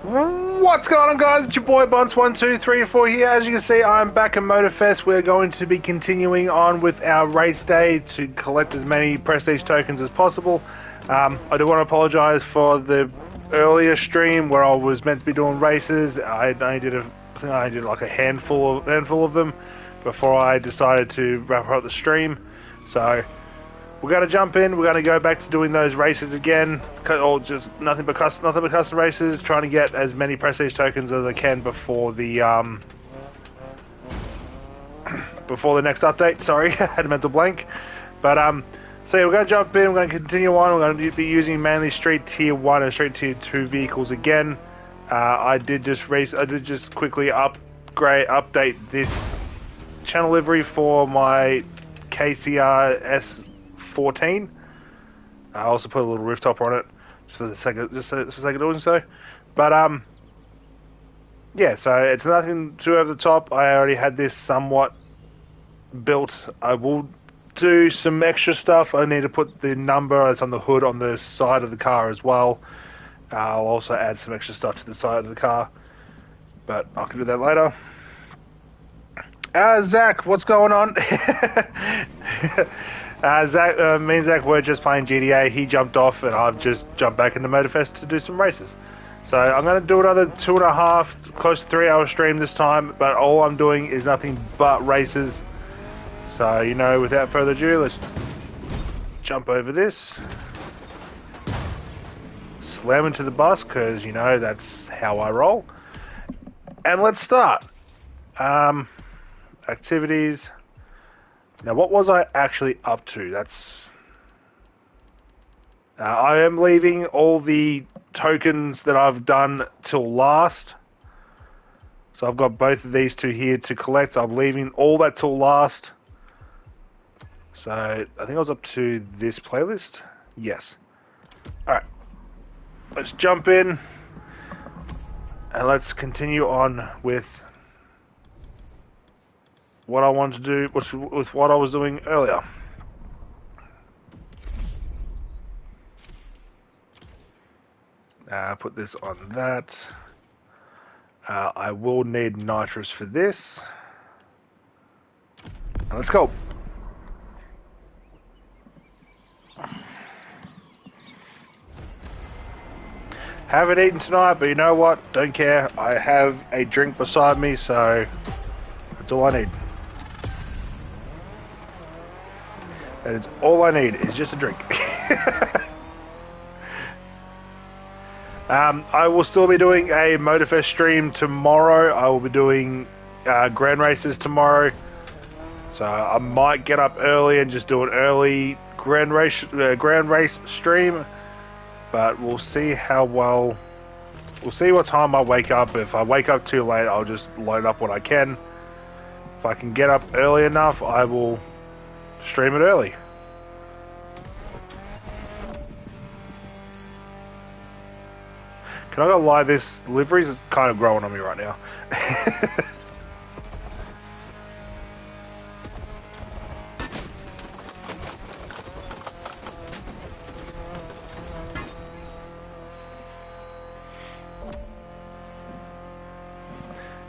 What's going on, guys? It's your boy Bunce1234 here. As you can see, I'm back at Motorfest. We're going to be continuing on with our race day to collect as many prestige tokens as possible. I do want to apologize for the earlier stream where I was meant to be doing races. I only did like a handful of them before I decided to wrap up the stream. So we're going to jump in. We're going to go back to doing those races again, or just nothing but custom races. Trying to get as many prestige tokens as I can before the next update. Sorry, I had a mental blank. But so yeah, we're going to jump in. We're going to continue on. We're going to be using mainly Street Tier 1 and Street Tier 2 vehicles again. I did just quickly update this channel livery for my KCR S14. I also put a little rooftop on it just for the sake of doing so. But yeah, so it's nothing too over the top. I already had this somewhat built. I will do some extra stuff. I need to put the number that's on the hood on the side of the car as well. I'll also add some extra stuff to the side of the car, but I can do that later. Zach, what's going on? Me and Zach were just playing GTA. He jumped off, and I've just jumped back into Motorfest to do some races. So I'm going to do another 2.5, close to 3 hour stream this time, but all I'm doing is nothing but races. So, you know, without further ado, let's jump over this. Slam into the bus, because, you know, that's how I roll. And let's start. Activities. Now, what was I actually up to? That's... I am leaving all the tokens that I've done till last. So I've got both of these two here to collect. I'm leaving all that till last. So, I think I was up to this playlist. Yes. Alright. Let's jump in. And let's continue on with what I wanted to do, with what I was doing earlier. Put this on that. I will need nitrous for this. And let's go. Haven't eaten tonight, but you know what? Don't care. I have a drink beside me, so that's all I need. That is all I need, is just a drink. I will still be doing a Motorfest stream tomorrow. I will be doing grand races tomorrow. So I might get up early and just do an early grand race stream. But we'll see how well... We'll see what time I wake up. If I wake up too late, I'll just load up what I can. If I can get up early enough, I will stream it early. Can I go lie, this livery's kind of growing on me right now.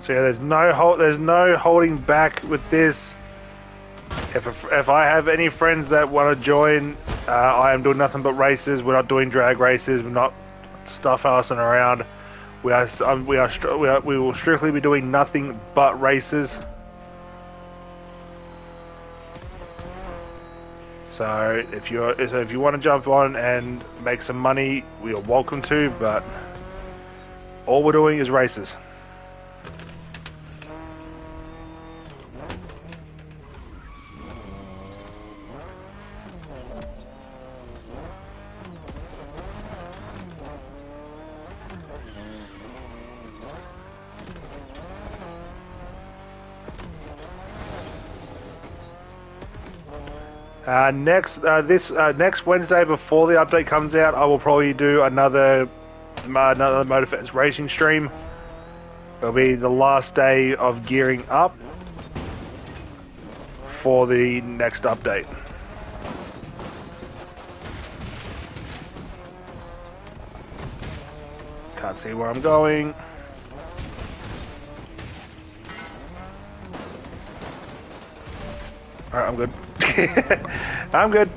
So yeah, there's no holding back with this. If I have any friends that want to join, I am doing nothing but races. We're not doing drag races. We're not stuff arsing around. We will strictly be doing nothing but races. So if you want to jump on and make some money, we are welcome to. But all we're doing is races. Next Wednesday before the update comes out, I will probably do another Motorfest racing stream. It'll be the last day of gearing up for the next update. Can't see where I'm going. Alright, I'm good. I'm good.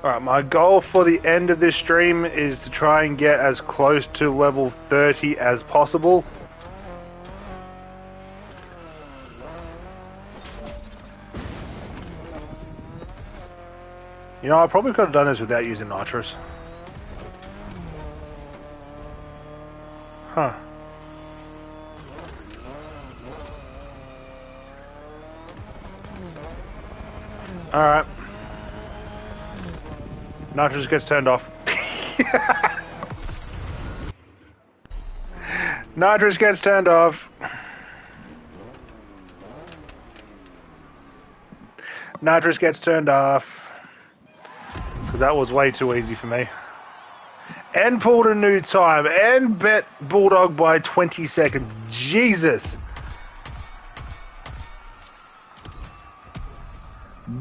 Alright, my goal for the end of this stream is to try and get as close to level 30 as possible. You know, I probably could have done this without using nitrous. Huh. Alright. Nitrous gets turned off. Nitrous gets turned off. Nitrous gets turned off. Because that was way too easy for me. And pulled a new time. And bet Bulldog by 20 seconds. Jesus.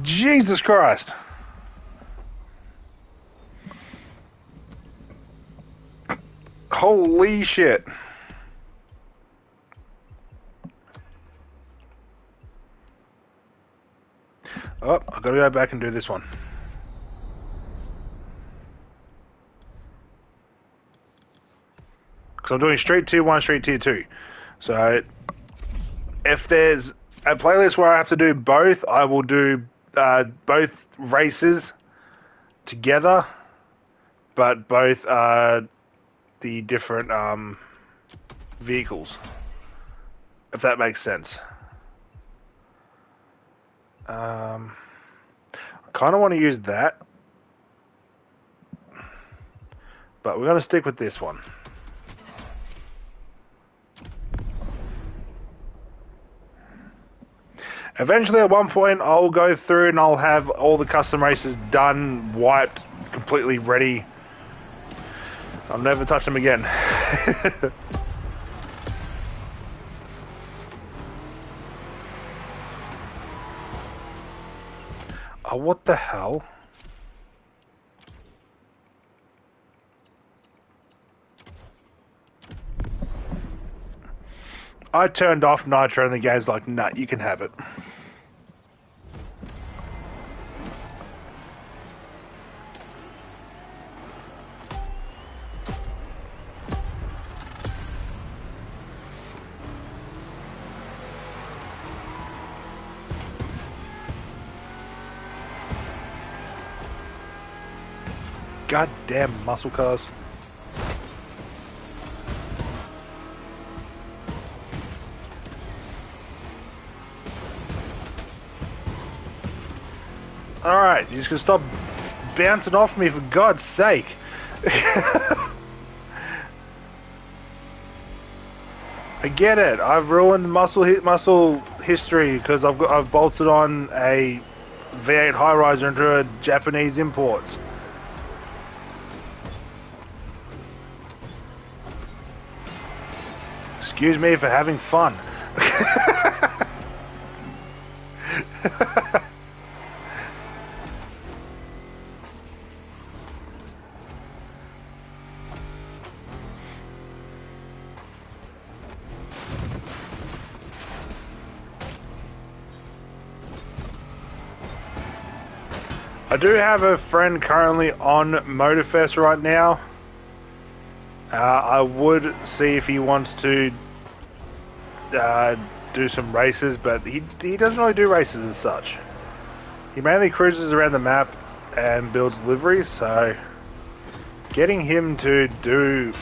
Jesus Christ. Holy shit. Oh, I've got to go back and do this one. Because I'm doing Street Tier 1, Street Tier 2. So, if there's a playlist where I have to do both, I will do both races together, but both the different vehicles, if that makes sense. I kind of want to use that, but we're going to stick with this one. Eventually, at one point, I'll go through and I'll have all the custom races done, wiped, completely ready. I'll never touch them again. Oh, what the hell? I turned off Nitro and the game's like, nah, you can have it. Goddamn muscle cars. Alright, you're just gonna stop bouncing off me for God's sake. I get it. I've ruined muscle history because I've bolted on a V8 high riser into a Japanese imports. Excuse me for having fun. I do have a friend currently on Motorfest right now. I would see if he wants to do some races, but he doesn't really do races as such. He mainly cruises around the map and builds liveries, so getting him to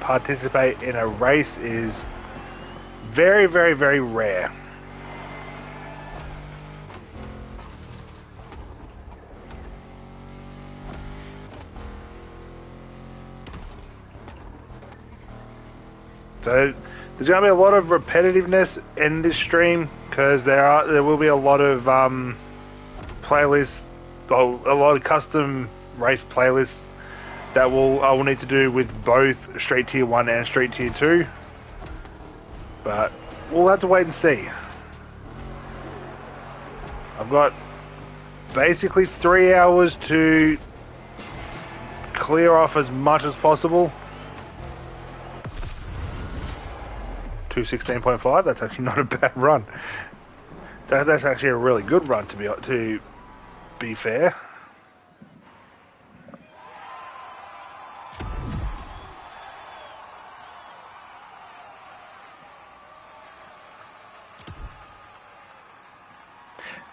participate in a race is very, very, very rare. So there's going to be a lot of repetitiveness in this stream because there will be a lot of playlists, well, a lot of custom race playlists that I will need to do with both Street Tier 1 and Street Tier 2. But we'll have to wait and see. I've got basically 3 hours to clear off as much as possible. 216.5, that's actually not a bad run. That's actually a really good run to be fair.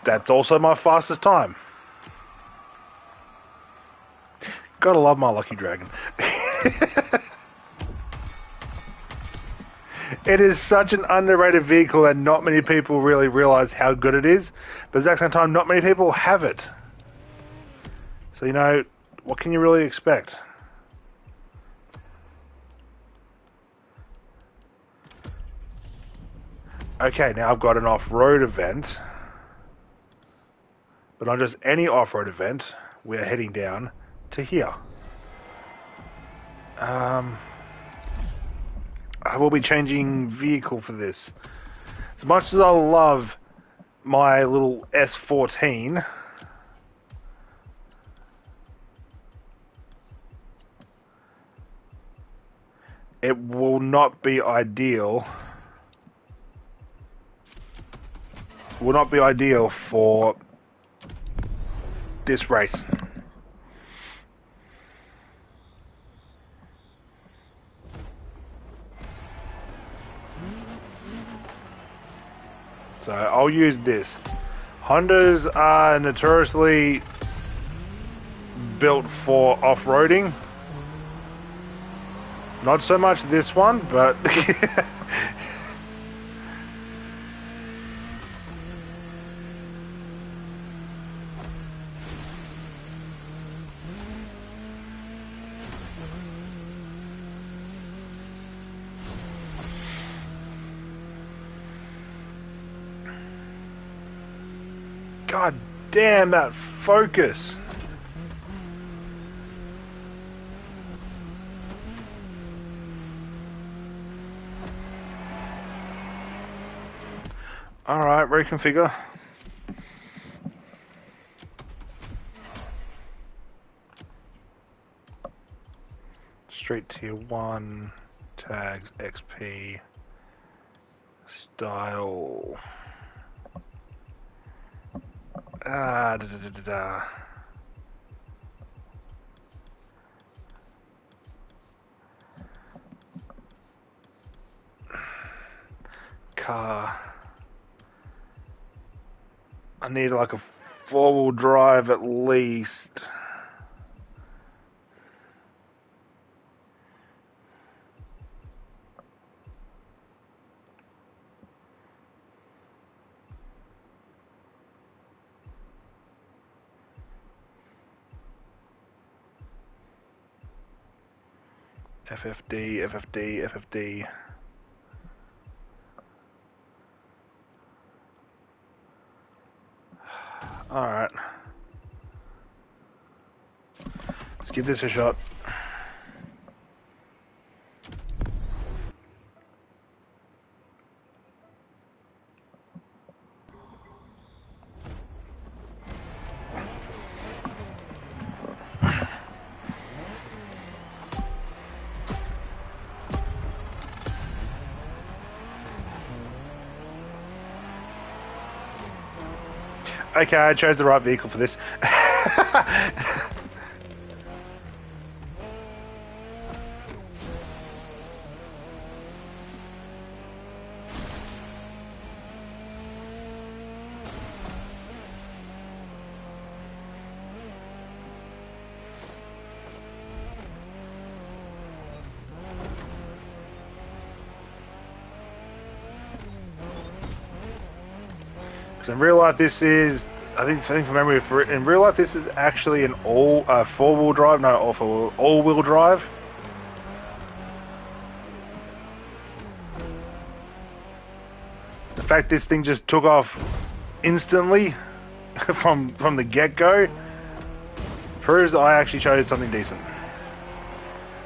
That's also my fastest time. Gotta love my Lucky Dragon. It is such an underrated vehicle that not many people really realize how good it is. But at the same time, not many people have it. So, you know, what can you really expect? Okay, now I've got an off-road event. But not just any off-road event. We're heading down to here. I will be changing vehicle for this. As much as I love my little S14, it will not be ideal. Will not be ideal for this race. So I'll use this. Hondas are notoriously built for off-roading. Not so much this one, but God damn that focus. Alright, reconfigure. Street Tier 1, tags, XP, style. Car. I need like a 4-wheel drive at least. FFD, FFD, FFD. Alright. Let's give this a shot. Okay, I chose the right vehicle for this. In real life, this is, I think from memory, in real life, this is actually an four-wheel drive, no, all-wheel drive. fact this thing just took off instantly from the get-go proves that I actually chose something decent.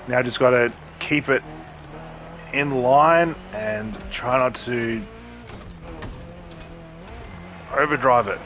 Now I just got to keep it in line and try not to overdrive it.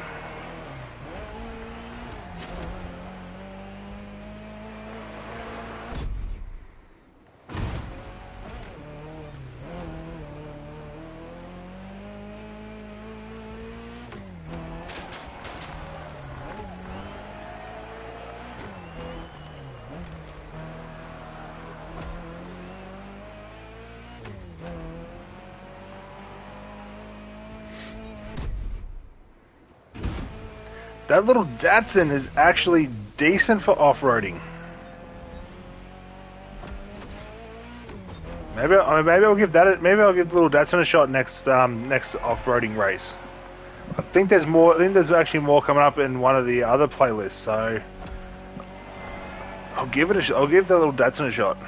That little Datsun is actually decent for off-roading. Maybe I'll give that. Maybe I'll give the little Datsun a shot next next off-roading race. I think there's more. I think there's actually more coming up in one of the other playlists. So I'll give it a. I'll give that little Datsun a shot.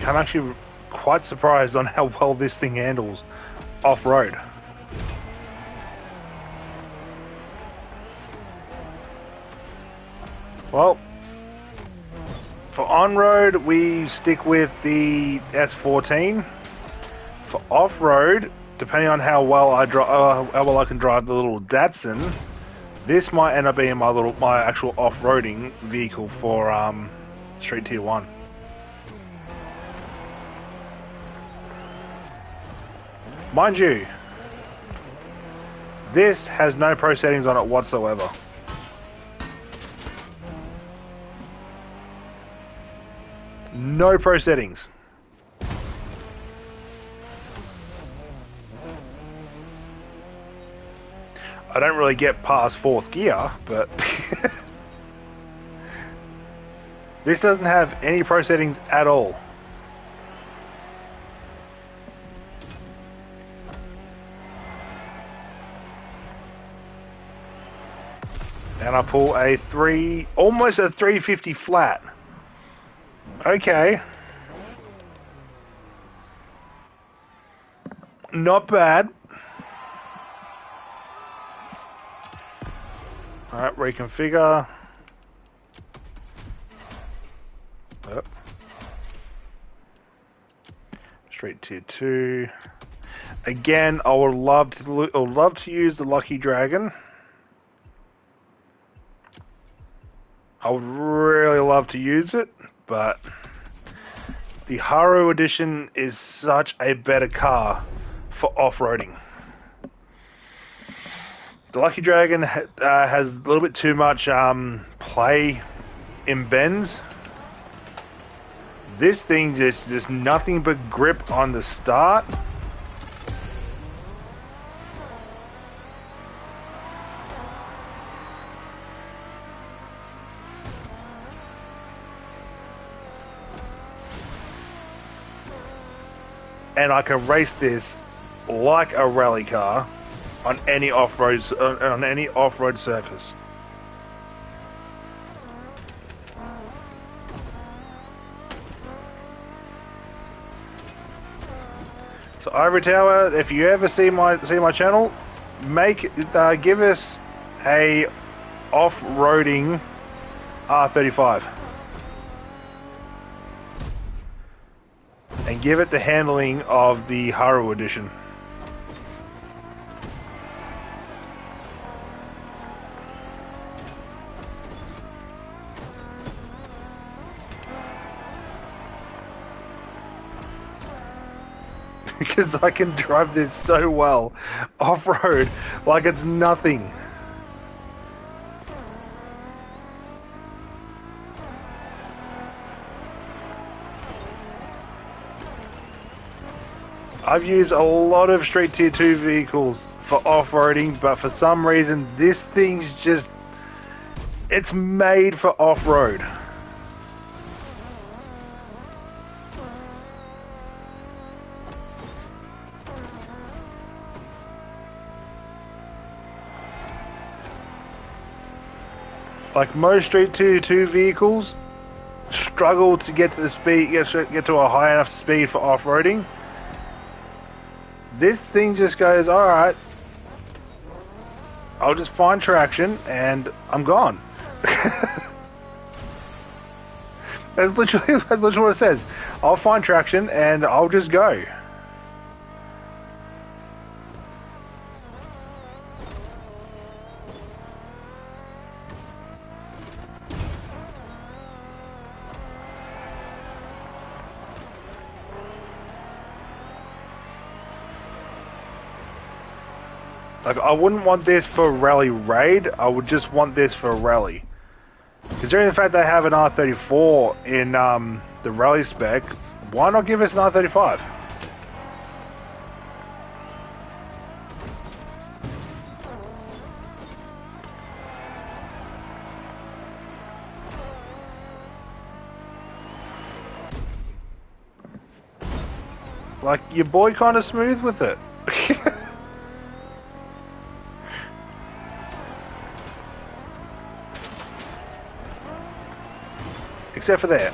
I'm actually quite surprised on how well this thing handles off-road. Well, for on-road, we stick with the S14. For off-road, depending on how well I can drive the little Datsun, this might end up being my actual off-roading vehicle for Street Tier 1. Mind you, this has no pro settings on it whatsoever. No pro settings. I don't really get past 4th gear, but this doesn't have any pro settings at all. And I pull almost a 350 flat. Okay. Not bad. Alright, reconfigure. Yep. Street Tier 2. Again, I would love to use the Lucky Dragon. I would really love to use it, but the Haru Edition is such a better car for off-roading. The Lucky Dragon has a little bit too much play in bends. This thing just nothing but grip on the start. And I can race this like a rally car on any off-road surface. So Ivory Tower, if you ever see my channel, give us a off-roading R35. And give it the handling of the Haru Edition. because I can drive this so well off-road like it's nothing. I've used a lot of straight tier 2 vehicles for off-roading, but for some reason this thing's just, it's made for off-road. Like most straight tier 2 vehicles struggle to get to the speed, get to a high enough speed for off-roading. This thing just goes, alright, I'll just find traction and I'm gone. That's literally what it says. I'll find traction and I'll just go. Like, I wouldn't want this for rally raid, I would just want this for rally. Considering the fact they have an R34 in the rally spec, why not give us an R35? Like, your boy kind of smooth with it. Except for there.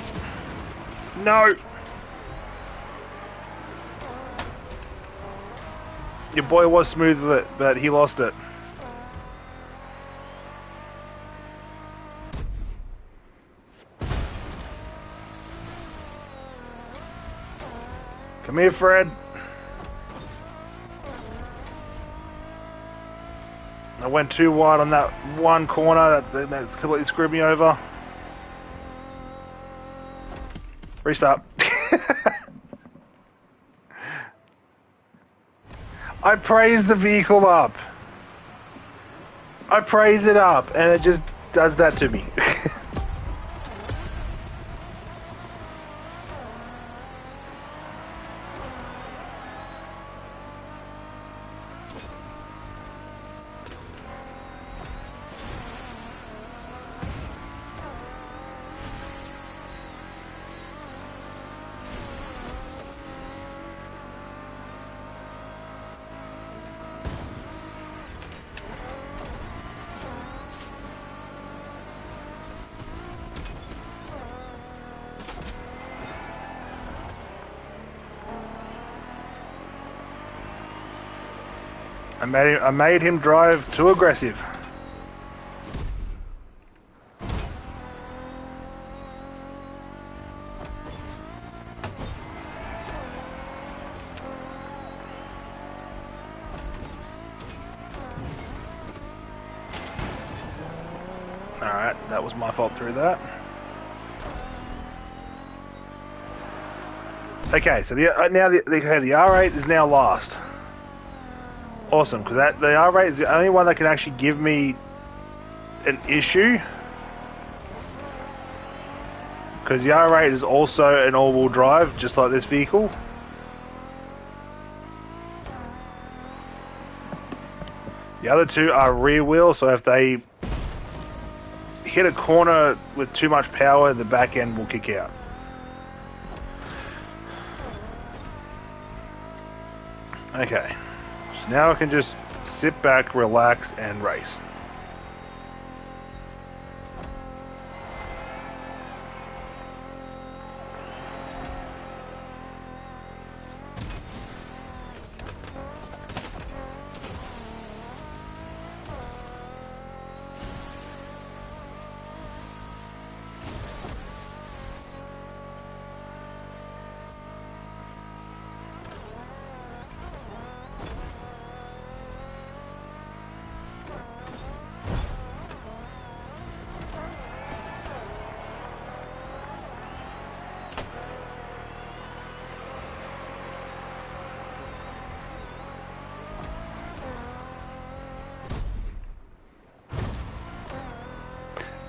No! Your boy was smooth with it, but he lost it. Come here, Fred. I went too wide on that one corner that's completely screwed me over. Restart. I praise the vehicle up. I praise it up, and it just does that to me. I made him drive too aggressive. Alright, that was my fault through that. Okay, so the R8 is now last. Awesome, because the R8 is the only one that can actually give me an issue. Because the R8 is also an all-wheel drive, just like this vehicle. The other two are rear wheel, so if they hit a corner with too much power, the back end will kick out. Okay. Now I can just sit back, relax, and race.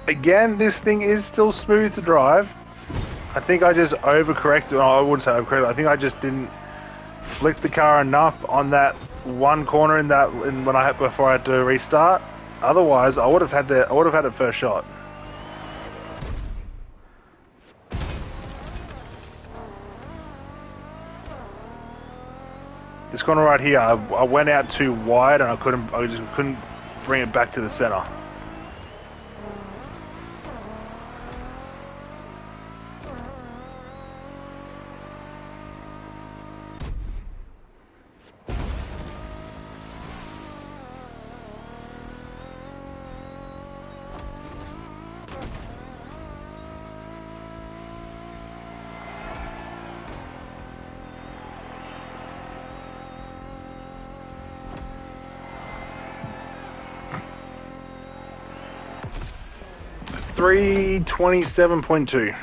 Again, this thing is still smooth to drive. I think I just overcorrected. Oh, I wouldn't say overcorrected. I think I just didn't flick the car enough on that one corner before I had to restart. Otherwise, I would have had it first shot. This corner right here, I went out too wide and I just couldn't bring it back to the center. $327.2.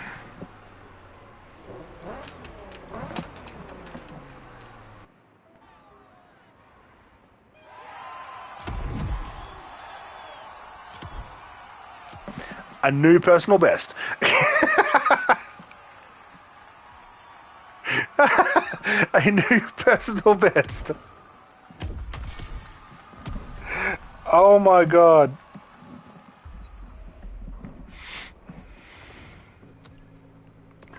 A new personal best. A new personal best. Oh my god.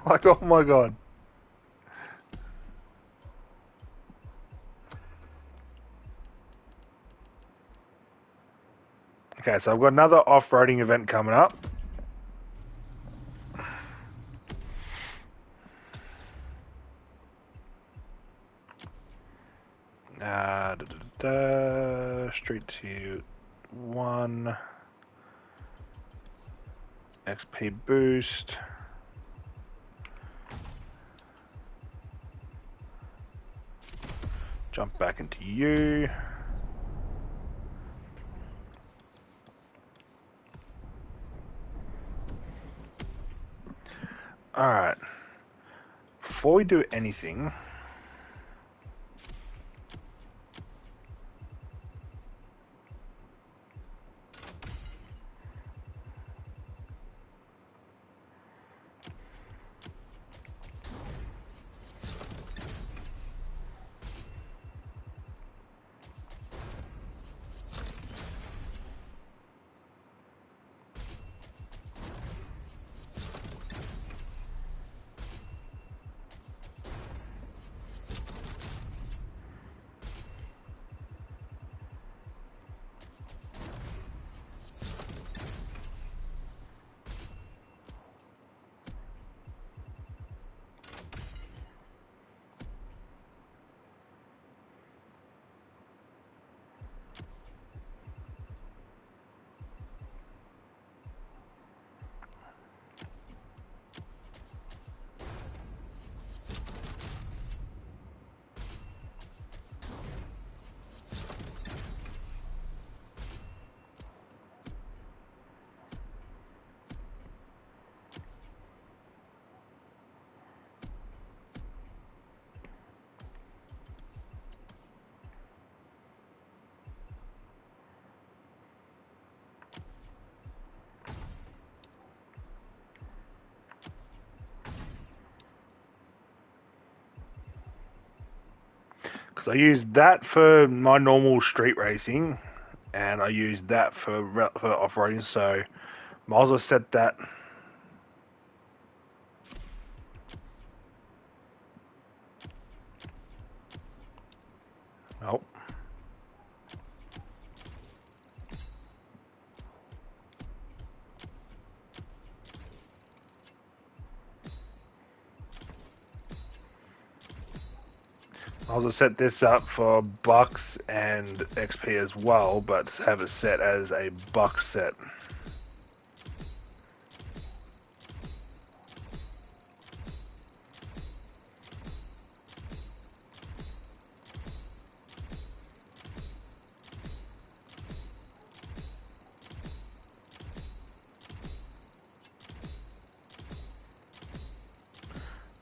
Like, oh my god. Okay, so I've got another off-roading event coming up. Street to 1. XP boost. Jump back into you. Alright. Before we do anything, because I used that for my normal street racing, and I used that for off-roading, so might as well set that. Oh. I'll set this up for bucks and XP as well, but have it set as a buck set.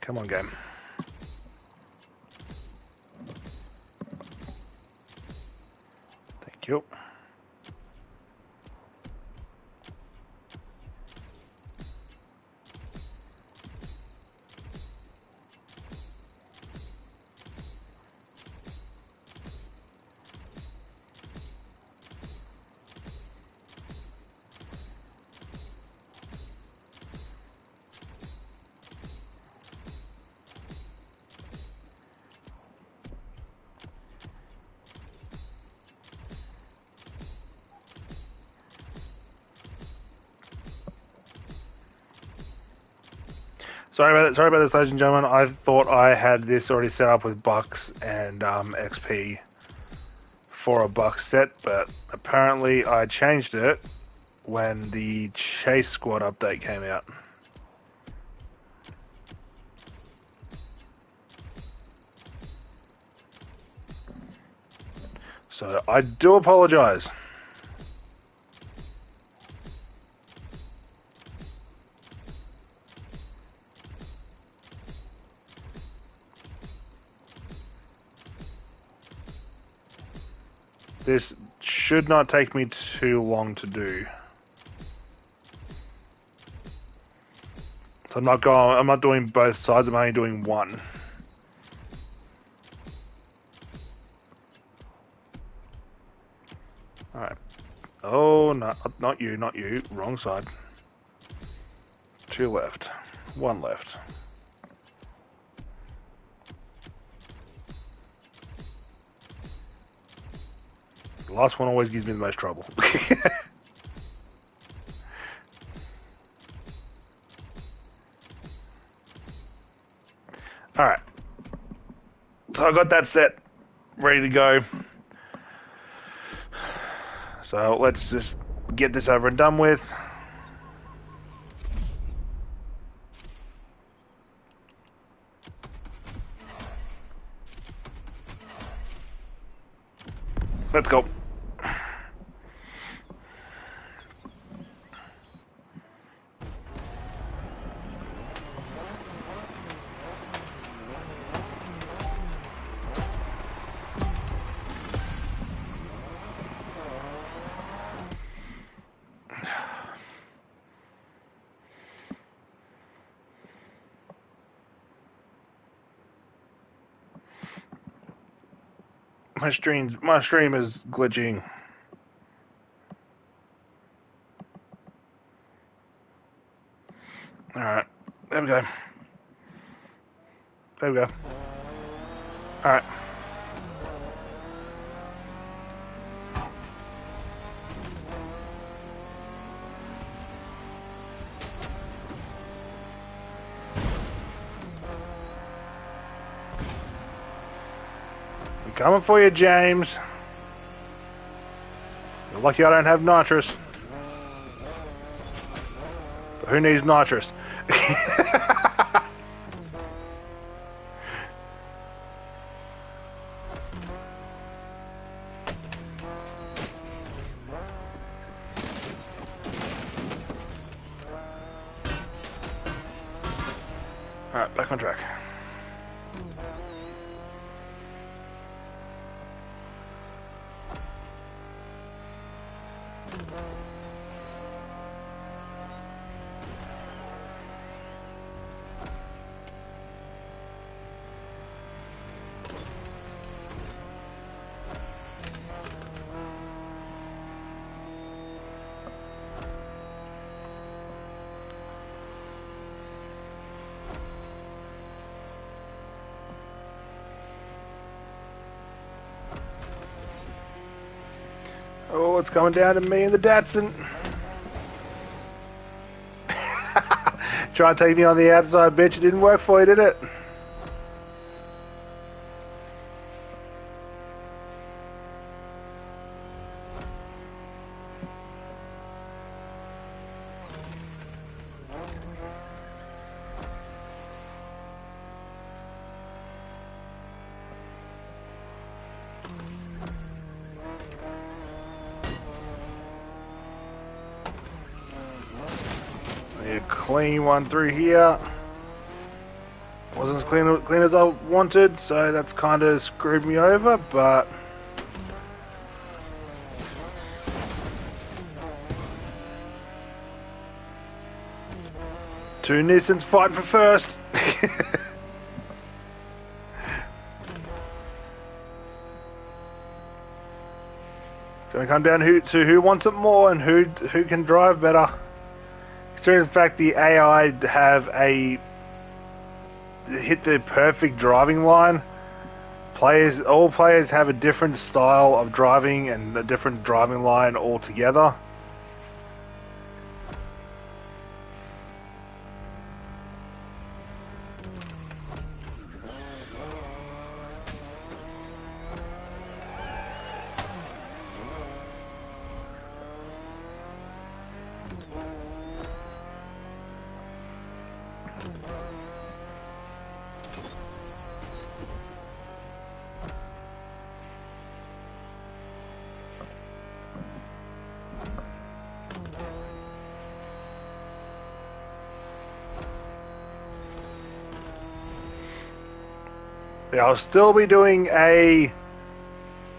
Come on, game. Thank you. Sorry about this, ladies and gentlemen. I thought I had this already set up with bucks and XP for a buck set, but apparently I changed it when the Chase Squad update came out. So I do apologize. This should not take me too long to do. So I'm not doing both sides, I'm only doing one. Alright. Oh, no, not you, not you. Wrong side. 2 left. 1 left. The last one always gives me the most trouble. Alright. So I got that set ready to go. So let's just get this over and done with. Let's go. My stream is glitching. Alright. There we go. There we go. Alright. I'm coming for you, James. You're lucky I don't have nitrous. But who needs nitrous? Alright, back on track. Oh, it's coming down to me and the Datsun. Try and take me on the outside, bitch. It didn't work for you, did it? Need a clean one through here. Wasn't as clean as I wanted, so that's kind of screwed me over, but two Nissans fighting for first. So we come down to who wants it more and who can drive better. Considering the fact the AI have hit the perfect driving line, all players have a different style of driving and a different driving line altogether. Yeah, I'll still be doing a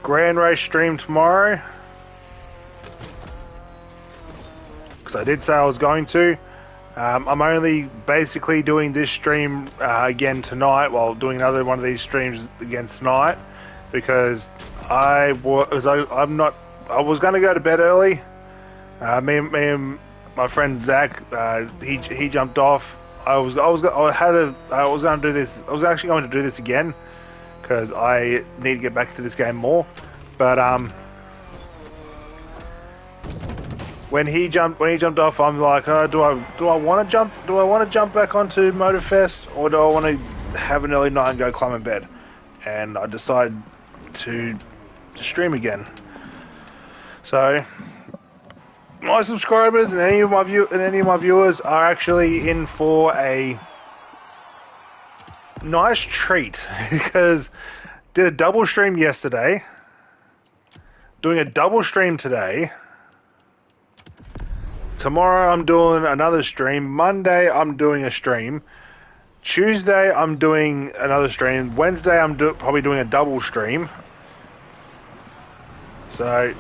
Grand Race stream tomorrow. Because I did say I was going to. I'm only basically doing this stream again tonight, while doing another one of these streams again tonight, because I was going to go to bed early. Me and my friend Zach, he jumped off. I was going to do this. I was actually going to do this again because I need to get back to this game more. But when he jumped off, I'm like, do I want to jump back onto Motorfest, or do I want to have an early night and go climb in bed? And I decided to stream again. So my subscribers and any of my viewers are actually in for a nice treat because did a double stream yesterday, doing a double stream today. Tomorrow I'm doing another stream. Monday I'm doing a stream. Tuesday I'm doing another stream. Wednesday I'm probably doing a double stream. So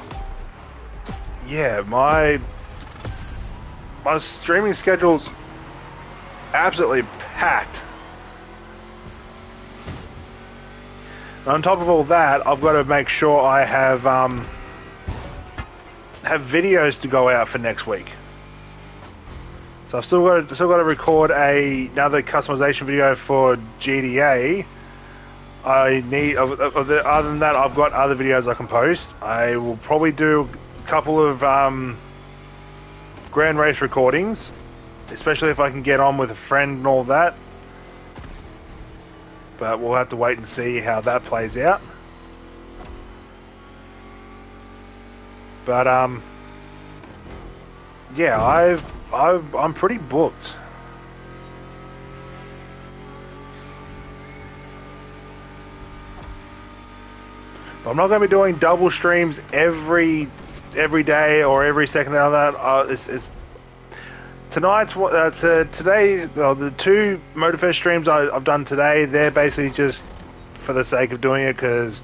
yeah, my streaming schedule's absolutely packed. And on top of all that, I've got to make sure I have videos to go out for next week. So I've still got to record another customization video for GDA. I need other than that, I've got other videos I can post. I will probably do a couple of Grand Race recordings, especially if I can get on with a friend and all that. But we'll have to wait and see how that plays out. But yeah, I'm pretty booked. But I'm not going to be doing double streams every day or every second of that. Today, the two Motorfest streams I've done today, they're basically just for the sake of doing it because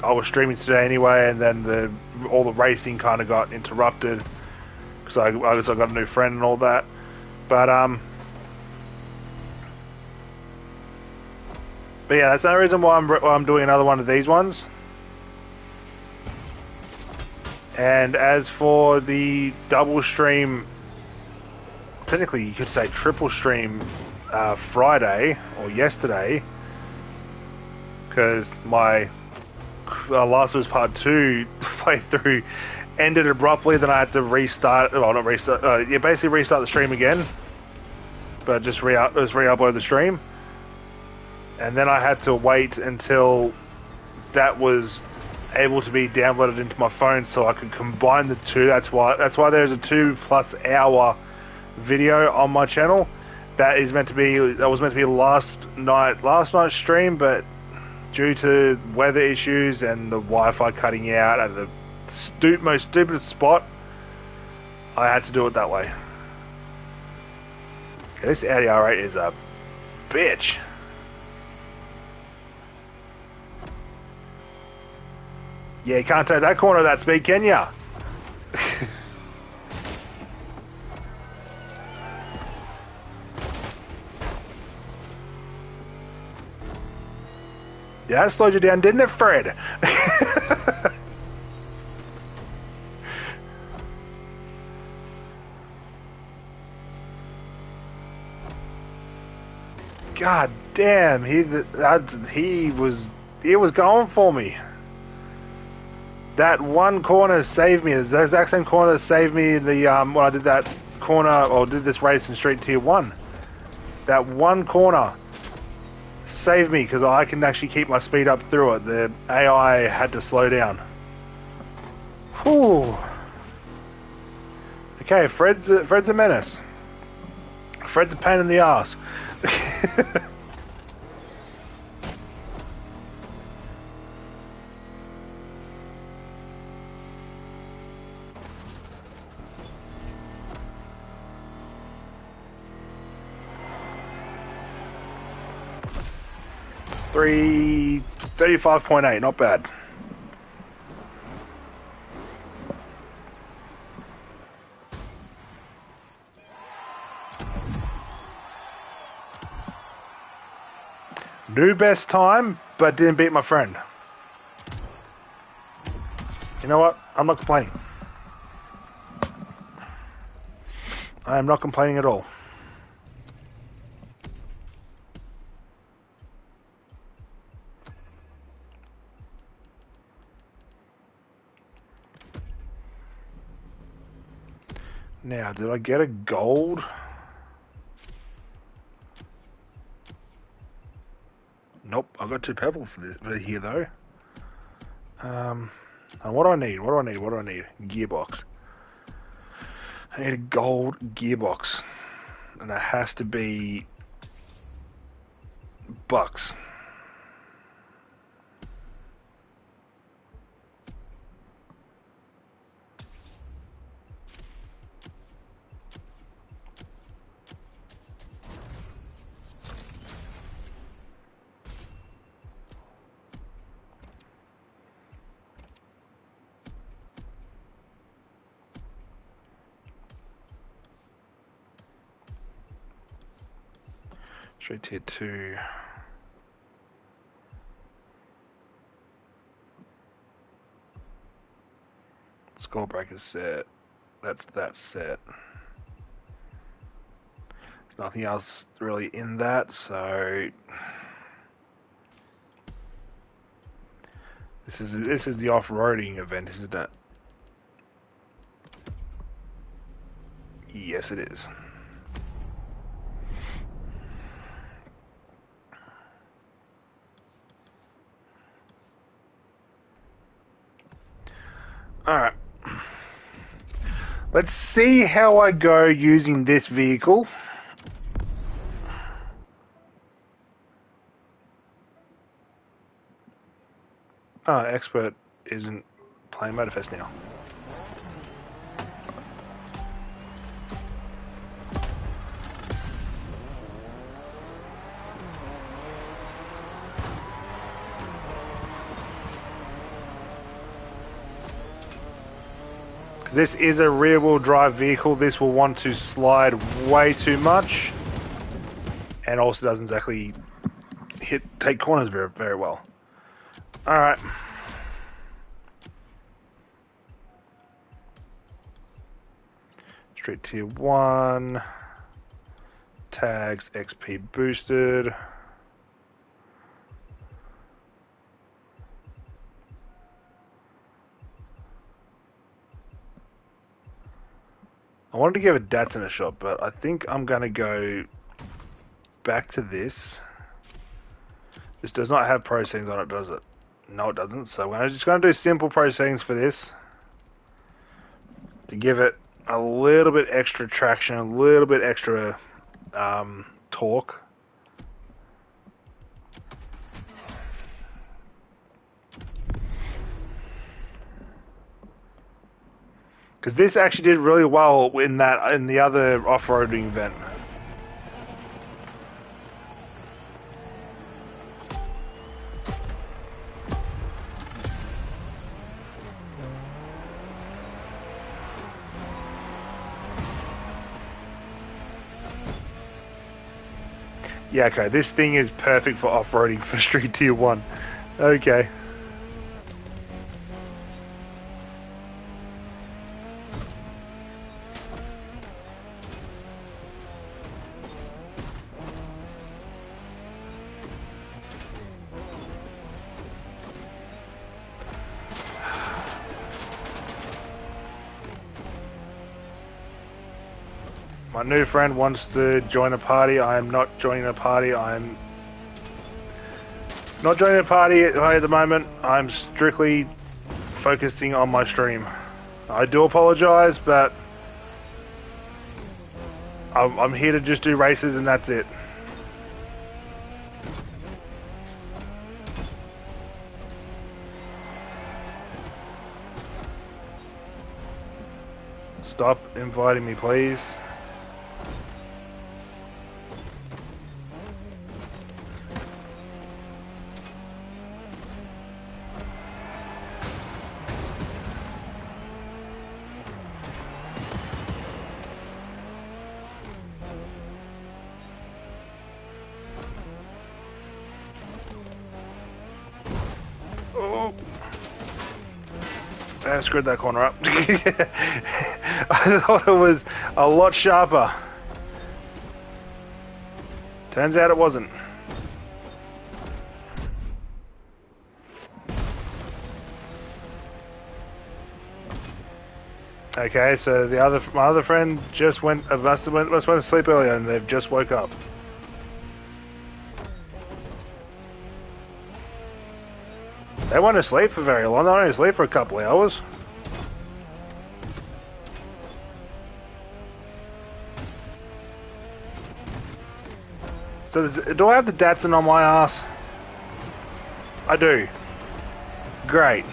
I was streaming today anyway, and then all the racing kind of got interrupted because I got a new friend and all that. But yeah, that's the only reason why I'm doing another one of these ones. And as for the double stream, technically you could say triple stream Friday or yesterday, because my Last of Us Part 2 playthrough ended abruptly. Then I had to restart, well, not restart, basically restart the stream again, but just re-upload the stream. And then I had to wait until that was able to be downloaded into my phone so I could combine the two. That's why there's a 2+ hour video on my channel. That was meant to be last night's stream, but due to weather issues and the Wi-Fi cutting out at the most stupidest spot, I had to do it that way. Okay, this Audi R8 is a bitch. Yeah, you can't take that corner at that speed, can ya? Yeah, that slowed you down, didn't it, Fred? God damn, he was going for me. That one corner saved me. The exact same corner that saved me in the when I did that corner or did this race in Street Tier 1. That one corner saved me because I can actually keep my speed up through it. The AI had to slow down. Whew. Okay, Fred's a menace. Fred's a pain in the ass. 35.8, not bad. New best time, but didn't beat my friend. You know what? I'm not complaining. I am not complaining at all. Now, did I get a gold? Nope, I got 2 purple for here though. And what do I need? What do I need? What do I need? Gearbox. I need a gold gearbox, and it has to be bucks. Straight tier 2. Score breaker set. That's that set. There's nothing else really in that, so this is the off-roading event, isn't it? Yes, it is. Alright. Let's see how I go using this vehicle. Oh, Expert isn't playing Motorfest now. This is a rear-wheel drive vehicle. This will want to slide way too much, and also doesn't exactly take corners very, very well. All right. Straight tier 1. Tags XP boosted. I wanted to give a Datsun a shot, but I think I'm going to go back to this. This does not have pro settings on it, does it? No, it doesn't. So I'm just going to do simple pro settings for this to give it a little bit extra traction, a little bit extra torque. Because this actually did really well in the other off-roading event. Yeah, okay, this thing is perfect for off-roading for Street Tier 1. Okay. My new friend wants to join a party. I am not joining a party. I'm not joining a party at the moment. I'm strictly focusing on my stream. I do apologize, but I'm here to just do races and that's it. Stop inviting me, please. I screwed that corner up. I thought it was a lot sharper. Turns out it wasn't. Okay, so my other friend just went to sleep earlier, and they've just woke up. They weren't asleep for very long. They were only asleep for a couple of hours. So do I have the Datsun on my ass? I do. Great.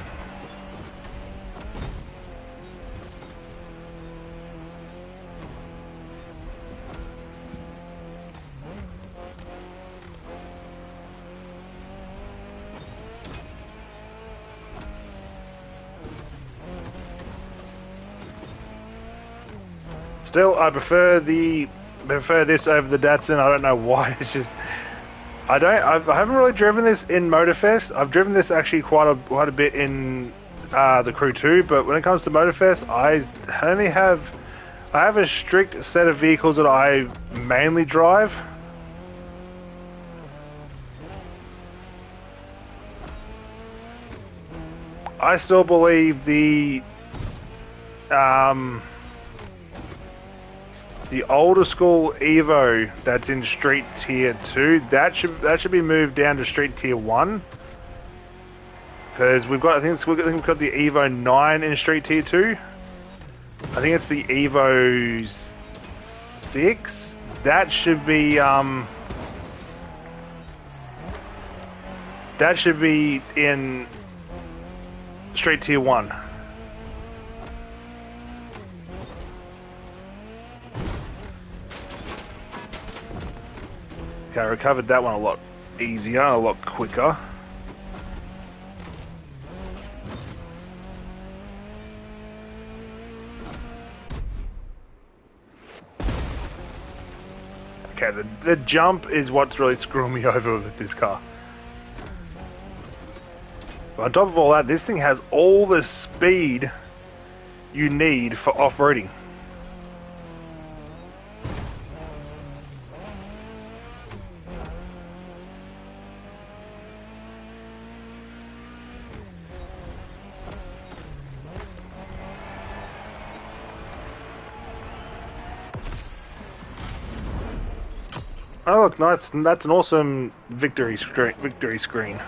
Still, I prefer this over the Datsun. I don't know why. It's just I haven't really driven this in Motorfest. I've driven this actually quite a bit in the Crew 2, but when it comes to Motorfest, I have a strict set of vehicles that I mainly drive. I still believe the older school Evo that's in Street Tier 2, that should be moved down to Street Tier 1. Because I think we've got the Evo 9 in Street Tier 2. I think it's the Evo 6. That should be in Street Tier 1. Okay, I recovered that one a lot easier, a lot quicker. Okay, the jump is what's really screwing me over with this car. But on top of all that, this thing has all the speed you need for off-roading. Oh look, nice. That's an awesome victory screen.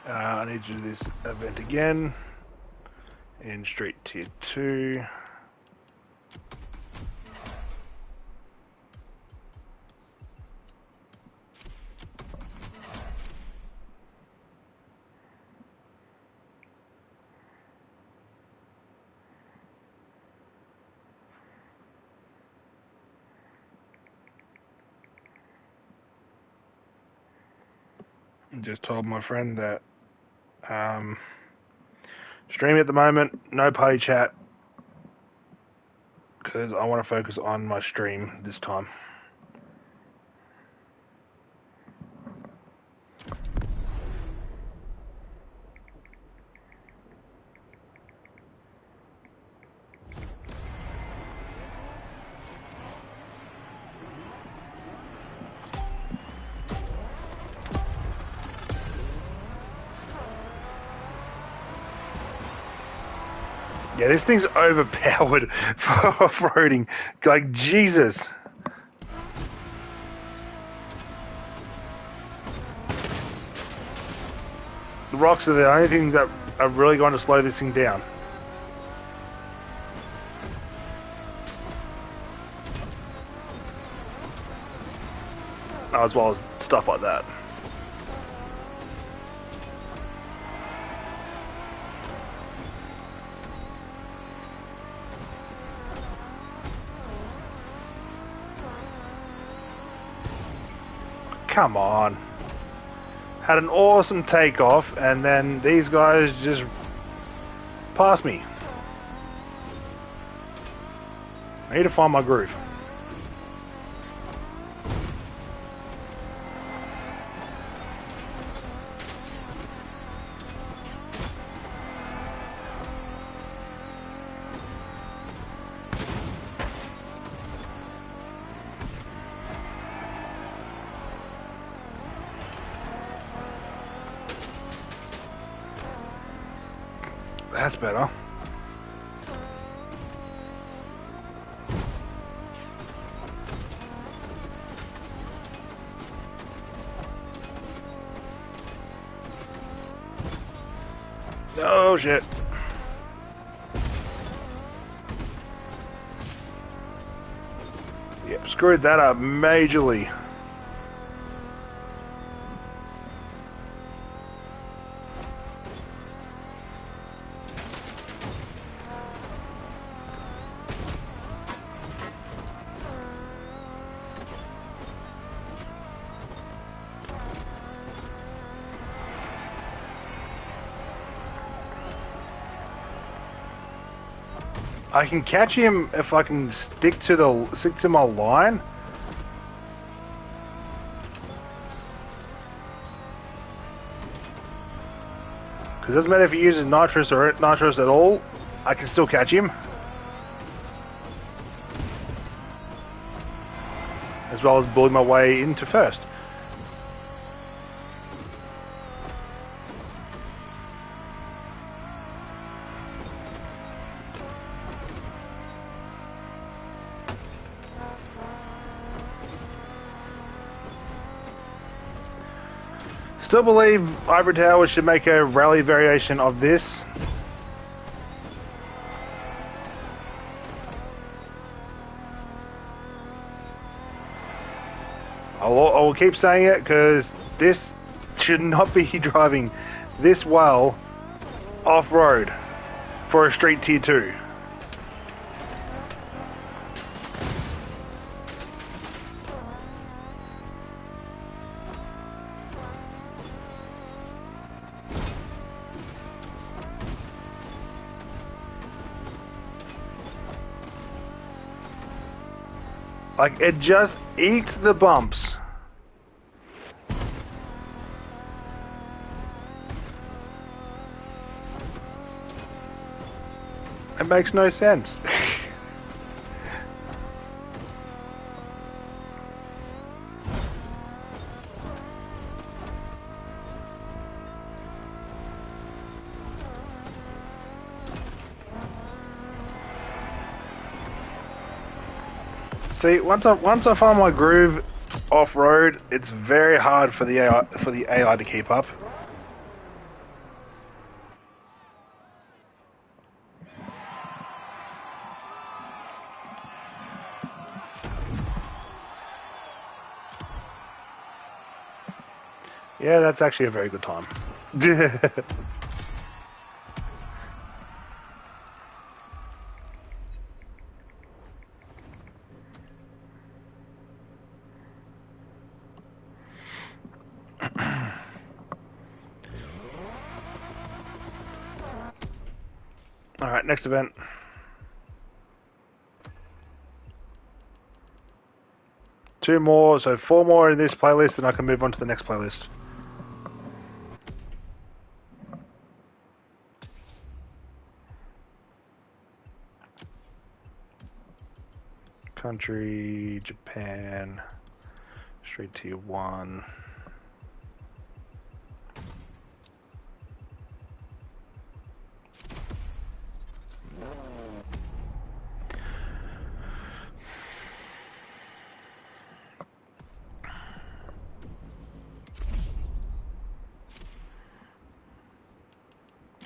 I need to do this event again in Street Tier 2. Just told my friend that streaming at the moment, no party chat, because I want to focus on my stream this time. Yeah, this thing's overpowered for off-roading. Like, Jesus. The rocks are the only thing that are really going to slow this thing down. As well as stuff like that. Come on. Had an awesome takeoff, and then these guys just passed me. I need to find my groove. That's better. Oh shit. Yep, screwed that up majorly. I can catch him if I can stick to my line. Because it doesn't matter if he uses nitrous or nitrous at all, I can still catch him. As well as bully my way into first. Still believe Hybrid Tower should make a rally variation of this. I will keep saying it because this should not be driving this well off-road for a street tier 2. Like, it just eked the bumps. It makes no sense. See, once I find my groove off-road, it's very hard for the AI to keep up. Yeah, that's actually a very good time. Alright, next event. Two more, so 4 more in this playlist, and I can move on to the next playlist. Country, Japan, straight tier 1.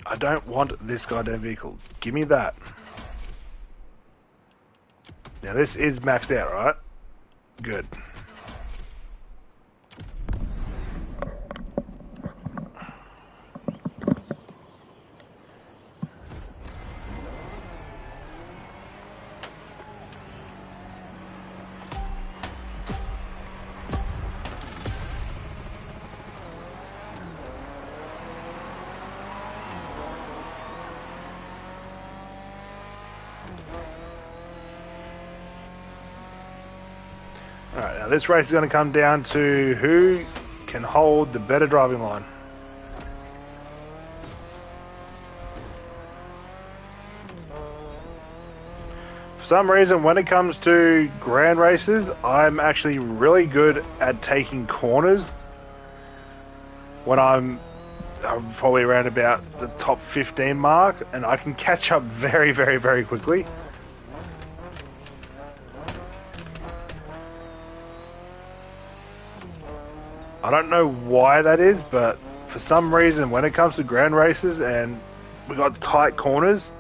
I don't want this goddamn vehicle. Give me that. Now this is maxed out, right? Good. Alright, now this race is going to come down to who can hold the better driving line. For some reason, when it comes to grand races, I'm actually really good at taking corners. When I'm probably around about the top 15 mark, and I can catch up very, very, very quickly. I don't know why that is, but for some reason, when it comes to grand races and we got tight corners,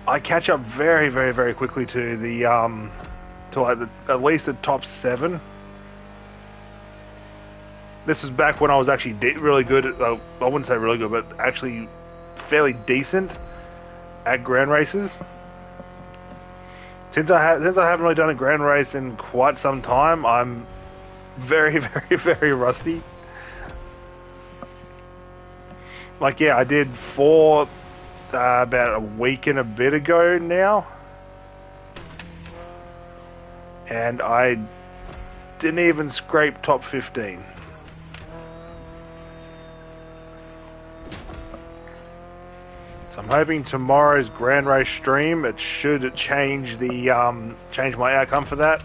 I catch up very, very, very quickly to the to like at least the top 7. This was back when I was actually really good at, I wouldn't say really good, but actually fairly decent at grand races. Since I haven't really done a grand race in quite some time, I'm very, very, very rusty. Like, yeah, I did 4 about a week and a bit ago now, and I didn't even scrape top 15. So I'm hoping tomorrow's grand race stream, it should change the change my outcome for that.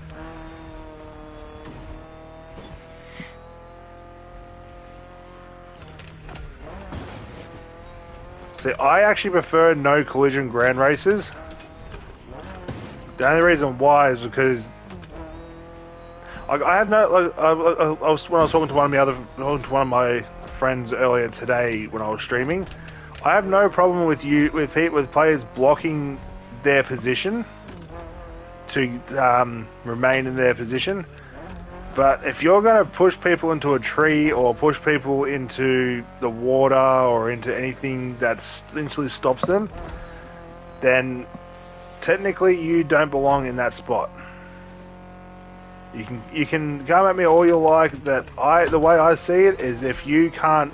See, I actually prefer no collision grand races. The only reason why is because I have no. Like, I was when I was talking to one of my friends earlier today when I was streaming. I have no problem with players blocking their position to remain in their position. But if you're going to push people into a tree or push people into the water or into anything that essentially stops them, then technically you don't belong in that spot. You can come at me all you like. The way I see it is, if you can't,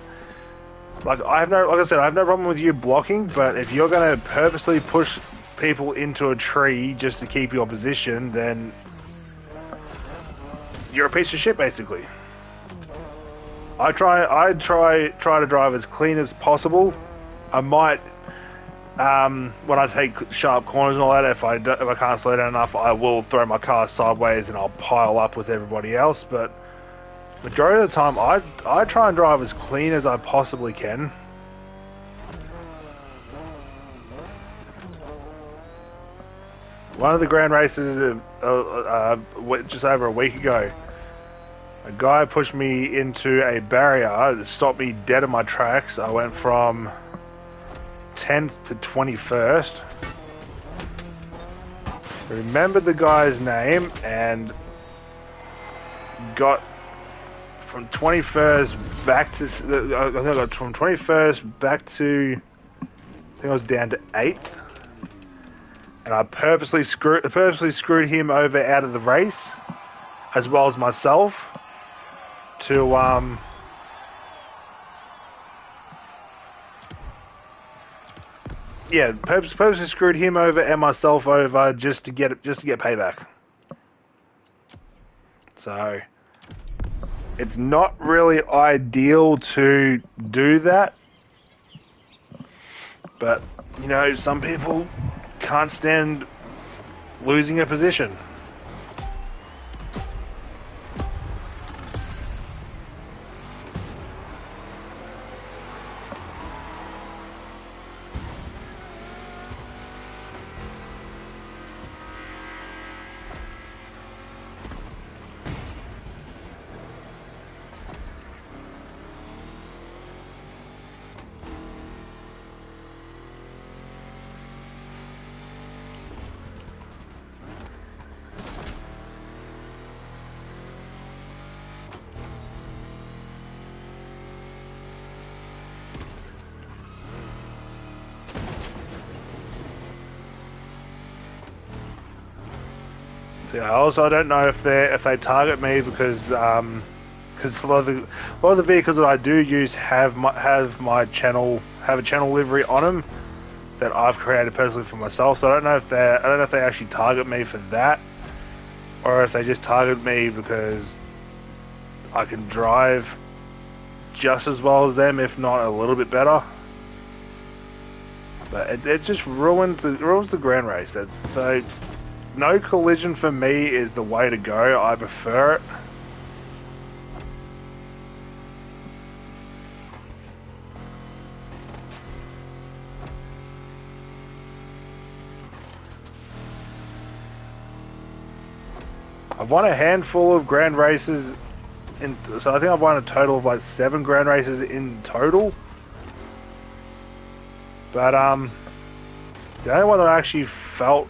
like I said, I have no problem with you blocking. But if you're going to purposely push people into a tree just to keep your position, then you're a piece of shit, basically. I try to drive as clean as possible. I might, when I take sharp corners and all that, if I can't slow down enough, I will throw my car sideways and I'll pile up with everybody else. But majority of the time, I try and drive as clean as I possibly can. One of the grand races just over a week ago, a guy pushed me into a barrier that stopped me dead in my tracks. I went from 10th to 21st. Remembered the guy's name and got from 21st back to, I think I got from 21st back to, I think I was down to 8th. And I purposely screwed him over out of the race, as well as myself, to purposely screwed him over and myself over just to get payback. So it's not really ideal to do that, but you know, some people can't stand losing a position. So yeah, also I don't know if they target me because a lot of the vehicles that I do use have a channel livery on them that I've created personally for myself. So I don't know if they actually target me for that, or if they just target me because I can drive just as well as them, if not a little bit better. But it just ruins the grand race. So no collision for me is the way to go. I prefer it. I've won a handful of grand races, so I think I've won a total of like 7 grand races in total. But the only one that I actually felt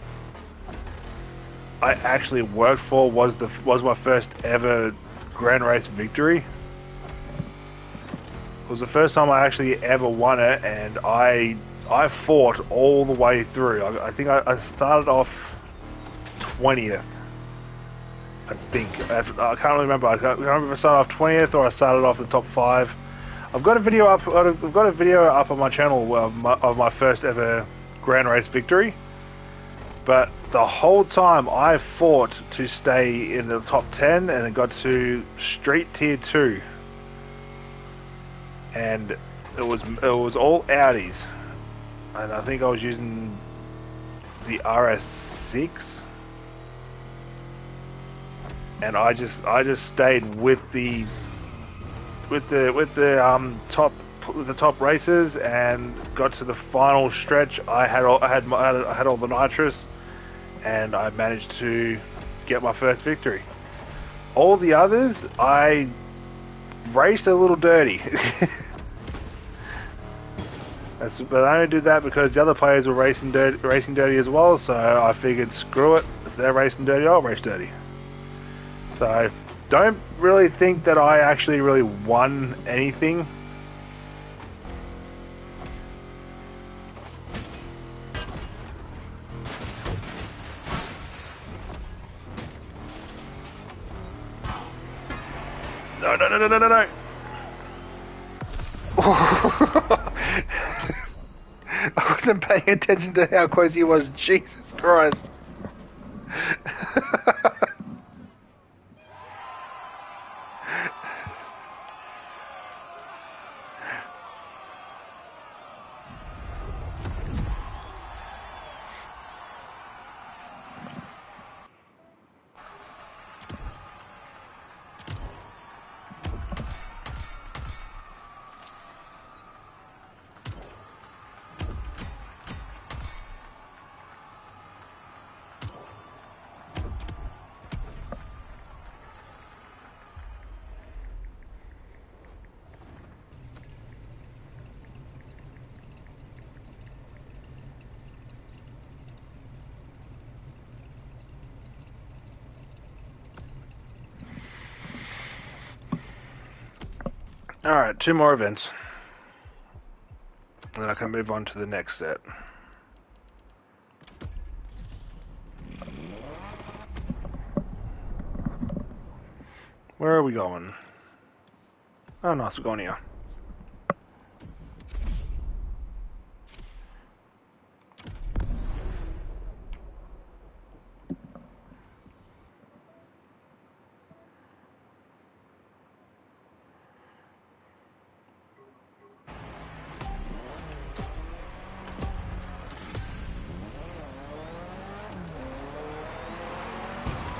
I actually worked for was my first ever grand race victory. It was the first time I actually ever won it, and I fought all the way through. I think I started off 20th. I think I can't really remember. I can't remember if I started off 20th or I started off the top 5. I've got a video up. I've got a video up on my channel of my first ever grand race victory. But the whole time I fought to stay in the top 10, and it got to Street Tier 2, and it was all Audis, and I think I was using the RS6. And I just stayed with the top races, and got to the final stretch. I had all the nitrous, and I managed to get my first victory. All the others I raced a little dirty. But I only did that because the other players were racing dirty as well. So I figured, screw it. If they're racing dirty, I'll race dirty. So, don't really think that I actually really won anything. No. I wasn't paying attention to how close he was. Jesus Christ. Alright, 2 more events. And then I can move on to the next set. Where are we going? Oh, nice, we're going here.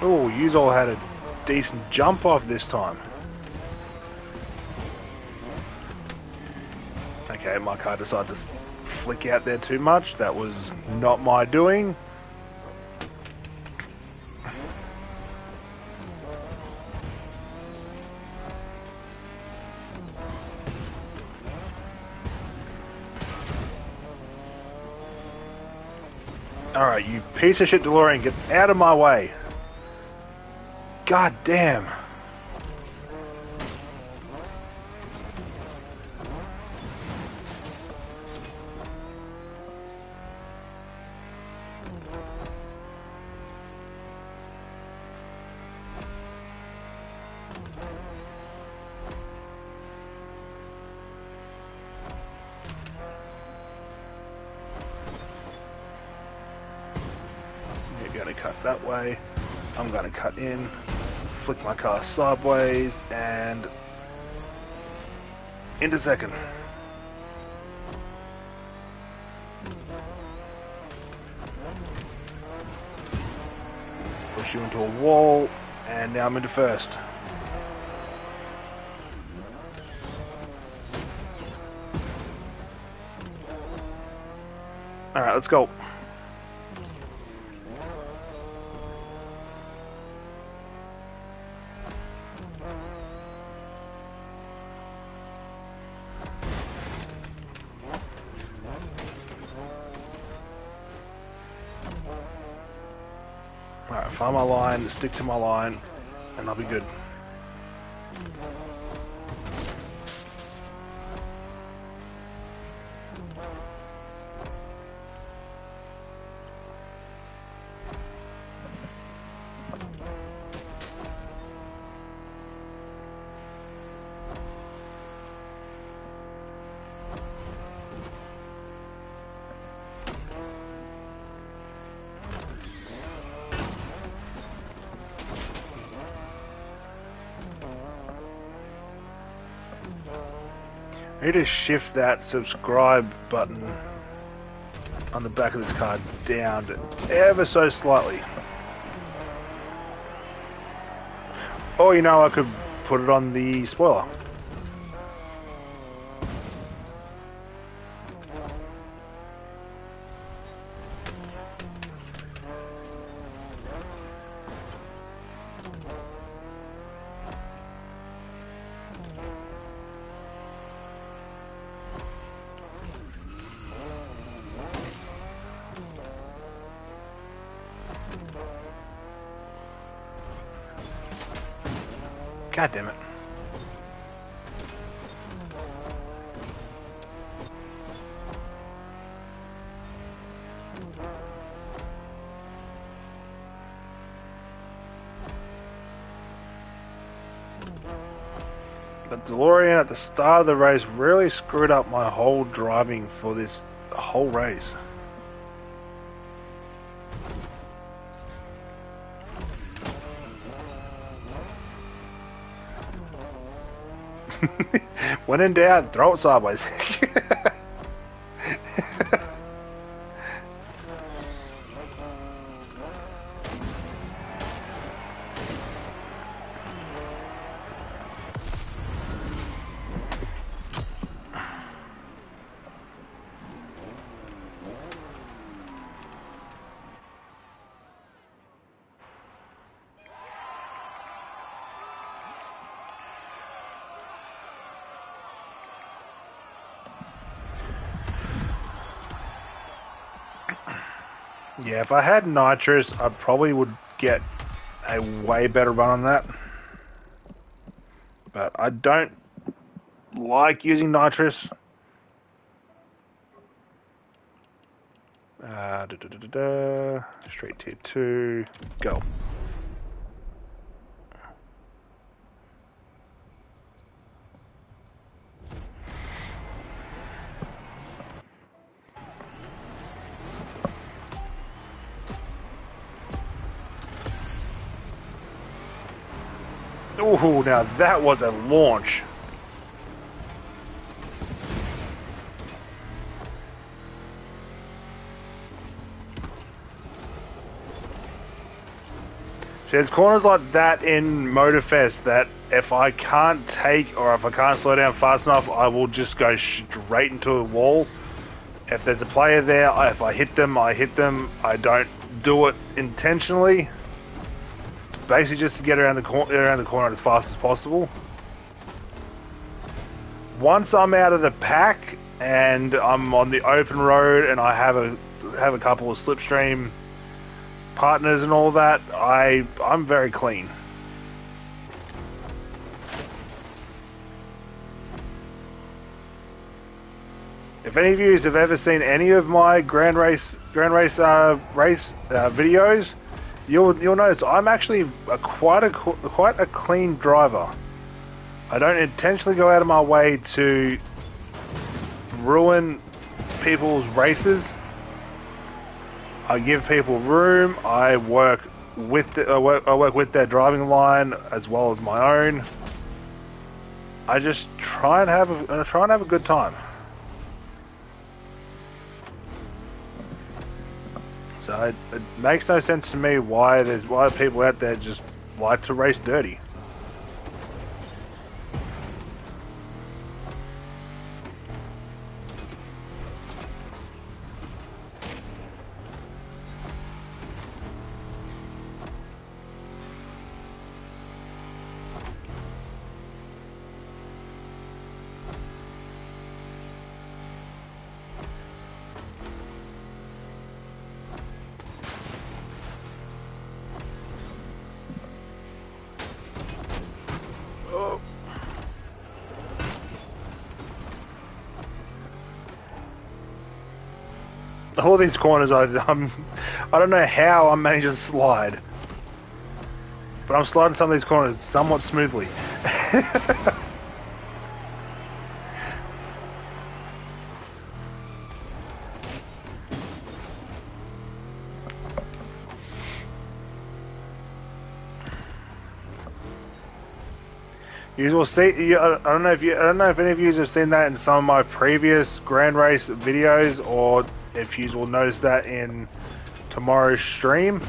Oh, you all had a decent jump off this time. Okay, my car decided to flick out there too much. That was not my doing. Alright, you piece of shit DeLorean, get out of my way. God damn. going to cut that way. I'm going to cut in, flick my car sideways, and into second. Push you into a wall, and now I'm into first. Alright, let's go. Alright, find my line, stick to my line, and I'll be good. I need to shift that subscribe button on the back of this car down ever so slightly. Or, you know, I could put it on the spoiler. God damn it. The DeLorean at the start of the race really screwed up my whole driving for this whole race. When in doubt, throw it sideways. Yeah, if I had nitrous, I probably would get a way better run on that. But I don't like using nitrous. Straight tier 2, go. Ooh, now that was a launch. See, there's corners like that in Motorfest that if I can't take or if I can't slow down fast enough, I will just go straight into a wall. If there's a player there, if I hit them, I hit them. I don't do it intentionally. Basically just to get around the corner as fast as possible. Once I'm out of the pack and I'm on the open road and I have a couple of slipstream partners and all that, I'm very clean. If any of you have ever seen any of my Grand Race videos, you'll notice I'm actually quite a clean driver. I don't intentionally go out of my way to ruin people's races. I give people room. I work with I work with their driving line as well as my own. I just try and have a good time. So it makes no sense to me why people out there just like to race dirty. All these corners, I don't know how I'm managing to slide, but I'm sliding some of these corners somewhat smoothly. You will see. I don't know if any of you have seen that in some of my previous Grand Race videos, or if you will notice that in tomorrow's stream.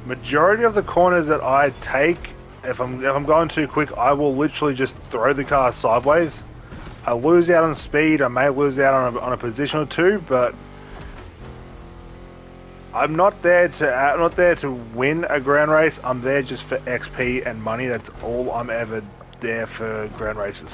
Majority of the corners that I take, if I'm going too quick, I will literally just throw the car sideways. I lose out on speed. I may lose out on a position or two, but I'm not there to win a Grand Race. I'm there just for XP and money. That's all I'm ever there for Grand Races.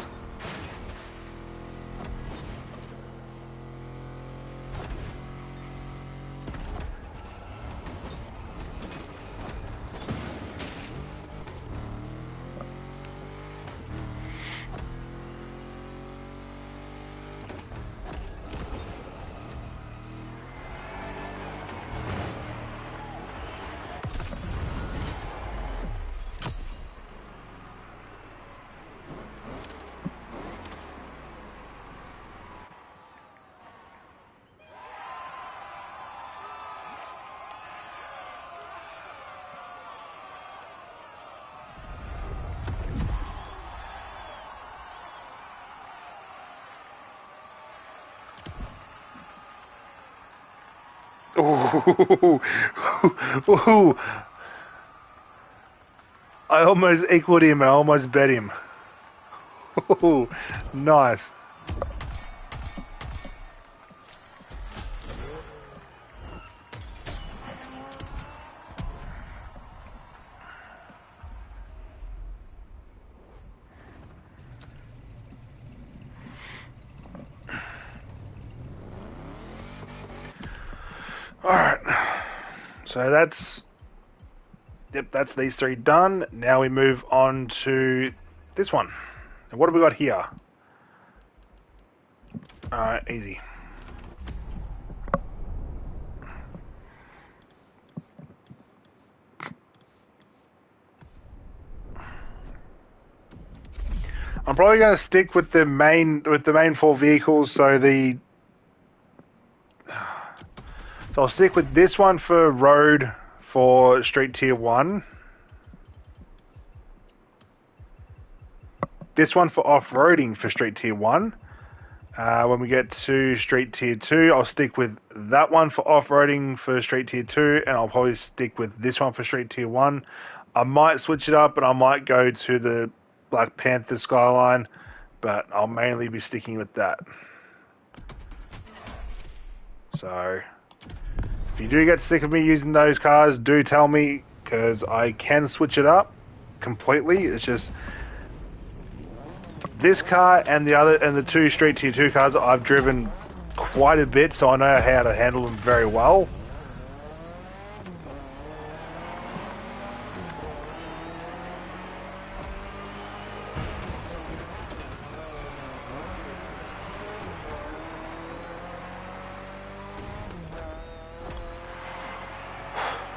Ooh. Ooh. I almost equaled him. I almost bet him. Ooh. Nice. Alright, so that's these three done. Now we move on to this one. And what have we got here? Alright, easy. I'm probably going to stick with the main four vehicles, so I'll stick with this one for road for Street Tier 1. This one for off-roading for Street Tier 1. When we get to Street Tier 2, I'll stick with that one for off-roading for Street Tier 2, and I'll probably stick with this one for Street Tier 1. I might switch it up, and I might go to the Black Panther Skyline, but I'll mainly be sticking with that. So if you do get sick of me using those cars, do tell me, because I can switch it up completely. It's just this car and the two Street Tier 2 cars I've driven quite a bit, so I know how to handle them very well.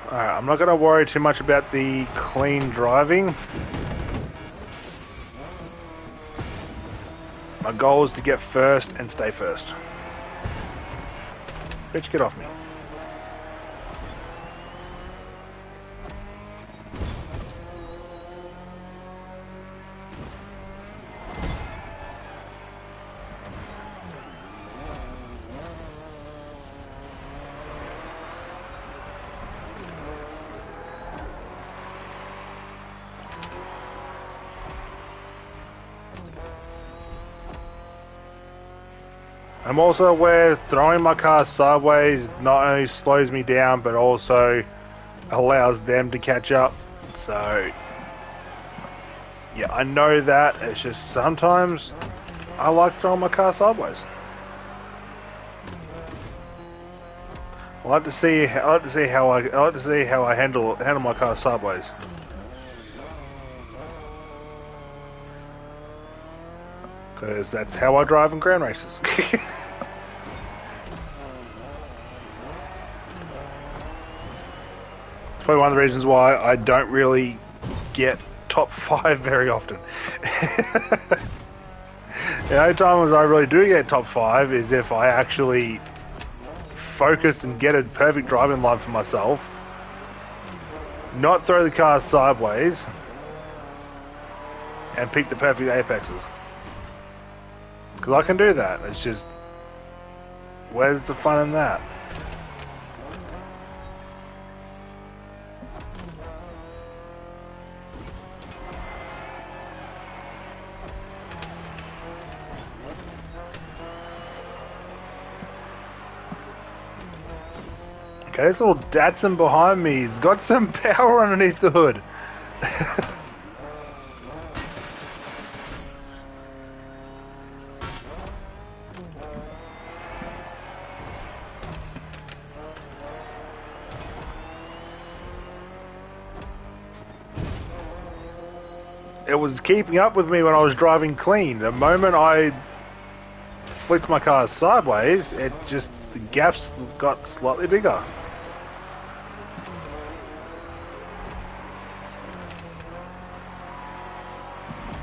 Alright, I'm not going to worry too much about the clean driving. My goal is to get first and stay first. Bitch, get off me. I'm also aware throwing my car sideways not only slows me down, but also allows them to catch up. So, yeah, I know that. It's just sometimes I like throwing my car sideways. I like to see how I handle my car sideways. Because that's how I drive in ground races. It's probably one of the reasons why I don't really get top 5 very often. The only times I really do get top 5 is if I actually focus and get a perfect driving line for myself, not throw the car sideways, and pick the perfect apexes. Because I can do that. It's just, where's the fun in that? Okay, this little Datsun behind me has got some power underneath the hood. It was keeping up with me when I was driving clean. The moment I flicked my car sideways, the gaps got slightly bigger.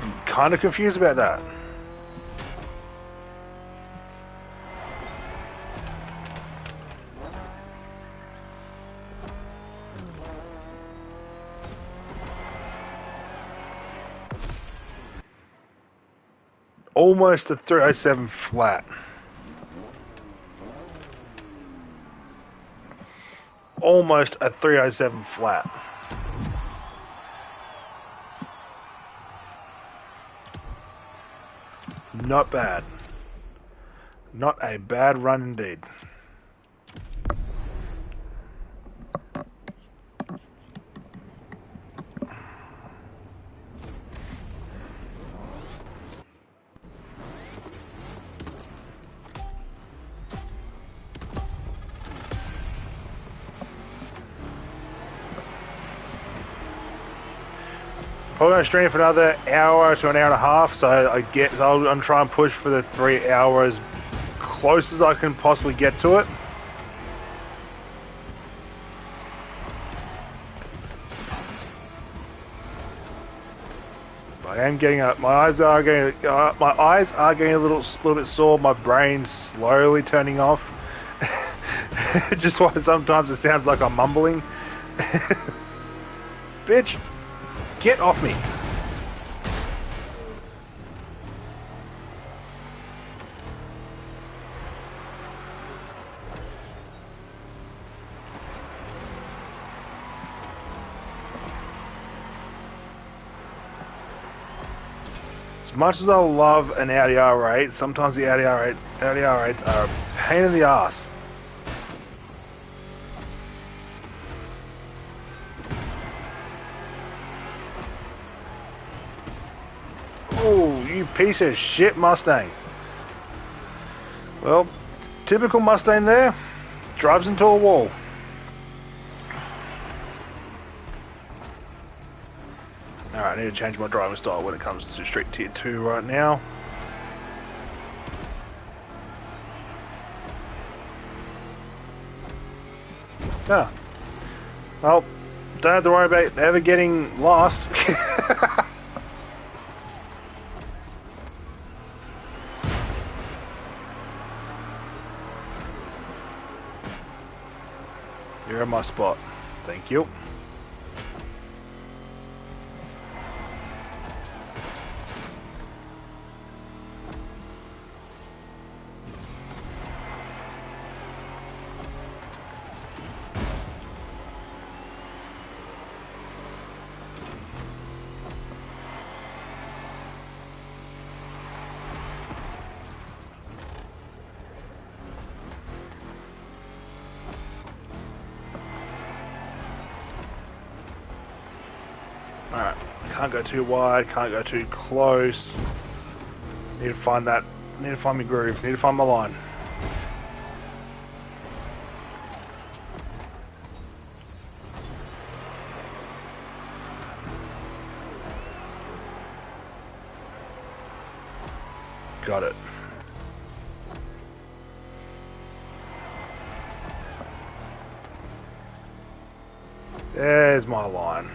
I'm kind of confused about that. Almost a 307 flat. Almost a 307 flat. Not bad. Not a bad run indeed. Probably going to stream for another hour to an hour and a half, so I'm trying to push for the 3 hours close as I can possibly get to it. I am getting my eyes are getting a little bit sore. My brain's slowly turning off. Just why sometimes it sounds like I'm mumbling. Bitch. Get off me! As much as I love an Audi R8, sometimes the Audi R8s are a pain in the ass. Oh, you piece of shit Mustang. Well, typical Mustang there. Drives into a wall. Alright, I need to change my driving style when it comes to Street Tier 2 right now. Ah. Well, don't have to worry about ever getting lost. You're in my spot. Thank you. Alright, can't go too wide, can't go too close. Need to find that, need to find my groove, need to find my line. Got it. There's my line.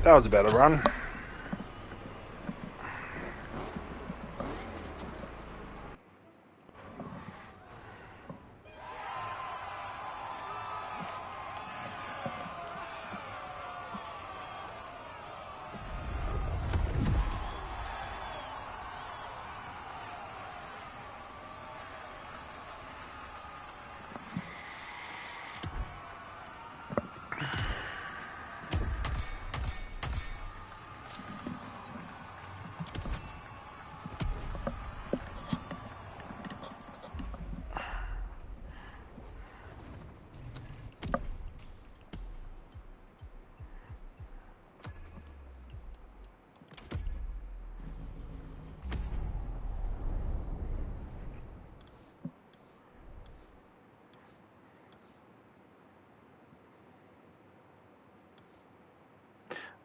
That was a better run.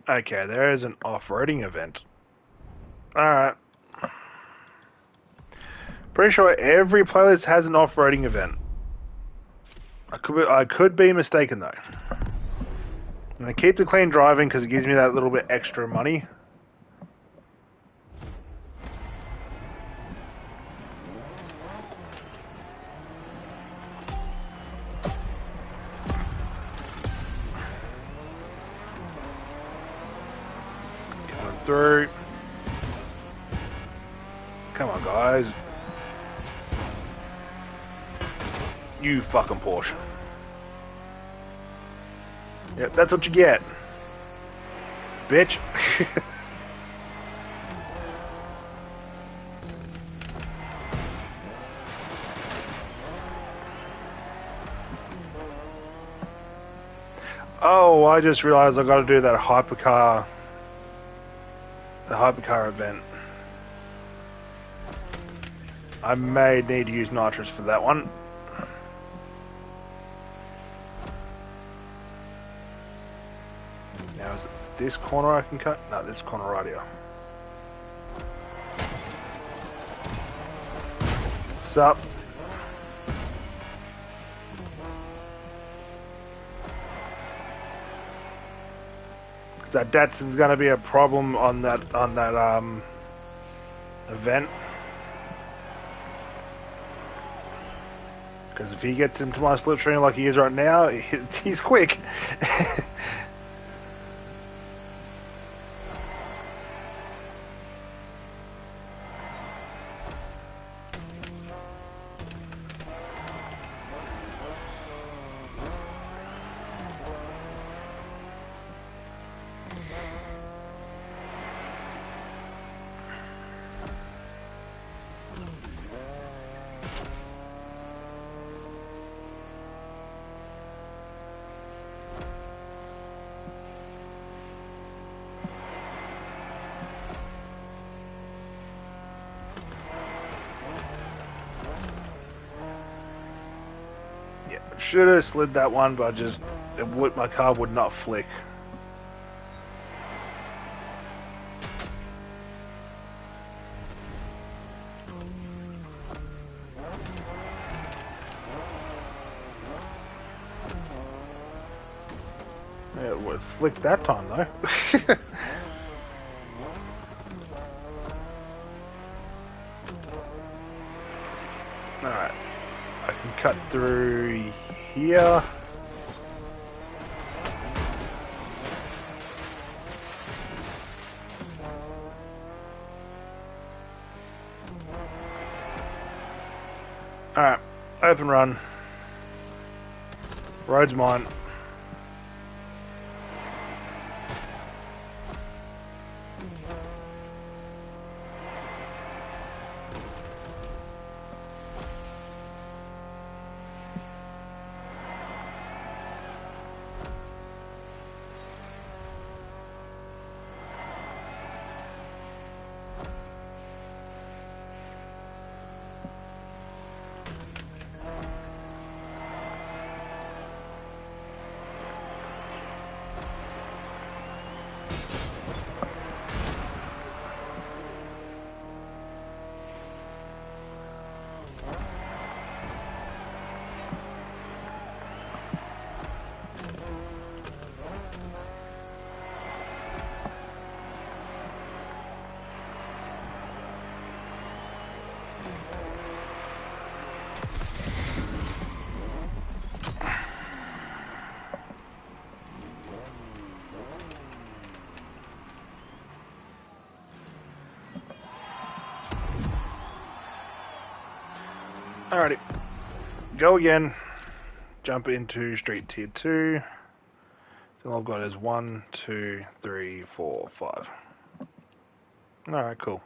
Okay, there is an off-roading event. Alright. Pretty sure every playlist has an off-roading event. I could be mistaken though. And I keep the clean driving because it gives me that little bit extra money. Coming through. Come on, guys. You fucking Porsche. Yep, that's what you get. Bitch. Oh, I just realized I've got to do that hypercar. The hypercar event. I may need to use nitrous for that one. Now is it this corner I can cut? No, this corner right here. Sup? That Datsun's gonna be a problem on that event. Because if he gets into my slipstream like he is right now, he's quick. Should have slid that one, but my car would not flick. It would flick that time though. Alright. I can cut through here. Alright, open run. Road's mine. Alrighty. Go again. Jump into street tier 2. So all I've got is 1, 2, 3, 4, 5. Alright, cool.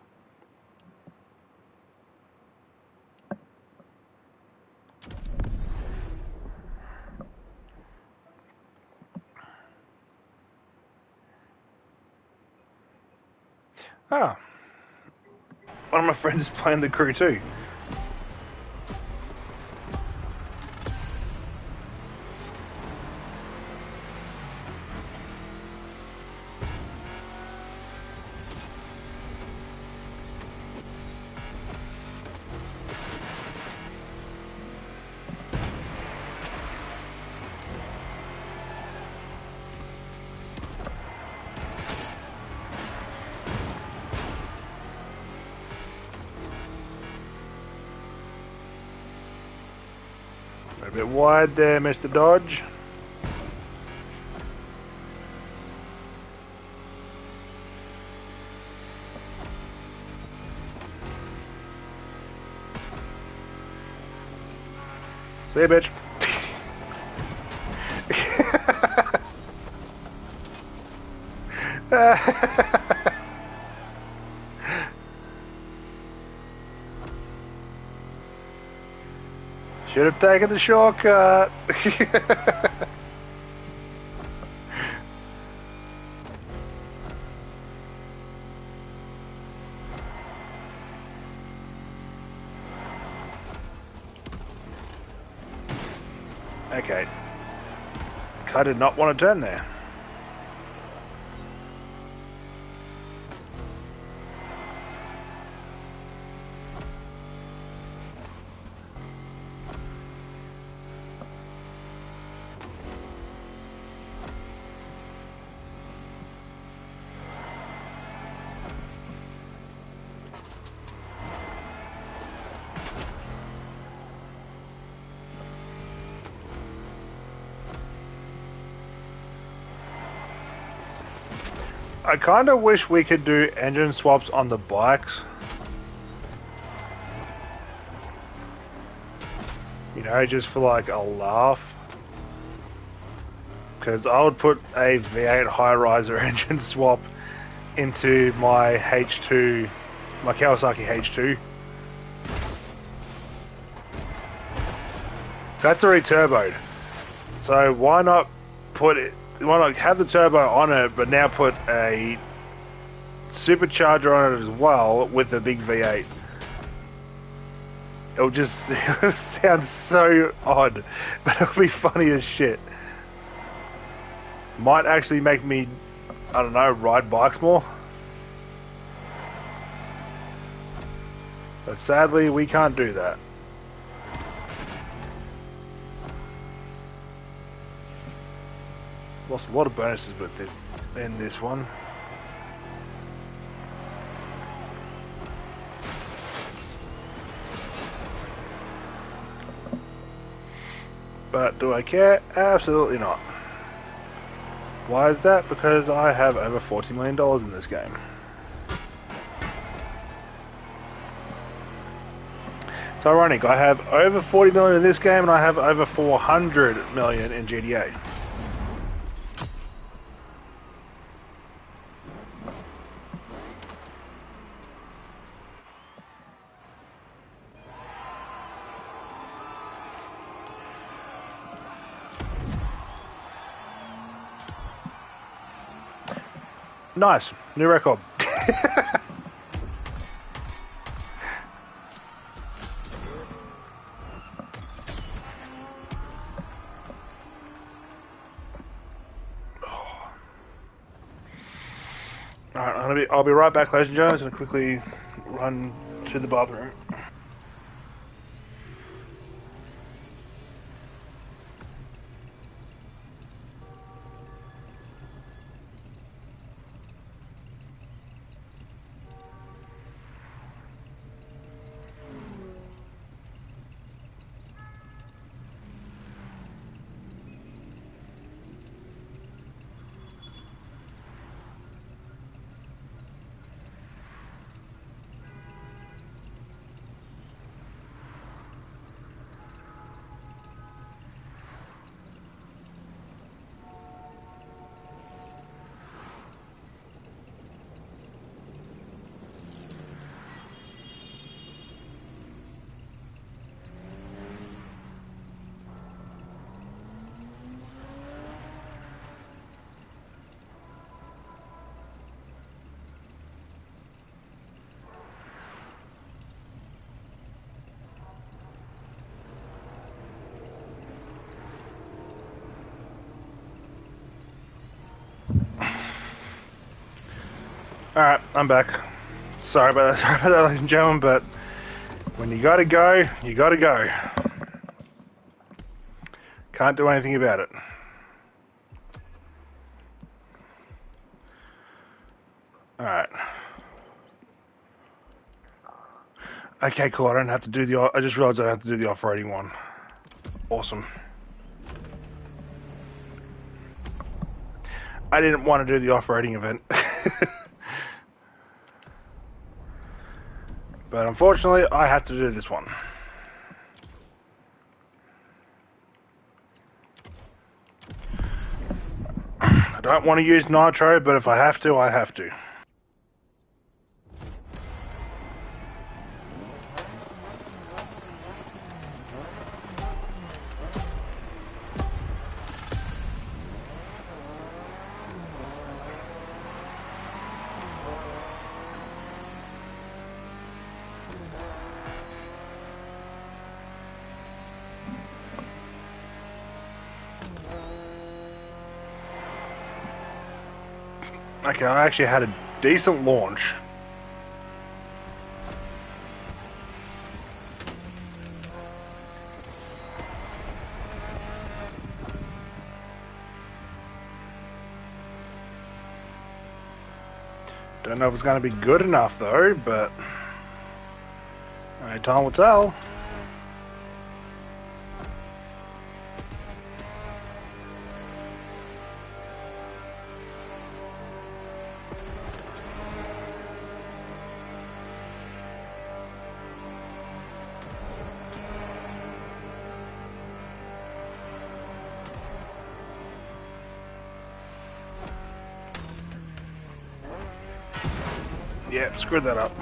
Ah. One of my friends is playing the crew too. A bit wide there, Mr. Dodge. See ya, bitch. Should have taken the shortcut. Okay. I did not want to turn there. I kind of wish we could do engine swaps on the bikes. You know, just for like a laugh. Because I would put a V8 high riser engine swap into my H2, my Kawasaki H2. That's already turboed. So why not put it? Why not have the turbo on it, but now put a supercharger on it as well with the big V8? It'll just sound so odd, but it'll be funny as shit. Might actually make me, I don't know, ride bikes more. But sadly, we can't do that. Lost a lot of bonuses with this in this one. But do I care? Absolutely not. Why is that? Because I have over $40 million in this game. It's ironic, I have over 40 million in this game and I have over 400 million in GTA. Nice, new record. Alright, I'll be right back, ladies and gentlemen. I'm gonna quickly run to the bathroom. Alright, I'm back. Sorry about that, ladies and gentlemen, but when you gotta go, you gotta go. Can't do anything about it. Alright. Okay, cool. I don't have to do the... I just realized I don't have to do the off-roading one. Awesome. I didn't want to do the off-roading event. But unfortunately, I have to do this one. I don't want to use nitro, but if I have to, I have to. Okay, I actually had a decent launch. Don't know if it's going to be good enough though, but only time will tell. Yeah, screwed that up.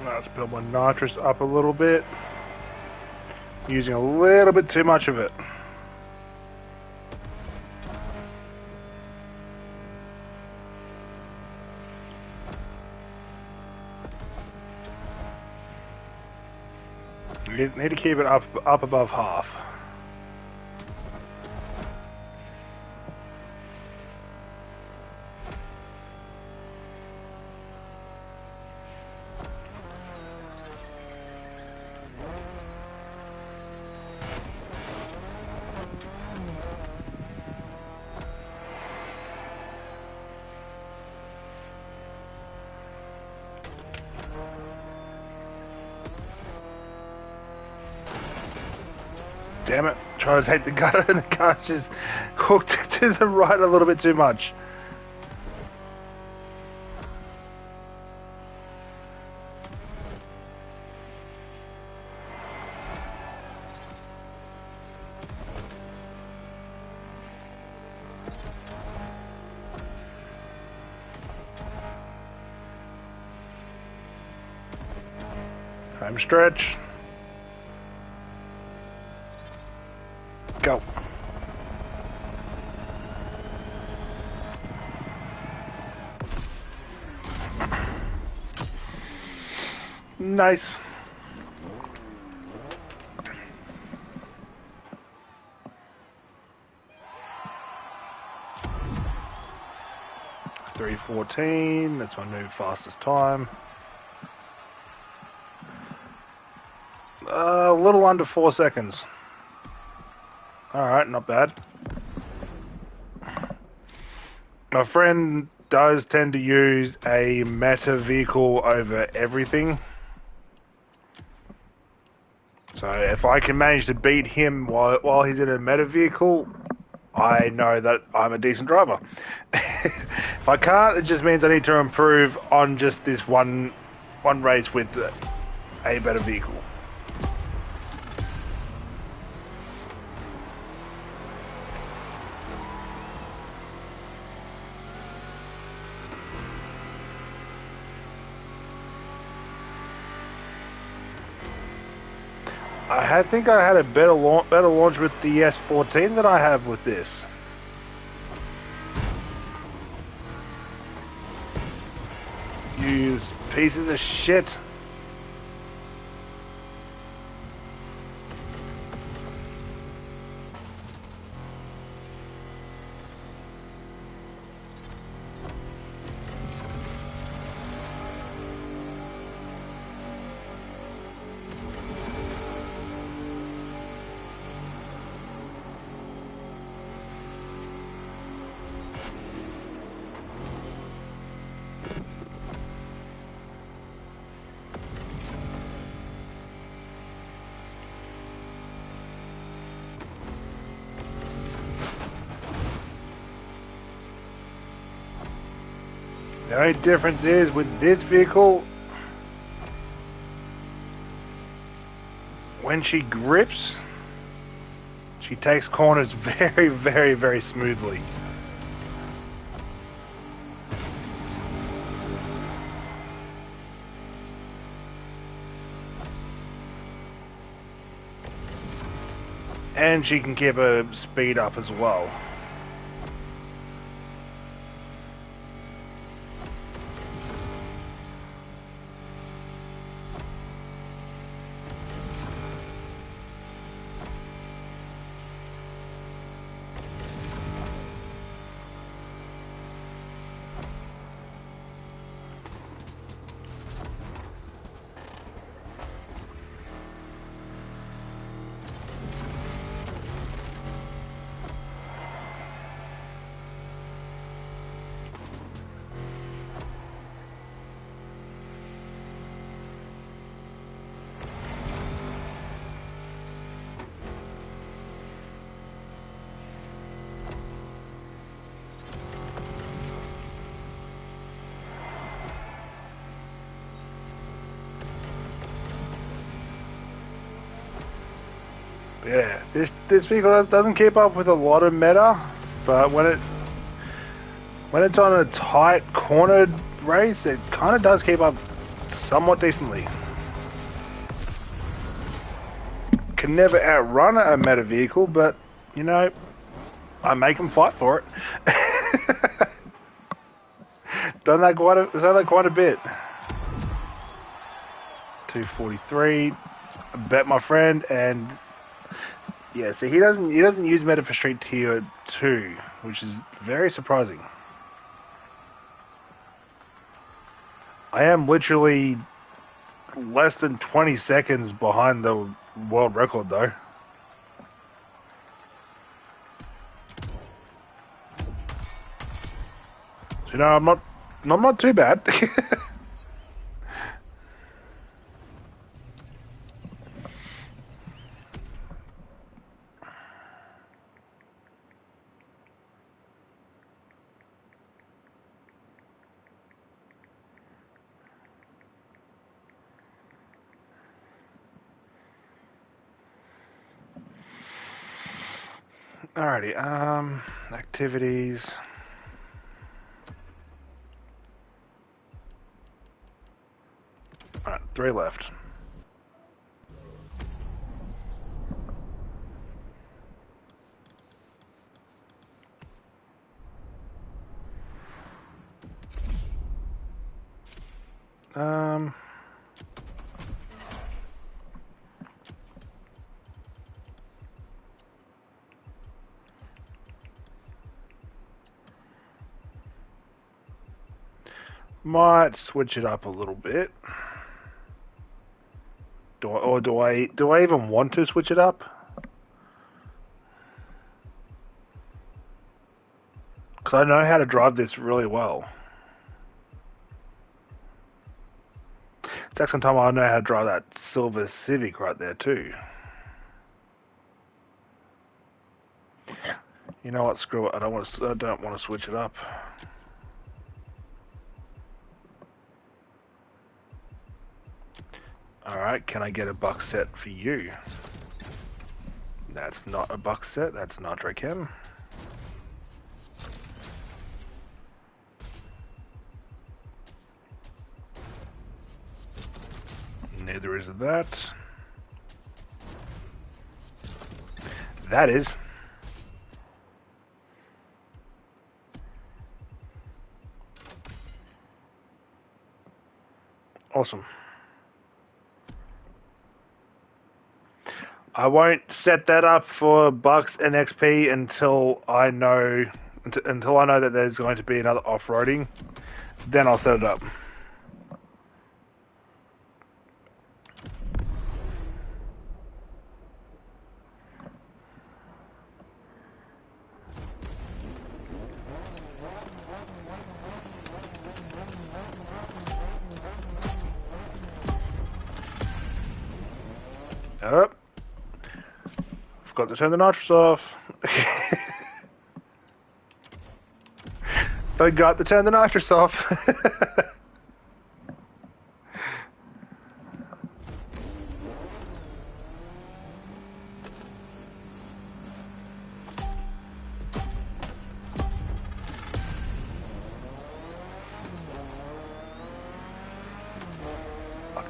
Let's build my nitrous up a little bit. Using a little bit too much of it. You need to keep it up above half. Damn it, try to take the gutter and the car's just hooked to the right a little bit too much. Home stretch. Go. Nice. .314, that's my new fastest time. A little under 4 seconds. Alright, not bad. My friend does tend to use a meta vehicle over everything. So if I can manage to beat him while he's in a meta vehicle, I know that I'm a decent driver. If I can't, it just means I need to improve on just this one race with a better vehicle. I think I had a better launch with the S14 than I have with this. You pieces of shit. The only difference is with this vehicle, when she grips, she takes corners very, very, very smoothly. And she can keep her speed up as well. Yeah, this vehicle doesn't keep up with a lot of meta, but when it's on a tight cornered race, it kind of does keep up somewhat decently. Can never outrun a meta vehicle, but you know, I make them fight for it. Done that quite a bit. 243. Bet my friend, and yeah, so he doesn't use meta for Street Tier 2, which is very surprising. I am literally less than 20 seconds behind the world record though. So you know, I'm not too bad. Alrighty, activities. Alright, 3 left. Might switch it up a little bit. Do I even want to switch it up? Because I know how to drive this really well. Take some time. I know how to drive that silver Civic right there too. You know what? Screw it. I don't want to switch it up. Alright, can I get a buck set for you? That's not a buck set, that's Nitrochem. Neither is that. That is. Awesome. I won't set that up for bucks and XP until I know that there's going to be another off-roading. Then I'll set it up. Oh, forgot to turn the nitrous off. Forgot to turn the nitrous off.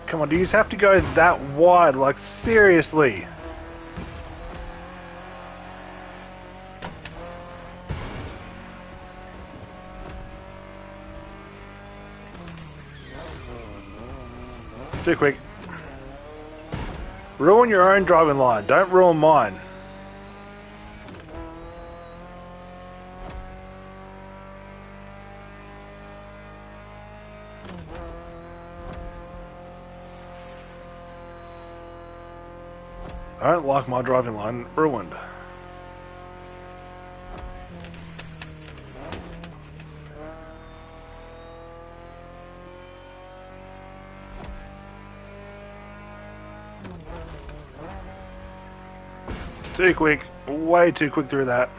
Come on, do you have to go that wide? Like, seriously? Too quick. Ruin your own driving line. Don't ruin mine. I don't like my driving line ruined. Too quick. Way too quick through that.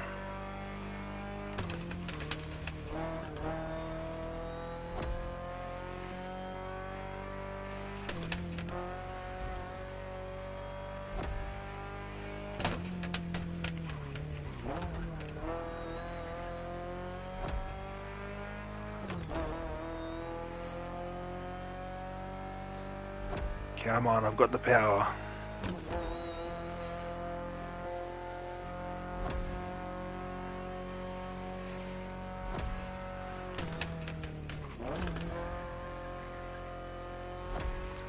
Come on, I've got the power.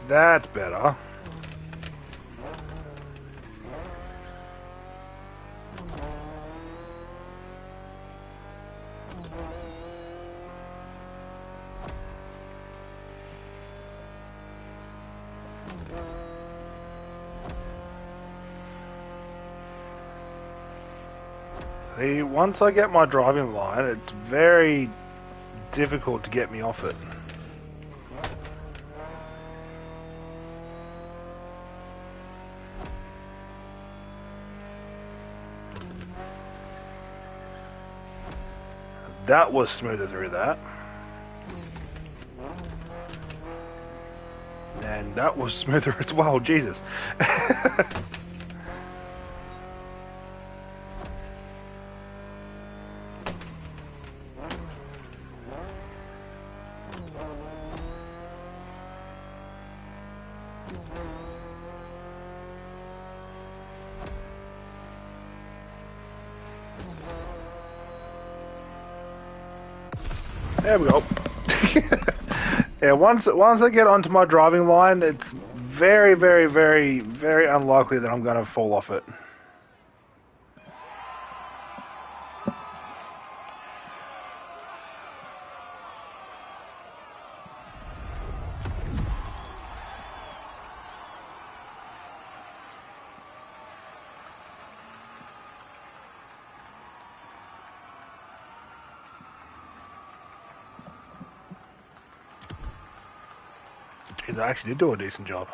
That's better. See, once I get my driving line, it's very difficult to get me off it. That was smoother through that. And that was smoother as well, Jesus. There we go. Yeah, once I get onto my driving line, it's very, very, very, very unlikely that I'm going to fall off it. Jeez, I actually did do a decent job.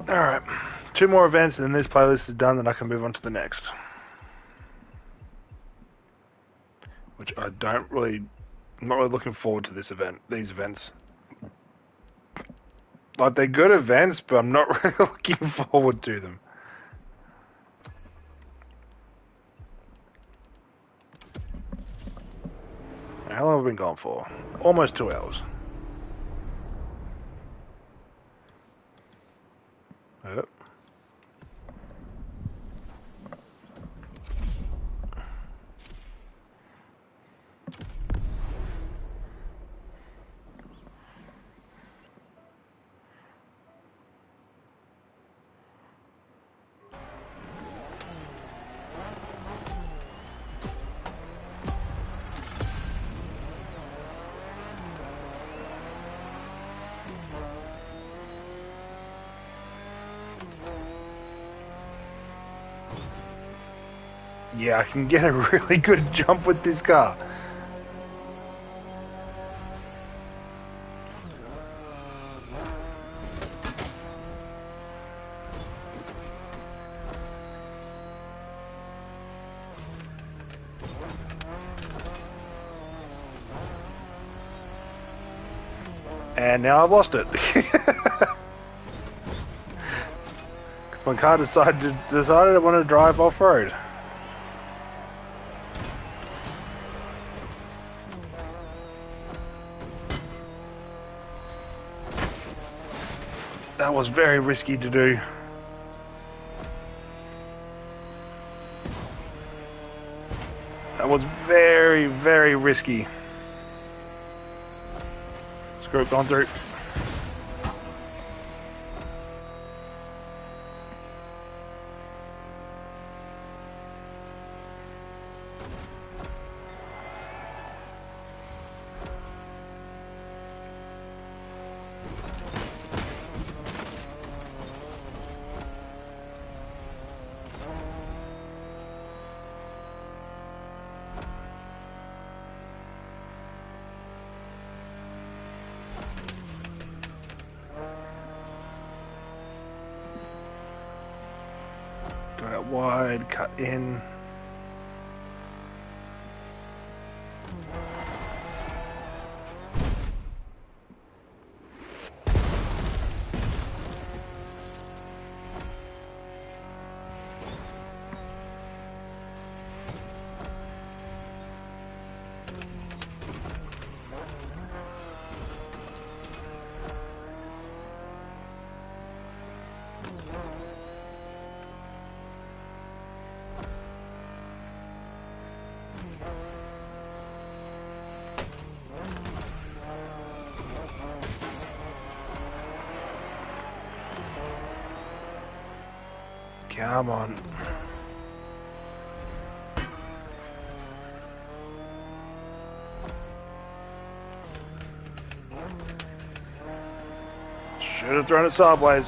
Alright. 2 more events and then this playlist is done, then I can move on to the next. Which I don't really... I'm not really looking forward to these events. Like, they're good events, but I'm not really looking forward to them. How long have we been gone for? Almost 2 hours. Yep. Yeah, I can get a really good jump with this car. And now I've lost it. Because my car decided I want to drive off-road. That was very risky to do. That was very, very risky. Screw it, gone through. Go out wide, cut in. Come on. Should have thrown it sideways.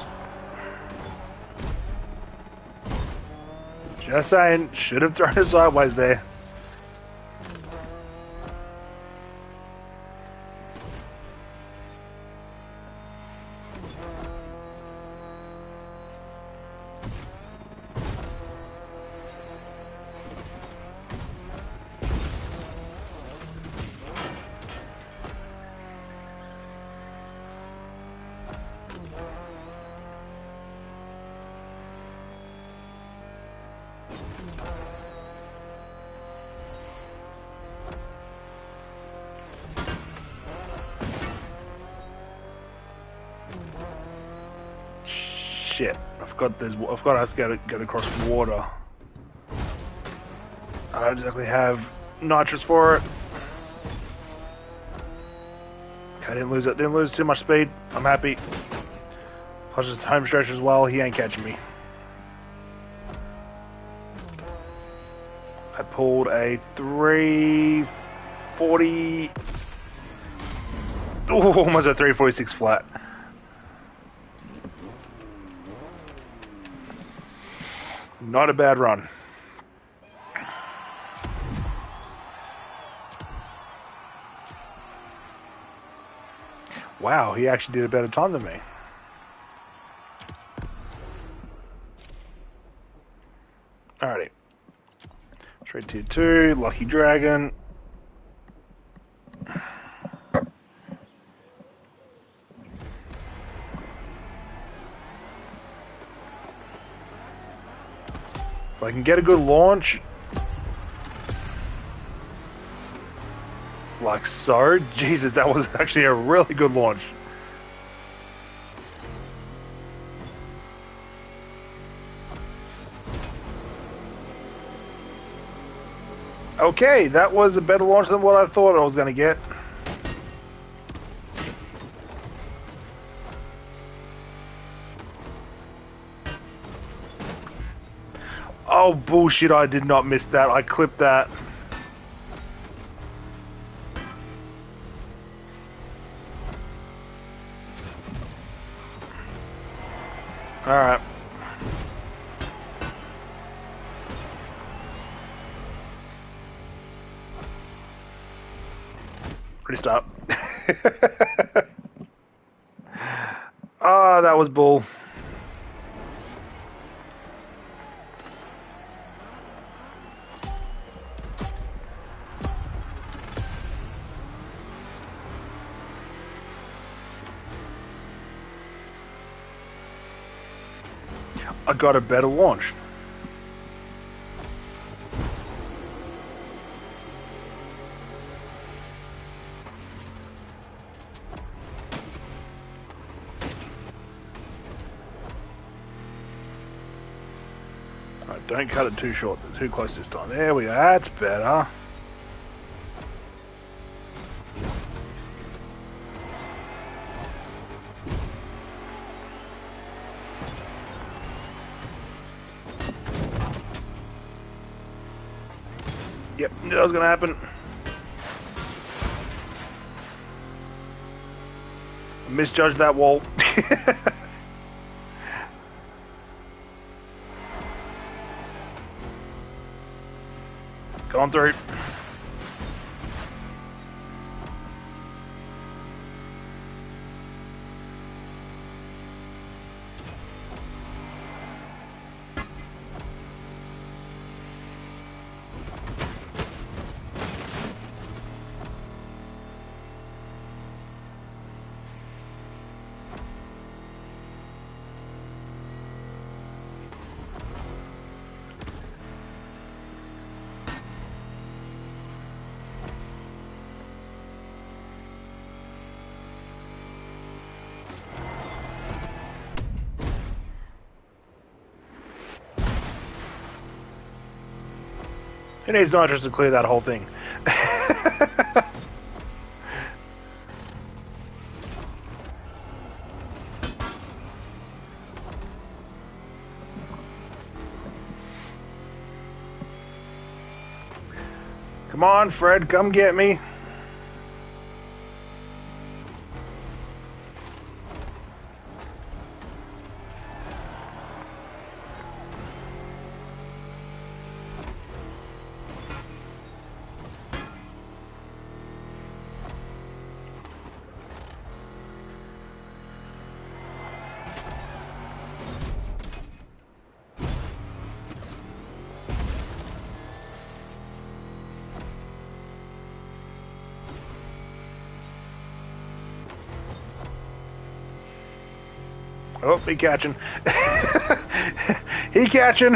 Just saying, should have thrown it sideways there. Shit, I've got to have to get across water. I don't exactly have nitrous for it. Okay, didn't lose too much speed. I'm happy. Plus it's home stretch as well, he ain't catching me. I pulled a 340... Oh, almost a 346 flat. Not a bad run. Wow, he actually did a better time than me. Alrighty. Straight tier 2, Lucky Dragon. If I can get a good launch, like so, Jesus, that was actually a really good launch. Okay, that was a better launch than what I thought I was going to get. Oh, bullshit, I did not miss that. I clipped that. Alright. Restart. Ah, that was bull. I got a better launch. Alright, don't cut it too short, too close this time. There we go, that's better. Yep, knew that was gonna happen. I misjudged that wall. Going through. It needs nitrous to clear that whole thing. Come on, Fred, come get me. Oh, he catching. He catching.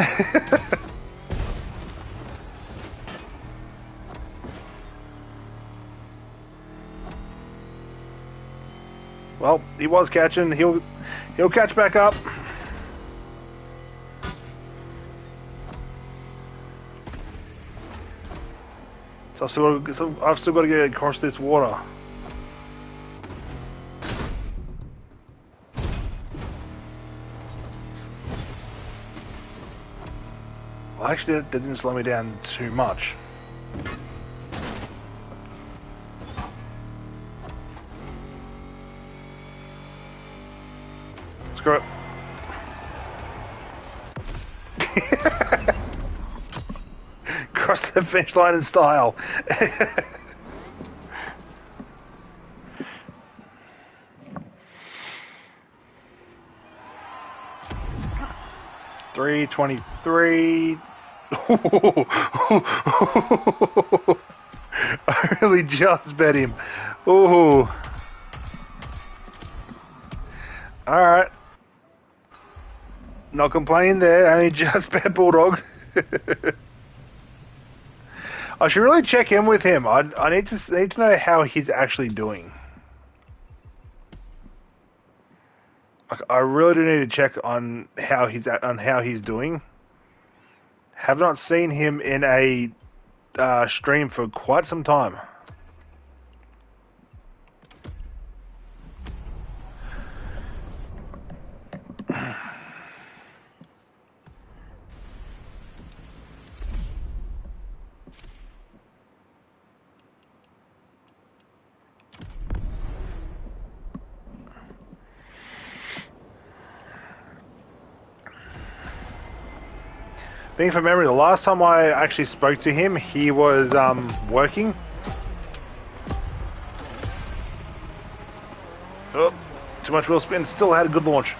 Well, he was catching. He'll catch back up. So I've still got to get across this water. Well, actually, that didn't slow me down too much. Screw it. Cross the finish line in style. $3.23. I really just bet him. Ooh. Alright. Not complaining there, only just bet Bulldog. I should really check in with him. I need to know how he's actually doing. I really do need to check on how he's doing. Have not seen him in a stream for quite some time. Think from memory, the last time I actually spoke to him, he was working. Oh, too much wheel spin. Still had a good launch.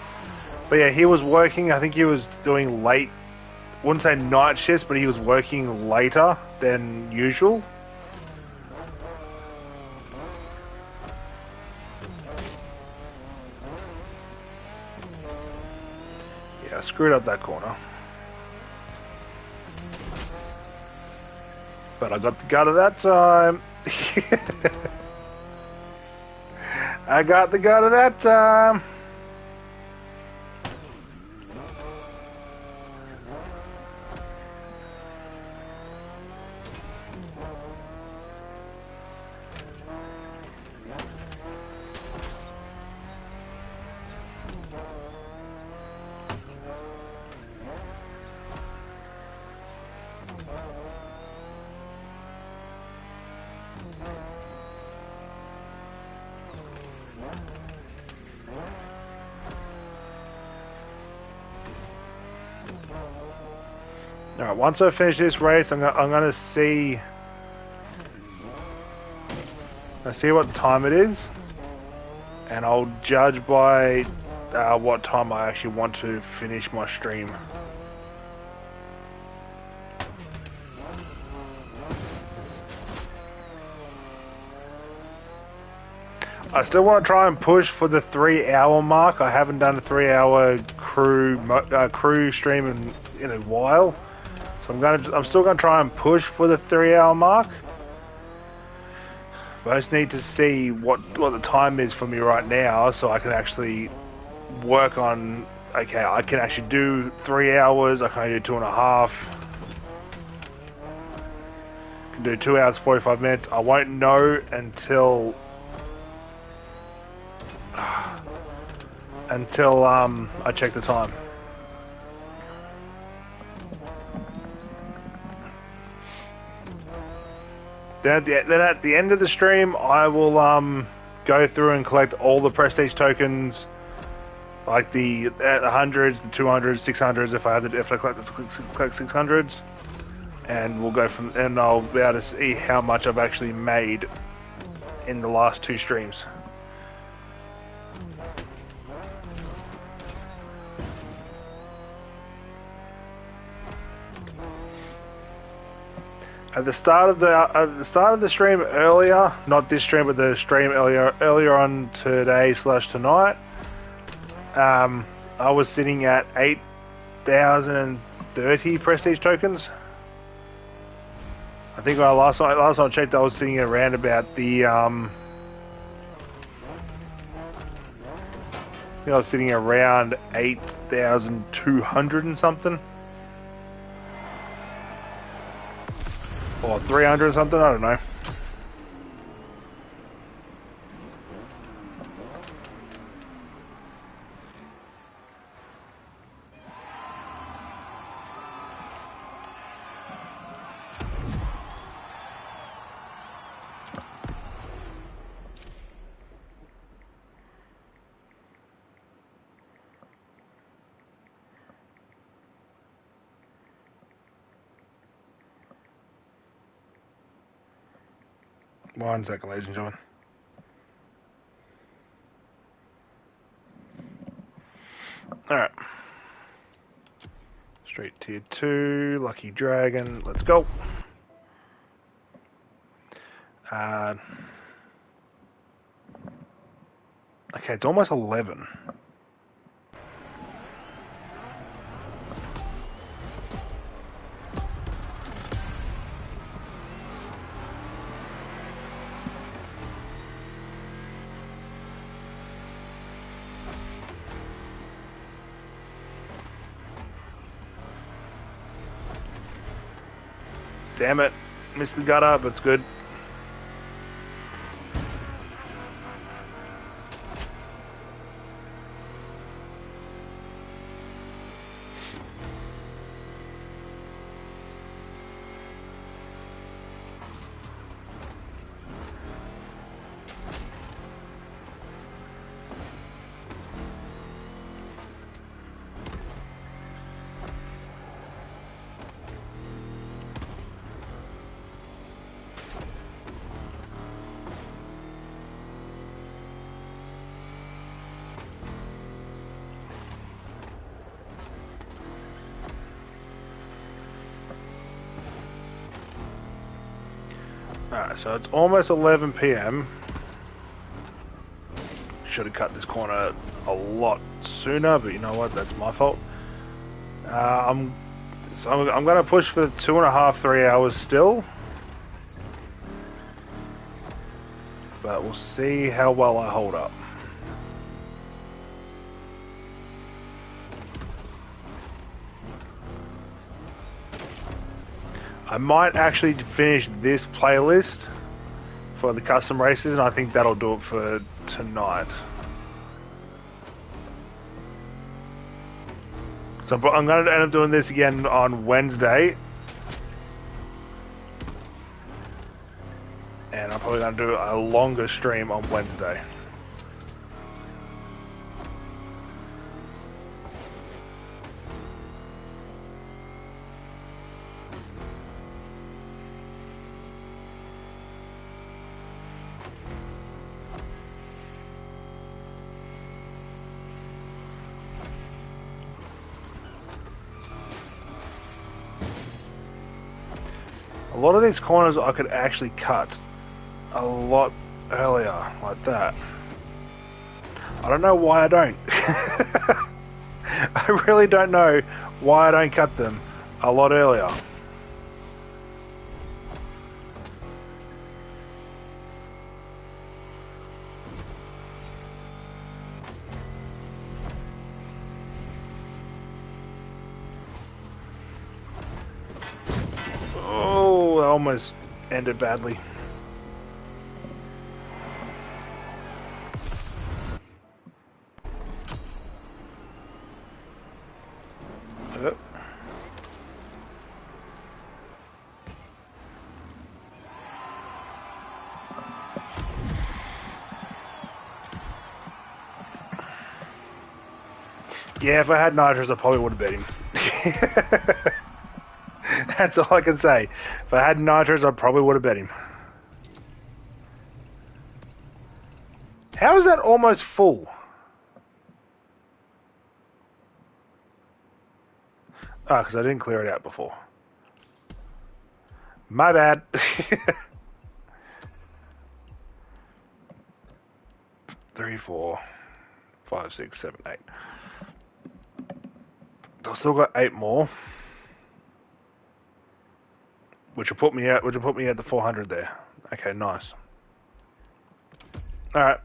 But yeah, he was working. I think he was doing late, wouldn't say night shifts, but he was working later than usual. Yeah, I screwed up that corner. But I got the gutter that time. I got the gutter that time. Alright, once I finish this race, I'm gonna see what time it is, and I'll judge by what time I actually want to finish my stream. I still want to try and push for the 3-hour mark. I haven't done a 3-hour crew stream in a while. So I'm still gonna try and push for the 3-hour mark. But I just need to see what the time is for me right now, so I can actually work on. Okay, I can actually do 3 hours. I can only do 2.5. I can do 2 hours 45 minutes. I won't know until I check the time. Then at the end of the stream, I will go through and collect all the prestige tokens, like the 100s, the 200s, 600s. If I collect 600s, and we'll go from. And I'll be able to see how much I've actually made in the last 2 streams. At the start of the stream earlier, not this stream, but the stream earlier on today/tonight, I was sitting at 8,030 prestige tokens. I think when last time I checked, I was sitting around about the I think I was sitting around 8,200 and something. Or 300 or something, I don't know. One second, ladies and gentlemen. Alright. Let's Straight tier 2, Lucky Dragon, let's go. Okay, it's almost 11. Damn it, missed the gutter, but it's good. Alright, so it's almost 11 PM. Should have cut this corner a lot sooner, but you know what? That's my fault. I'm going to push for 2.5, 3 hours still. But we'll see how well I hold up. I might actually finish this playlist for the custom races, and I think that'll do it for tonight. So I'm going to end up doing this again on Wednesday. And I'm probably going to do a longer stream on Wednesday. A lot of these corners I could actually cut a lot earlier, like that. I don't know why I don't. I really don't know why I don't cut them a lot earlier. Oh, that almost ended badly. Yeah, if I had nitros, I probably would have beat him. That's all I can say. If I had nitros, I probably would have bet him. How is that almost full? Ah, because I didn't clear it out before. My bad. 3, 4, 5, 6, 7, 8. I've still got 8 more. Which will put me at the 400 there. Okay, nice. Alright.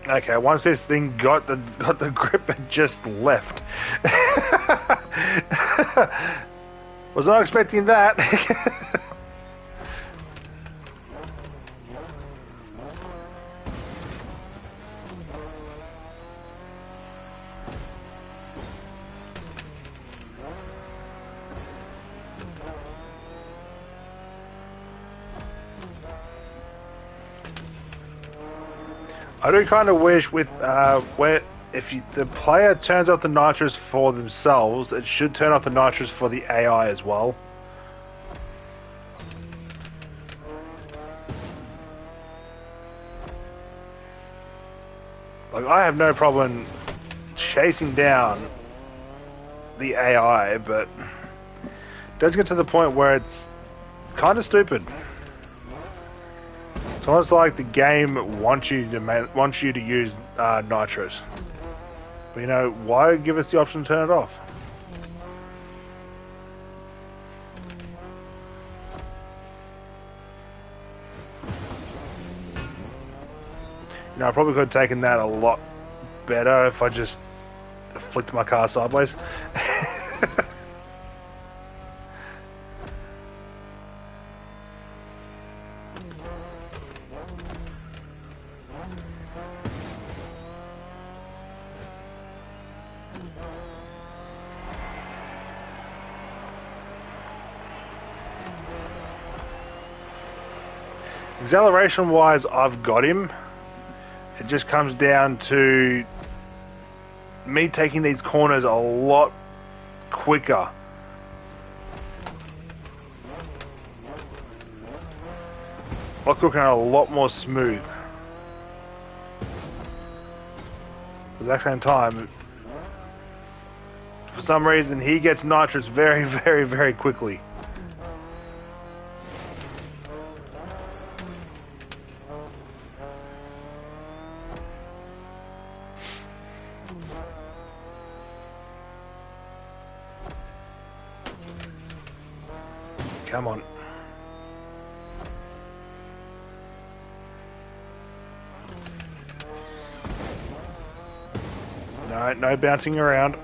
Okay, once this thing got the grip, it just left. Was not expecting that. I do kind of wish with where if the player turns off the nitrous for themselves, it should turn off the nitrous for the AI as well. Like, I have no problem chasing down the AI, but it does get to the point where it's kind of stupid. It's almost like the game wants you to use nitrous. But you know, why give us the option to turn it off? You know, I probably could have taken that a lot better if I just flicked my car sideways. Acceleration wise, I've got him. It just comes down to me taking these corners a lot quicker. Looking at a lot more smooth. At the same time, for some reason, he gets nitrous very, very, very quickly. Come on. No, no bouncing around.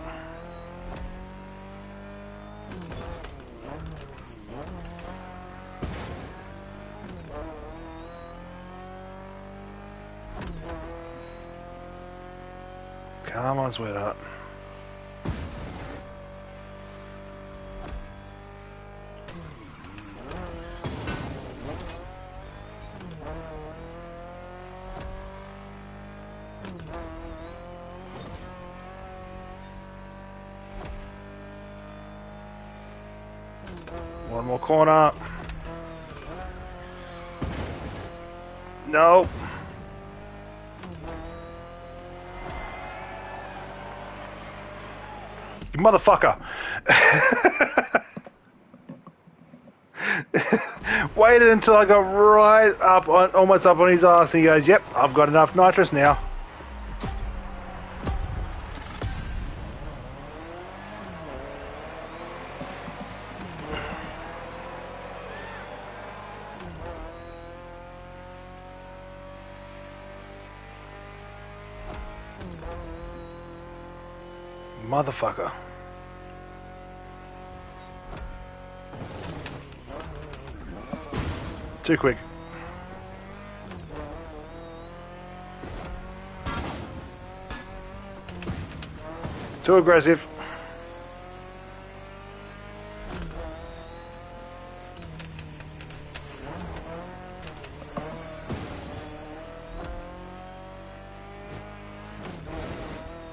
Come on, sweetheart. One more corner. No. You motherfucker. Waited until I got right up on, almost up on his ass, and he goes, "Yep, I've got enough nitrous now." Motherfucker. Too quick. Too aggressive.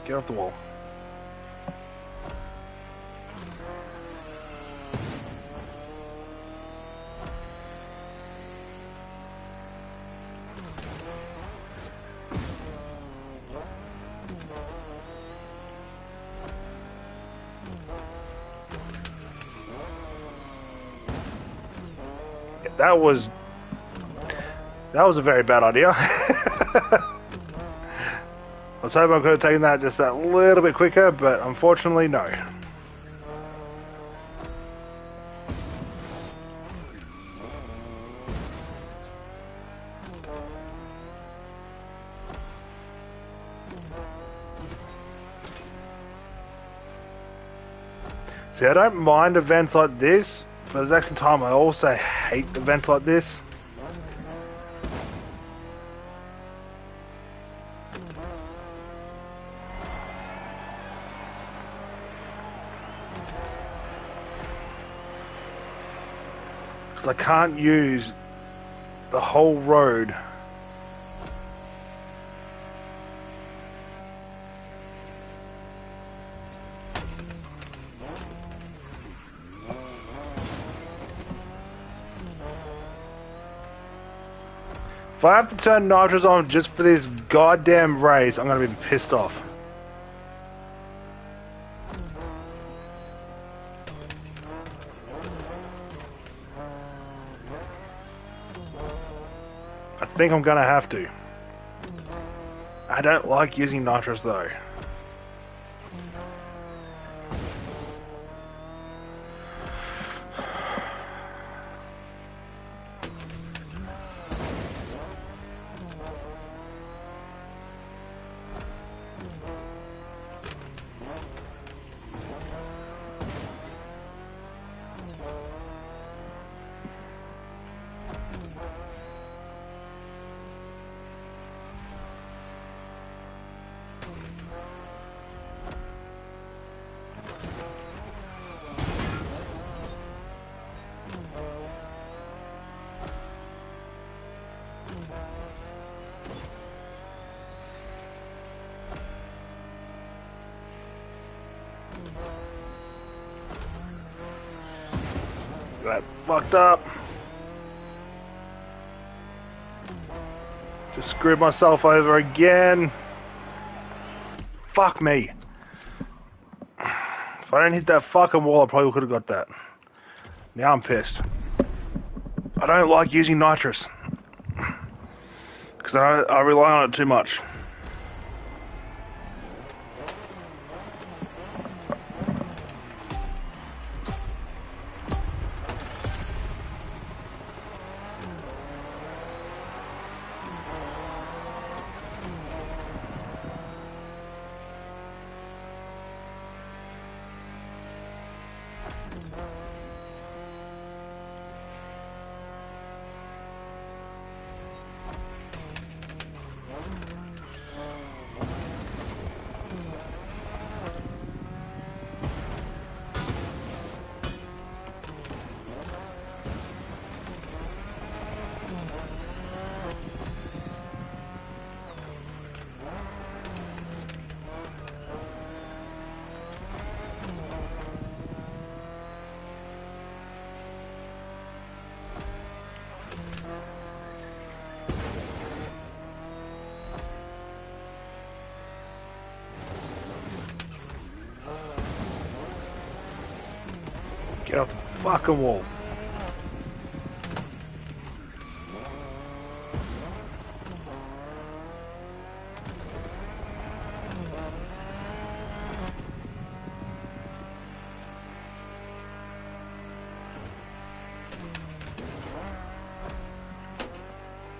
Get off the wall. That was a very bad idea. I was hoping I could have taken that just that little bit quicker, but unfortunately, no. See, I don't mind events like this, but at the same time, I also hate events like this. Because I can't use the whole road. If I have to turn nitros on just for this goddamn race, I'm gonna be pissed off. I think I'm gonna have to. I don't like using nitros though. Got fucked up. Just screwed myself over again. Fuck me. If I didn't hit that fucking wall, I probably could have got that. Now I'm pissed. I don't like using nitrous. Because I rely on it too much. Get off the fucking wall.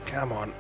Come on.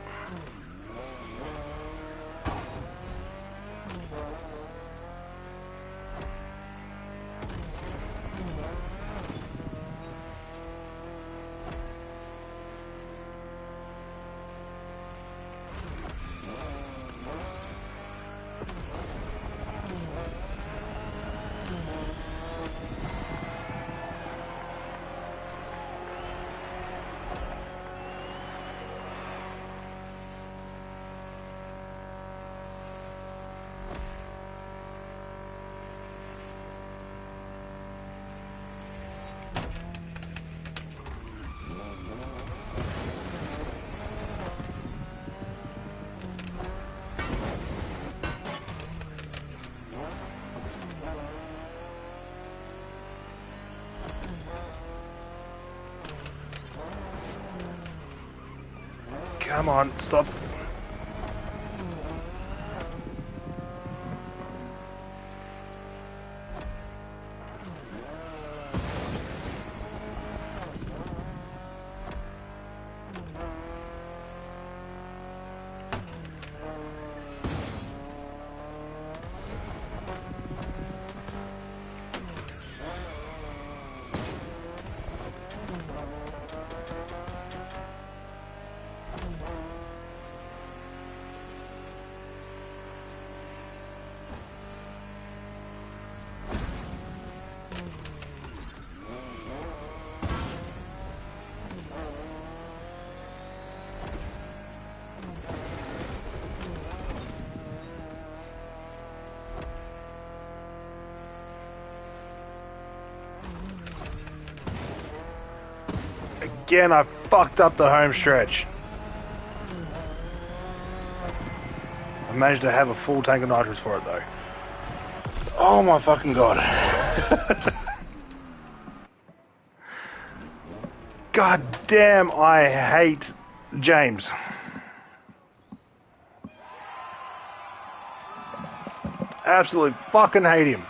Come on, stop. again, I fucked up the home stretch. I managed to have a full tank of nitrous for it though. Oh my fucking god. God damn, I hate James. Absolutely fucking hate him.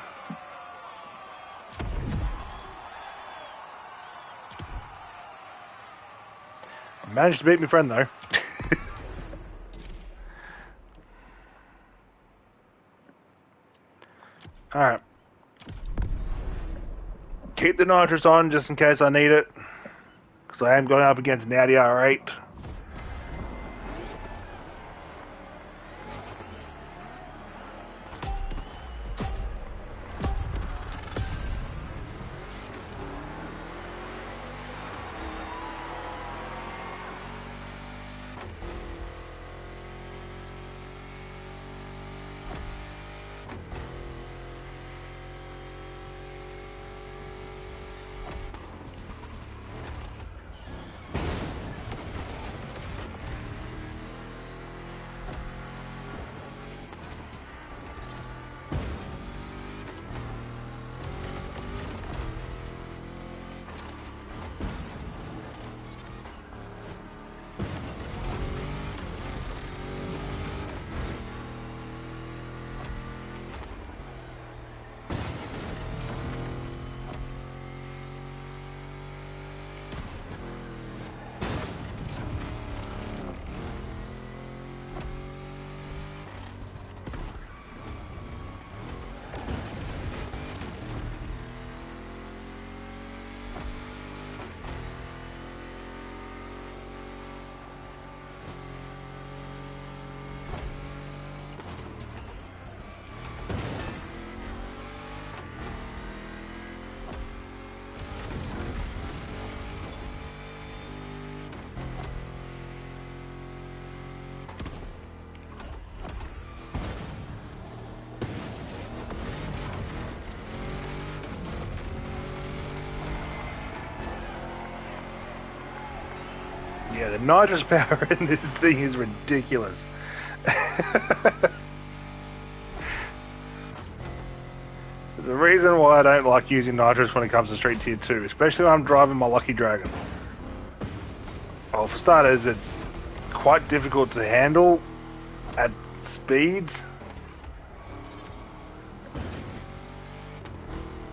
Managed to beat my friend though. Alright. Keep the nitrous on just in case I need it. Because I am going up against an Audi R8. Yeah, the nitrous power in this thing is ridiculous. There's a reason why I don't like using nitrous when it comes to Street Tier 2, especially when I'm driving my Lucky Dragon. Well, for starters, it's quite difficult to handle at speeds.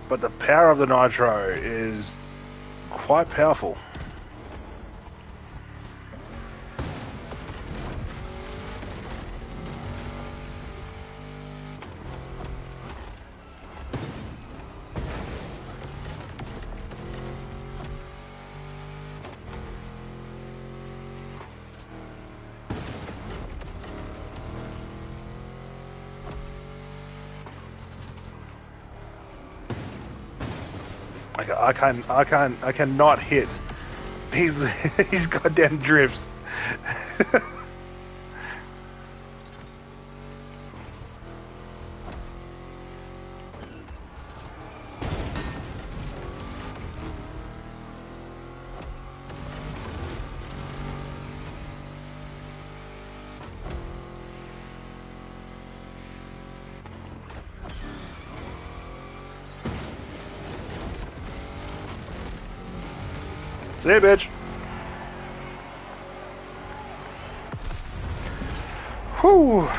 But the power of the nitro is quite powerful. I cannot hit these goddamn drifts. See ya, bitch. Whew.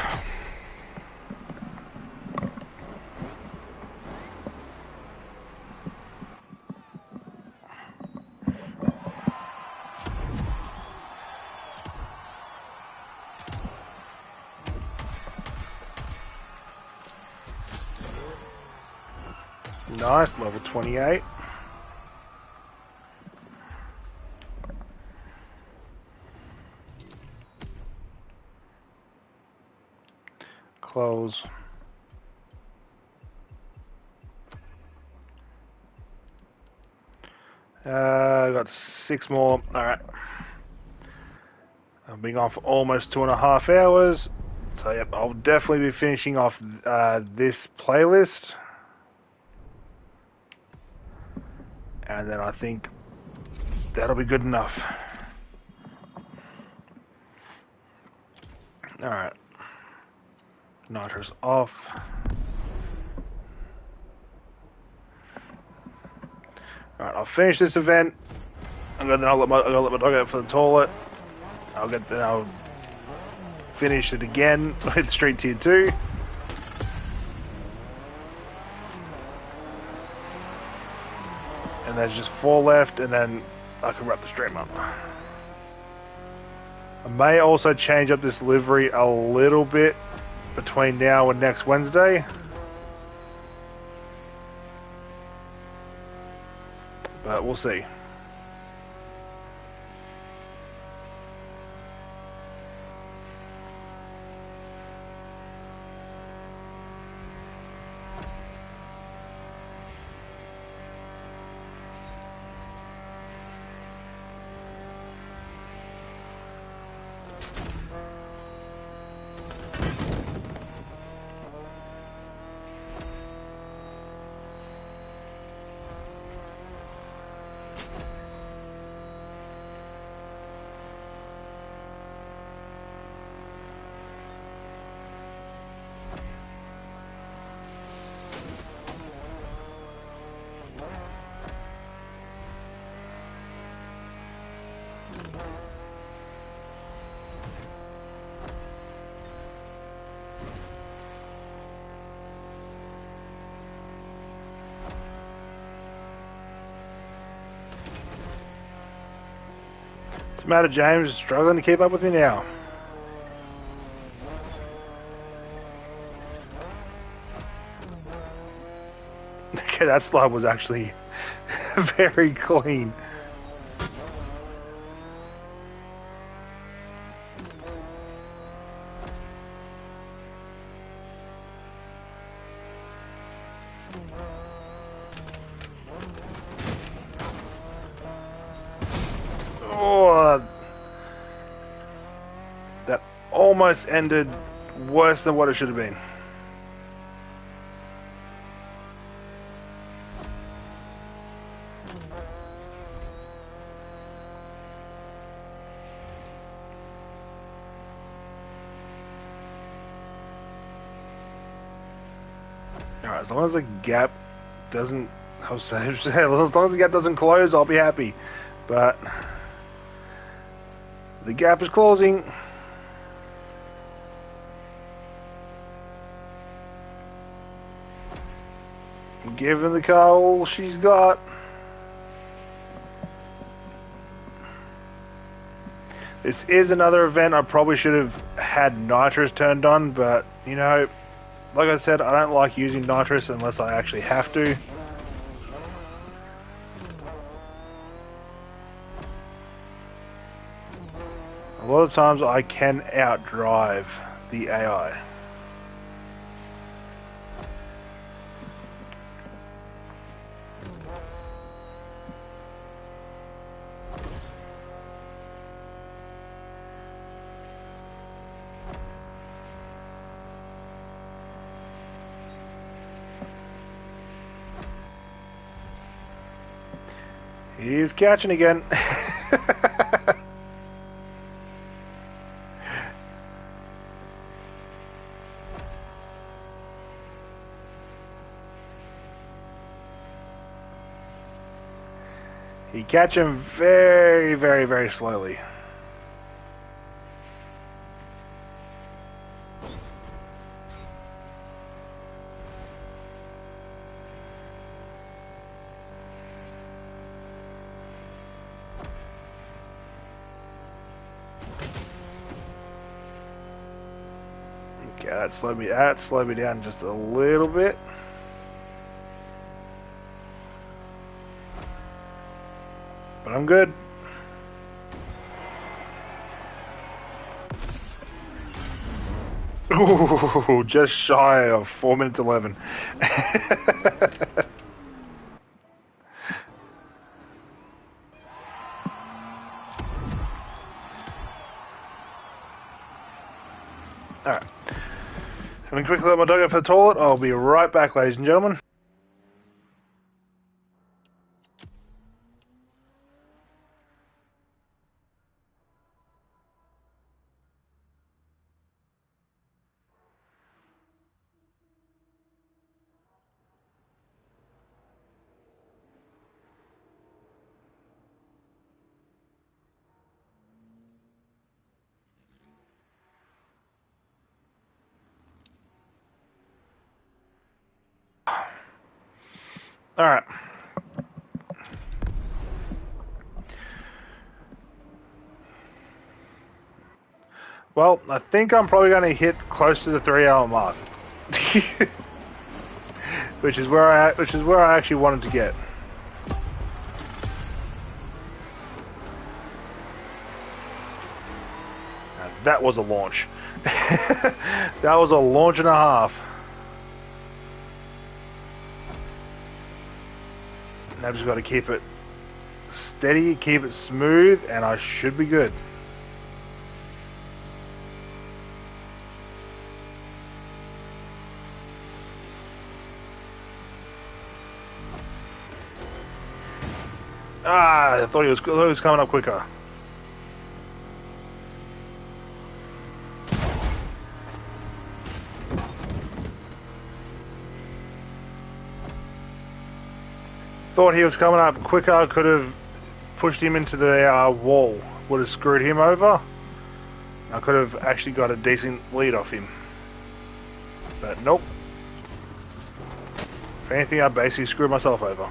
Nice, level 28. Close. I got 6 more. Alright. I've been on for almost 2.5 hours. So, yep, I'll definitely be finishing off this playlist. And then I think That'll be good enough. Alright. Nitro's off. Alright, I'll finish this event. I'll let my dog out for the toilet. I'll finish it again with Street Tier 2. And there's just 4 left, and then I can wrap the stream up. I may also change up this livery a little bit between now and next Wednesday. But we'll see. What's the matter, James? Struggling to keep up with me now. Okay, that slide was actually very clean. Oh, that almost ended worse than what it should have been. Alright, as long as the gap doesn't, as long as the gap doesn't close, I'll be happy. But the gap is closing. I'm giving the car all she's got. This is another event I probably should have had nitrous turned on, but you know, like I said, I don't like using nitrous unless I actually have to. A lot of times I can outdrive the AI. He's catching again. You catch him very, very, very slowly. Okay, that slowed me down just a little bit. But I'm good. Ooh, just shy of 4 minutes 11. Alright. Having quickly let my dog out for the toilet, I'll be right back, ladies and gentlemen. Alright. Well, I think I'm probably going to hit close to the 3 hour mark. which is where I actually wanted to get. Now, that was a launch. That was a launch and a half. Now I've just got to keep it steady, keep it smooth, and I should be good. Ah, I thought he was coming up quicker. Thought he was coming up quicker. Could have pushed him into the wall. Would have screwed him over. I could have actually got a decent lead off him. But nope. If anything, I basically screwed myself over.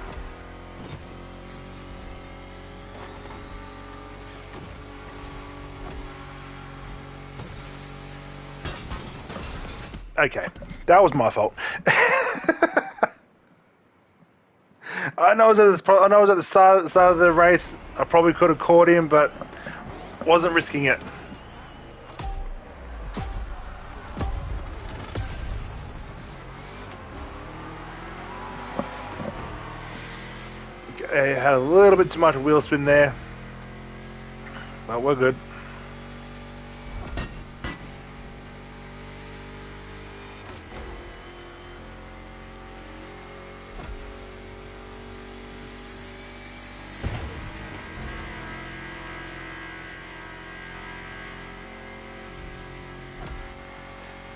Okay, that was my fault. I know it was at the start of the race. I probably could have caught him, but wasn't risking it. I had a little bit too much wheel spin there, but we're good.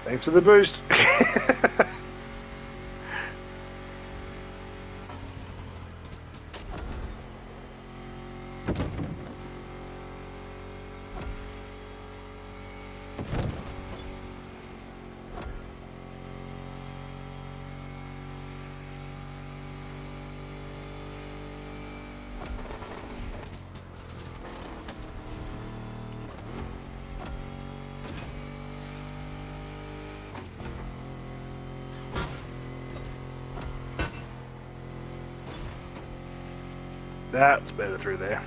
Thanks for the boost. That's better through there.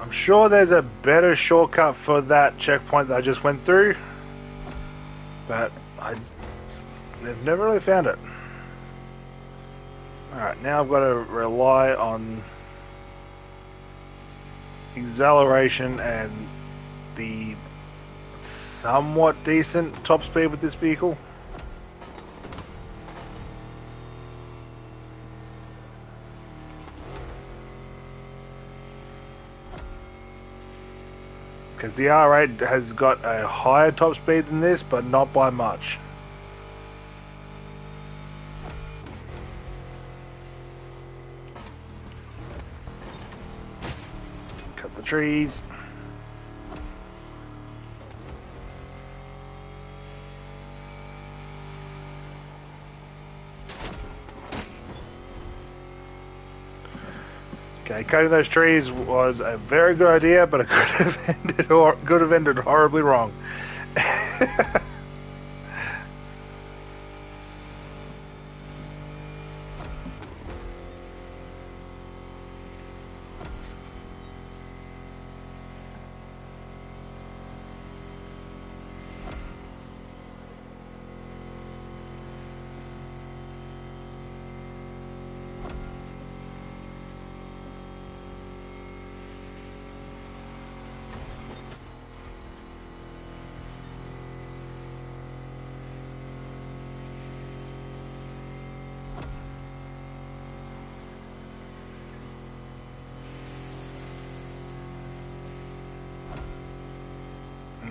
I'm sure there's a better shortcut for that checkpoint that I just went through, but I've never really found it. Alright, now I've got to rely on acceleration and the somewhat decent top speed with this vehicle. Because the R8 has got a higher top speed than this, but not by much. Cut the trees. Okay, cutting those trees was a very good idea, but it could have ended horribly wrong.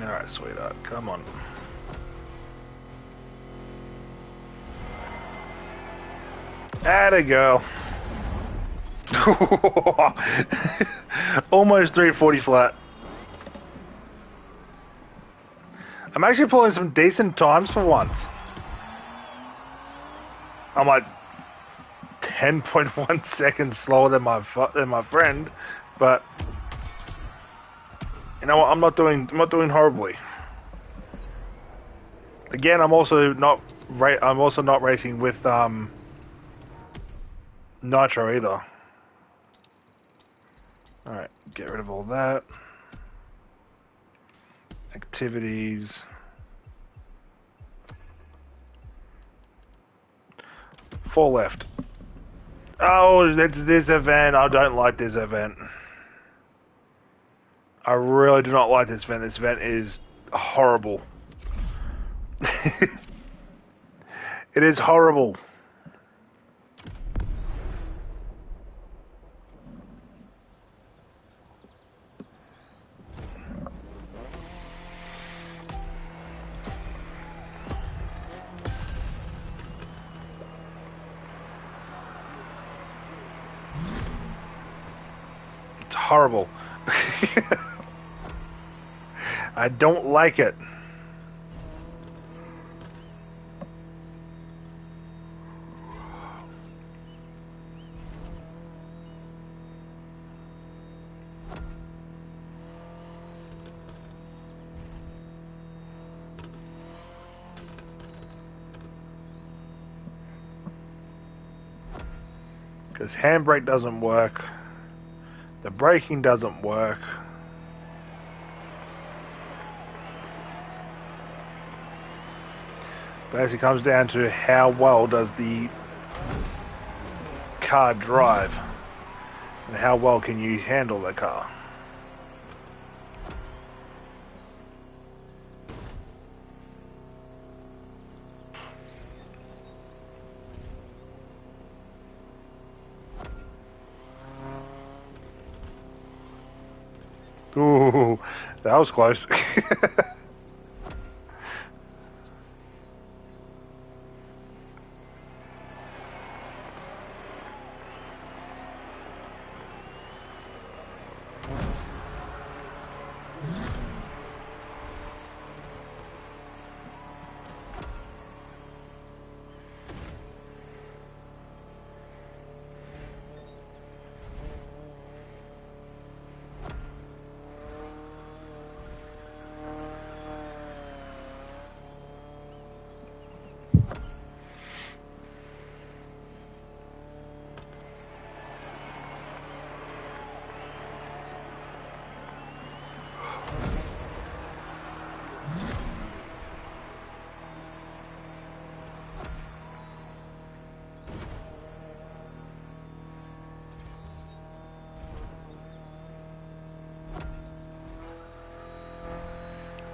Alright, sweetheart, come on. Atta girl. Almost 340 flat. I'm actually pulling some decent times for once. I'm like 10.1 seconds slower than my friend, but you know what? I'm not doing horribly. Again, I'm also not racing with nitro either. All right, get rid of all that. Activities. 4 left. Oh, that's this event. I don't like this event. I really do not like this event. This event is horrible. It is horrible. It's horrible. I don't like it. Because handbrake doesn't work. The braking doesn't work. Basically comes down to how well does the car drive and how well can you handle the car. Ooh, that was close.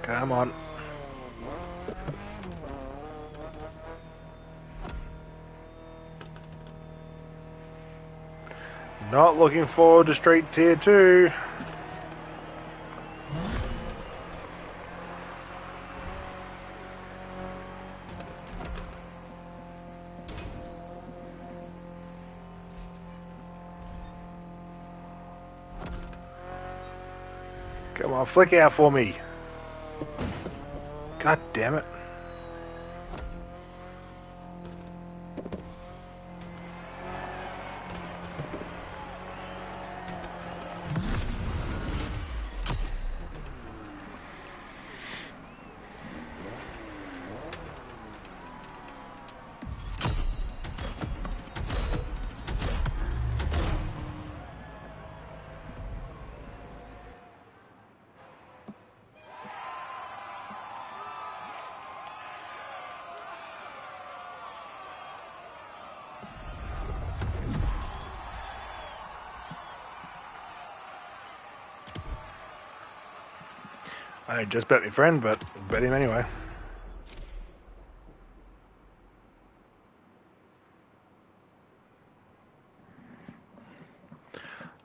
Come on. Not looking forward to Street Tier 2. Come on, flick out for me. God damn it. I just bet my friend, but bet him anyway.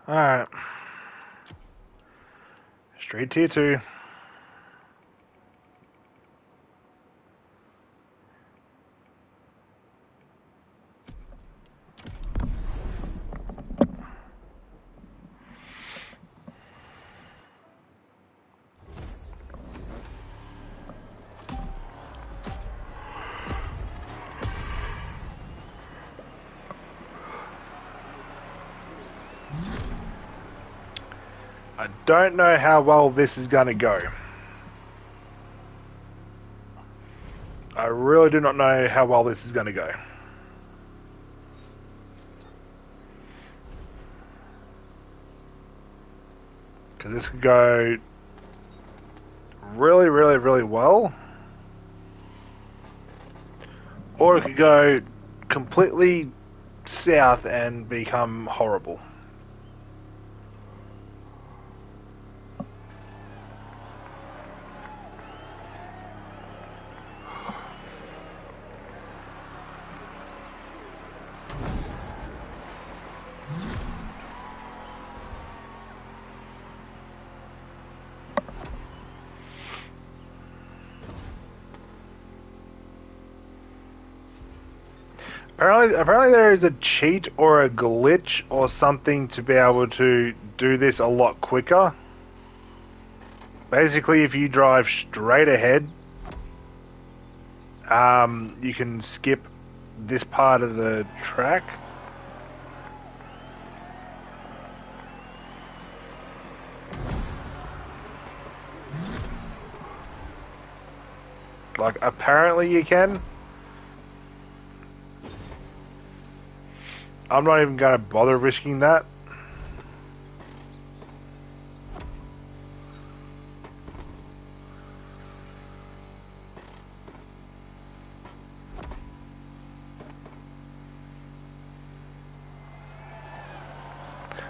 Alright. Straight Tier 2. I don't know how well this is going to go. I really do not know how well this is going to go. Because this could go really, really, really well. Or it could go completely south and become horrible. Apparently there is a cheat or a glitch or something to be able to do this a lot quicker. Basically, if you drive straight ahead, you can skip this part of the track. Like, apparently you can. I'm not even going to bother risking that.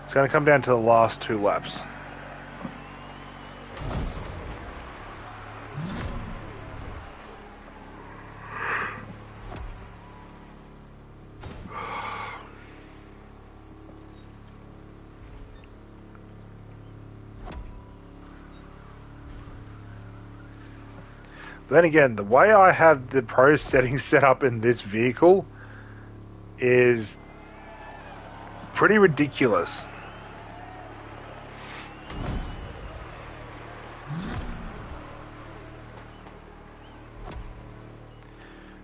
It's going to come down to the last 2 laps. But then again, the way I have the pro settings set up in this vehicle is pretty ridiculous.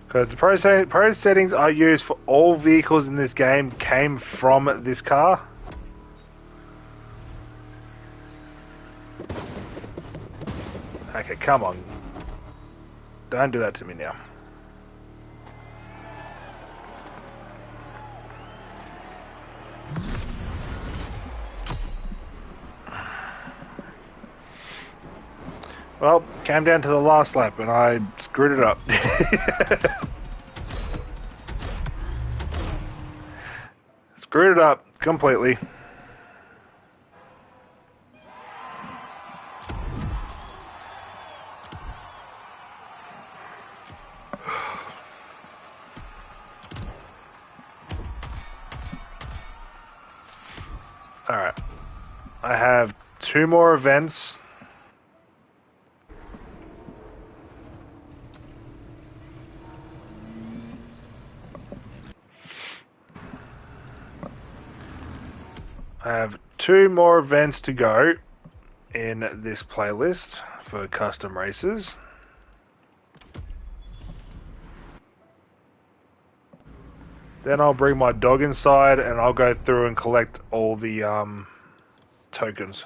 Because the pro settings I use for all vehicles in this game came from this car. Okay, come on. Don't do that to me now. Well, came down to the last lap and I screwed it up. Screwed it up completely. Alright. I have 2 more events. I have 2 more events to go in this playlist for custom races. Then I'll bring my dog inside and I'll go through and collect all the tokens.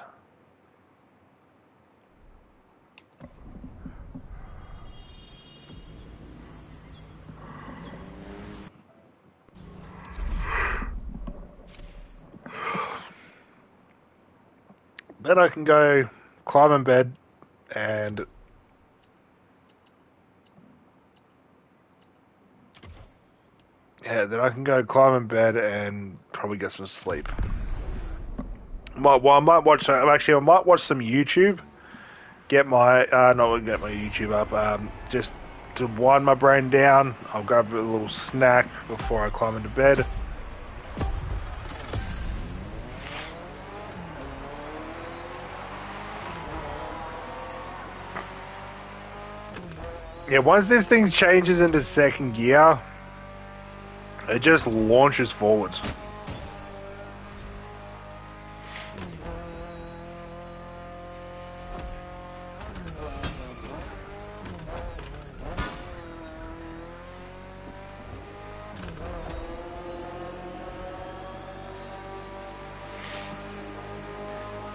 Then I can go climb in bed and then I can go climb in bed and probably get some sleep. I might watch some YouTube. Not get my YouTube up. Just to wind my brain down. I'll grab a little snack before I climb into bed. Yeah, once this thing changes into second gear, it just launches forwards.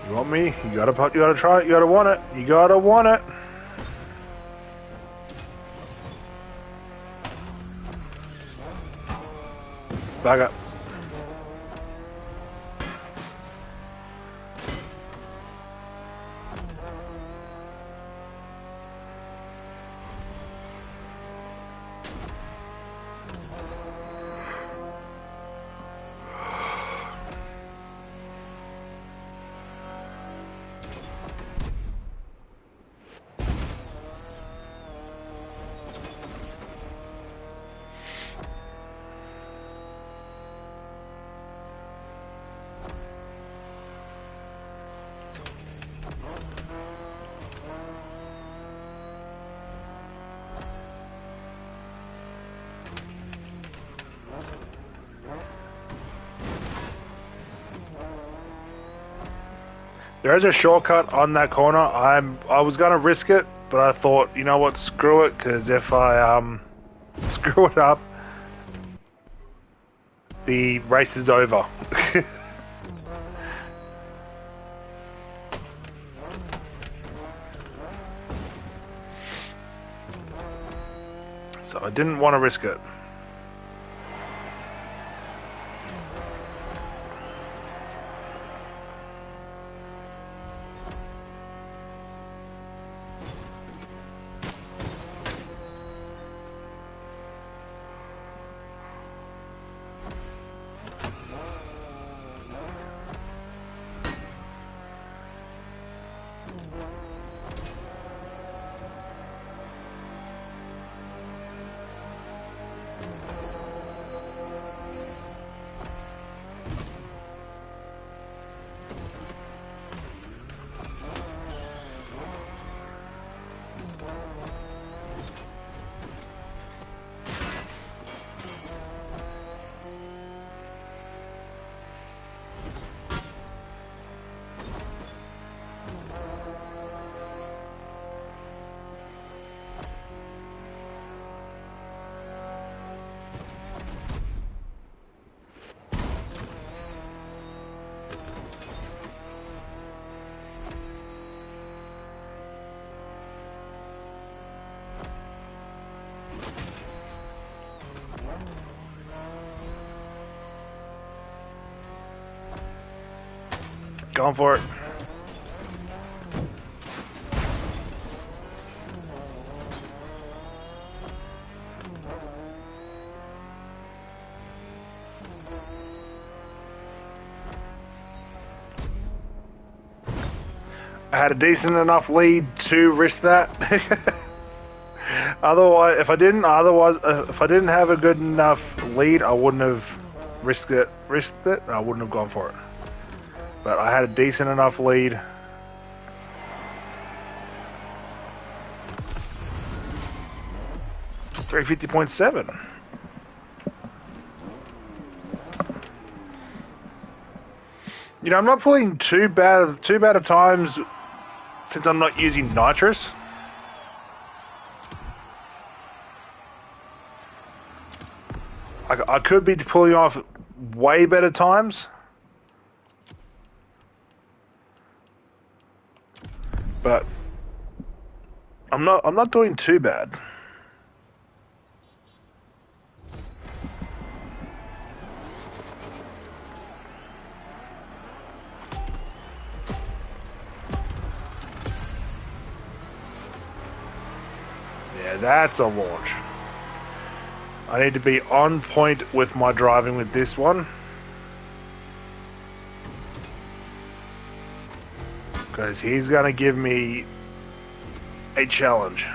You want me? You gotta try it. You gotta want it. You gotta want it. Back up. There is a shortcut on that corner. I was gonna risk it, but I thought, you know what, screw it, because if I screw it up, the race is over. So I didn't want to risk it. Going for it. I had a decent enough lead to risk that. Otherwise, if I didn't have a good enough lead, I wouldn't have risked it. I wouldn't have gone for it. But I had a decent enough lead. $350.7. You know, I'm not pulling too bad of times since I'm not using nitrous. I could be pulling off way better times. But I'm not doing too bad. Yeah, that's a launch. I need to be on point with my driving with this one. Because he's going to give me a challenge.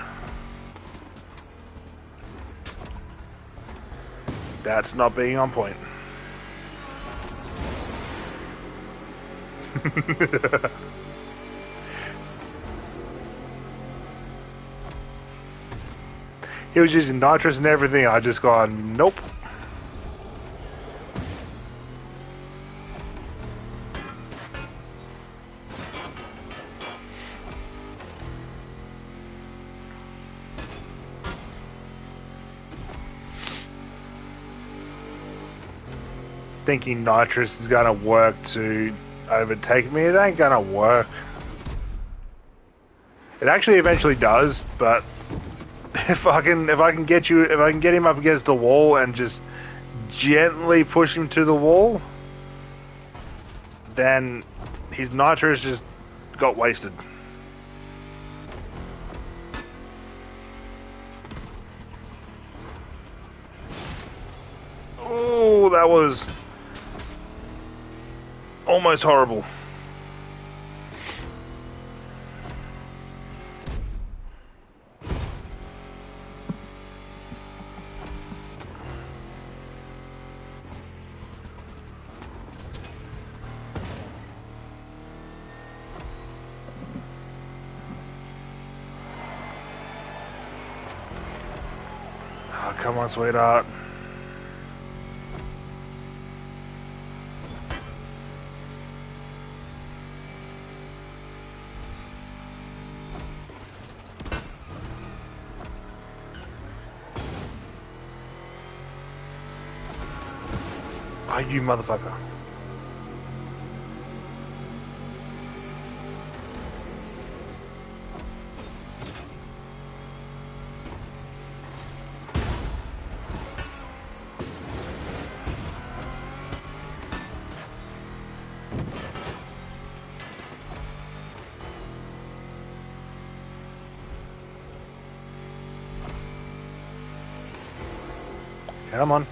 That's not being on point. He was using nitrous and everything. I just gone, nope. Thinking nitrous is going to work to overtake me. It ain't gonna work. It actually eventually does, but if I can get him up against the wall and just gently push him to the wall, then his nitro just got wasted. Oh, that was almost horrible. Oh, come on, sweetheart. Oh, you motherfucker. Come on.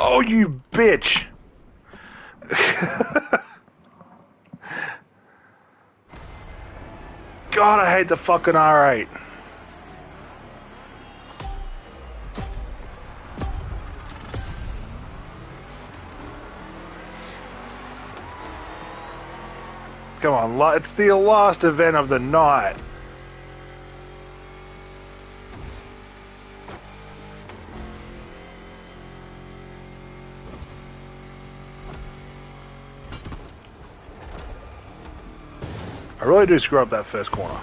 Oh, you bitch! God, I hate the fucking R8. Come on, it's the last event of the night. I really do screw up that first corner.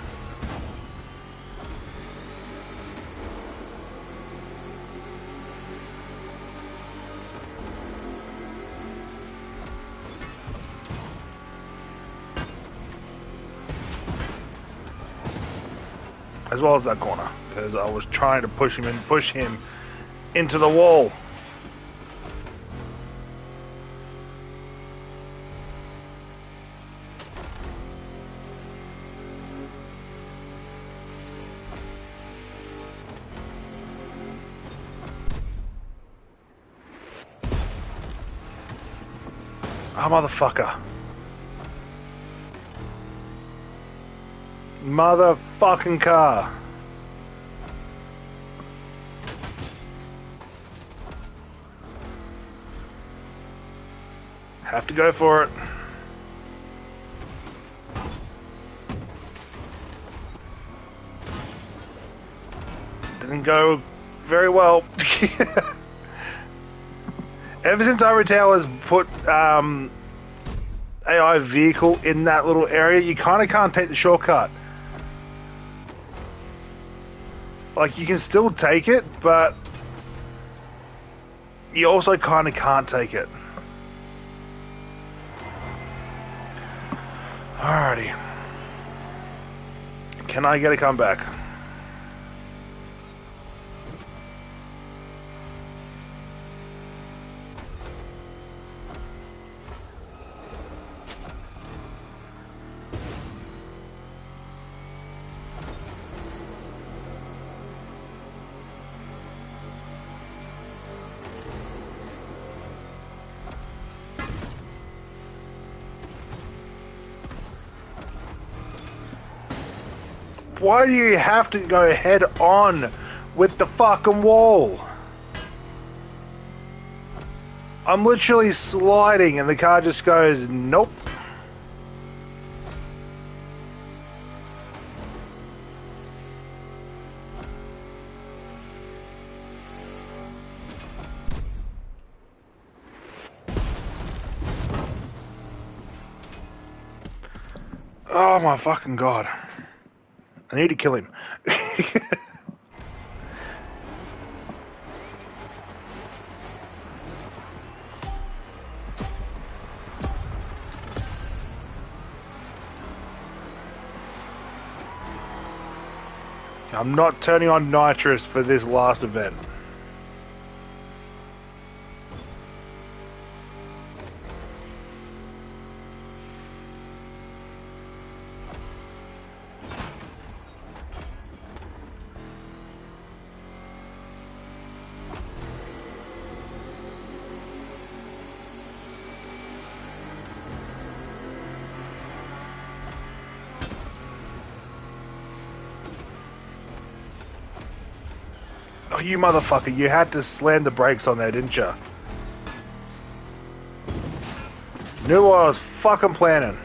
As well as that corner, because I was trying to push him into the wall. Oh, motherfucker. Motherfucking car. Have to go for it. Didn't go very well. Ever since Ivory Towers put AI vehicle in that little area, you kind of can't take the shortcut. Like, you can still take it, but you also kind of can't take it. Alrighty. Can I get a comeback? Why do you have to go head on with the fucking wall? I'm literally sliding and the car just goes, nope. Oh my fucking god. I need to kill him. I'm not turning on nitrous for this last event. Oh, you motherfucker, you had to slam the brakes on there, didn't you? Knew what I was fucking planning.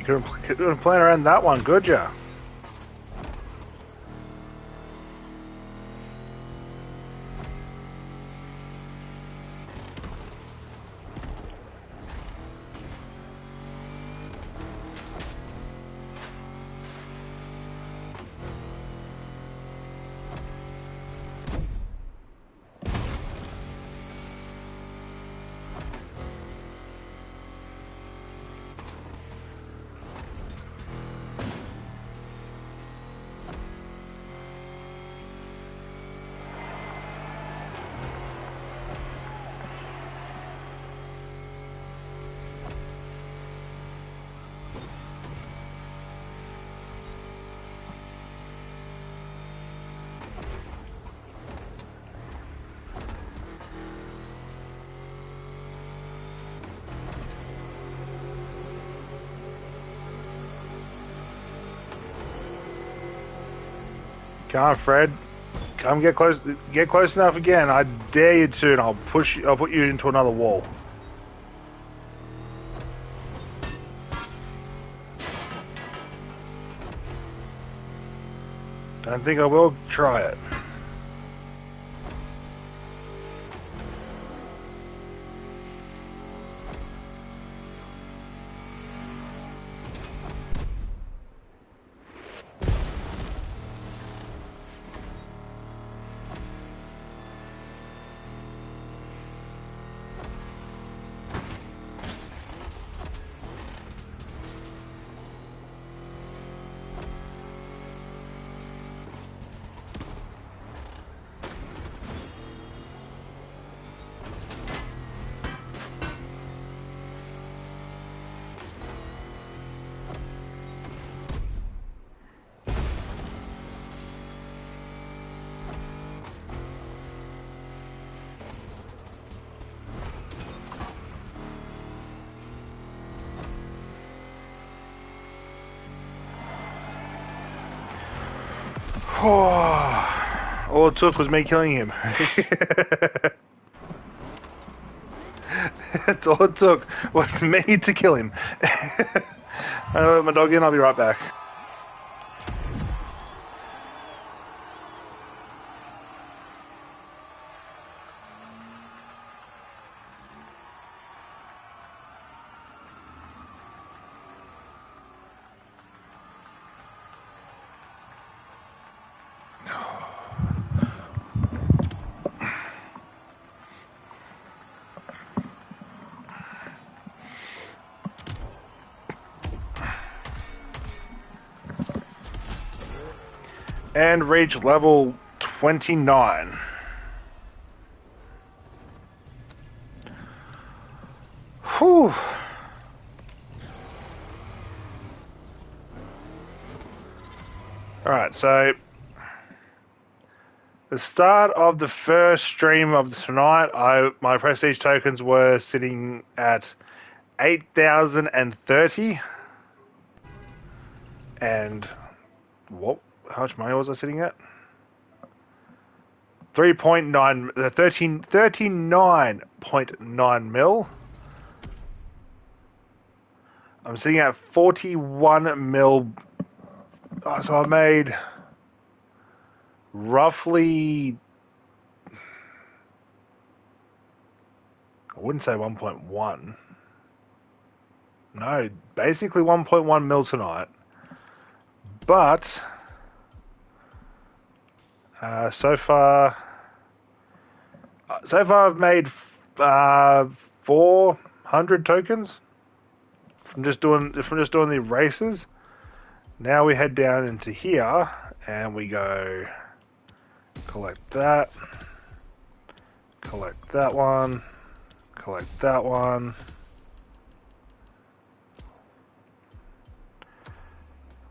You couldn't plan around that one, could ya? Come on, Fred. Come get close. Get close enough again. I dare you to, and I'll push you. I'll put you into another wall. Don't think I will. Try it. All it took was me killing him. That's all it took was me to kill him. I'll let my dog in, I'll be right back. And reach level 29. Whew. Alright, so the start of the first stream of tonight, my prestige tokens were sitting at 8,030. And what? How much money was I sitting at? 39.9 mil. I'm sitting at 41 mil. Oh, so I made roughly, I wouldn't say 1.1. No, basically 1.1 mil tonight. But so far I've made 400 tokens from just doing the races. Now we head down into here and we go collect that, collect that one, collect that one.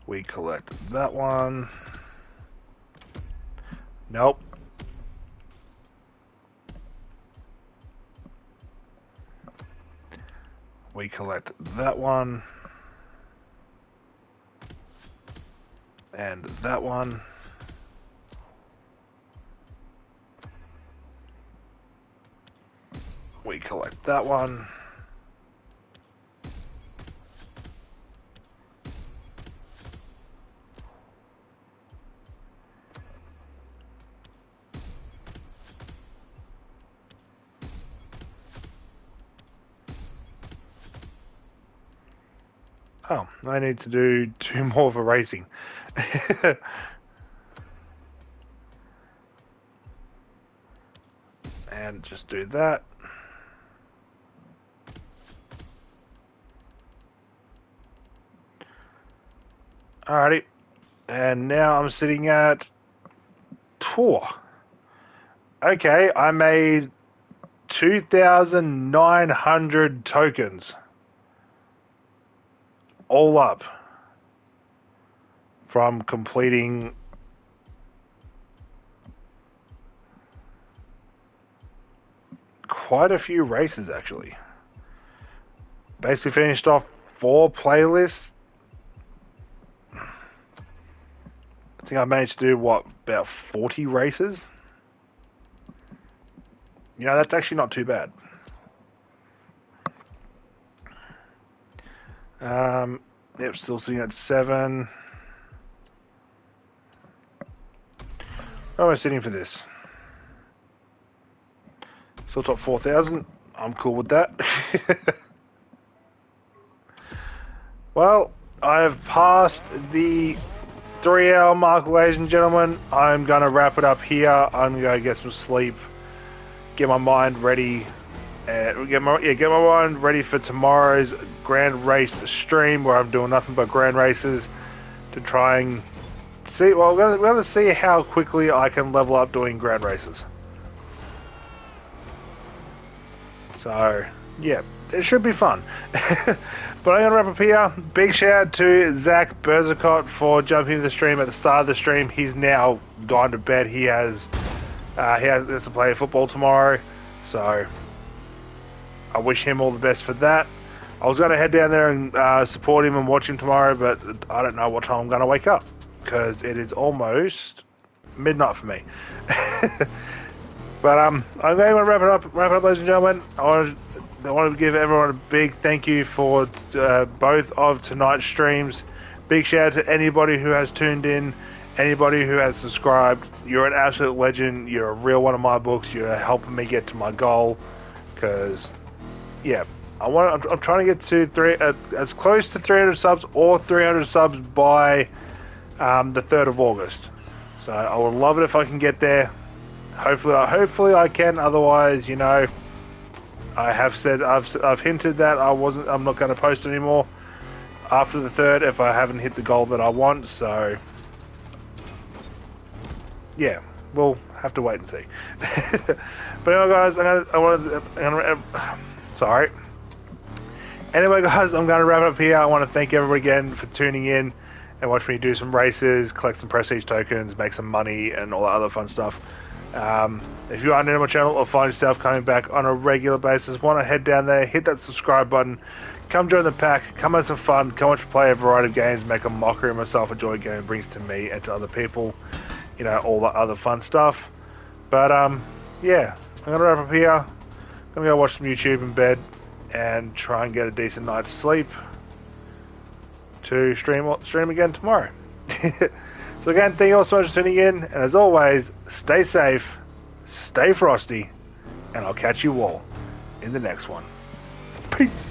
We collect that one. Nope. We collect that one. And that one. We collect that one. Oh, I need to do 2 more for racing. And just do that. Alrighty. And now I'm sitting at tour. Okay, I made 2,900 tokens. All up. From completing quite a few races, actually. Basically finished off 4 playlists. I think I managed to do, what, about 40 races? You know, that's actually not too bad. Yep, still sitting at 7. Where am I sitting for this? Still top 4,000. I'm cool with that. Well, I've passed the 3-hour mark, ladies and gentlemen. I'm going to wrap it up here. I'm going to get some sleep, get my mind ready, and get my mind ready for tomorrow's grand race stream, where I'm doing nothing but grand races to try and see. Well, we're going to see how quickly I can level up doing grand races. So, yeah, it should be fun. But I'm going to wrap up here. Big shout out to Zach Berzicott for jumping into the stream at the start of the stream. He's now gone to bed. He has to play football tomorrow. So, I wish him all the best for that. I was going to head down there and support him and watch him tomorrow, but I don't know what time I'm going to wake up, because it is almost midnight for me. But I'm going to wrap it up, ladies and gentlemen. I want to give everyone a big thank you for both of tonight's streams. Big shout out to anybody who has tuned in, anybody who has subscribed. You're an absolute legend. You're a real one of my books. You're helping me get to my goal. Because, yeah, I'm trying to get to as close to 300 subs or 300 subs by the 3rd of August. So I would love it if I can get there. Hopefully I can. Otherwise, you know, I have said, I've hinted that I'm not going to post anymore after the 3rd if I haven't hit the goal that I want. So yeah, we'll have to wait and see. But anyway, guys, sorry. Anyway, guys, I'm going to wrap it up here. I want to thank everybody again for tuning in and watch me do some races, collect some prestige tokens, make some money, and all that other fun stuff. If you are new to my channel or find yourself coming back on a regular basis, want to head down there, hit that subscribe button, come join the pack, come have some fun, come watch me play a variety of games, make a mockery of myself, enjoy a game it brings to me and to other people, you know, all that other fun stuff. But yeah, I'm going to wrap up here. I'm going to go watch some YouTube in bed and try and get a decent night's sleep to stream again tomorrow. So So again, thank you all so much for tuning in, and as always, stay safe, stay frosty, and I'll catch you all in the next one. Peace!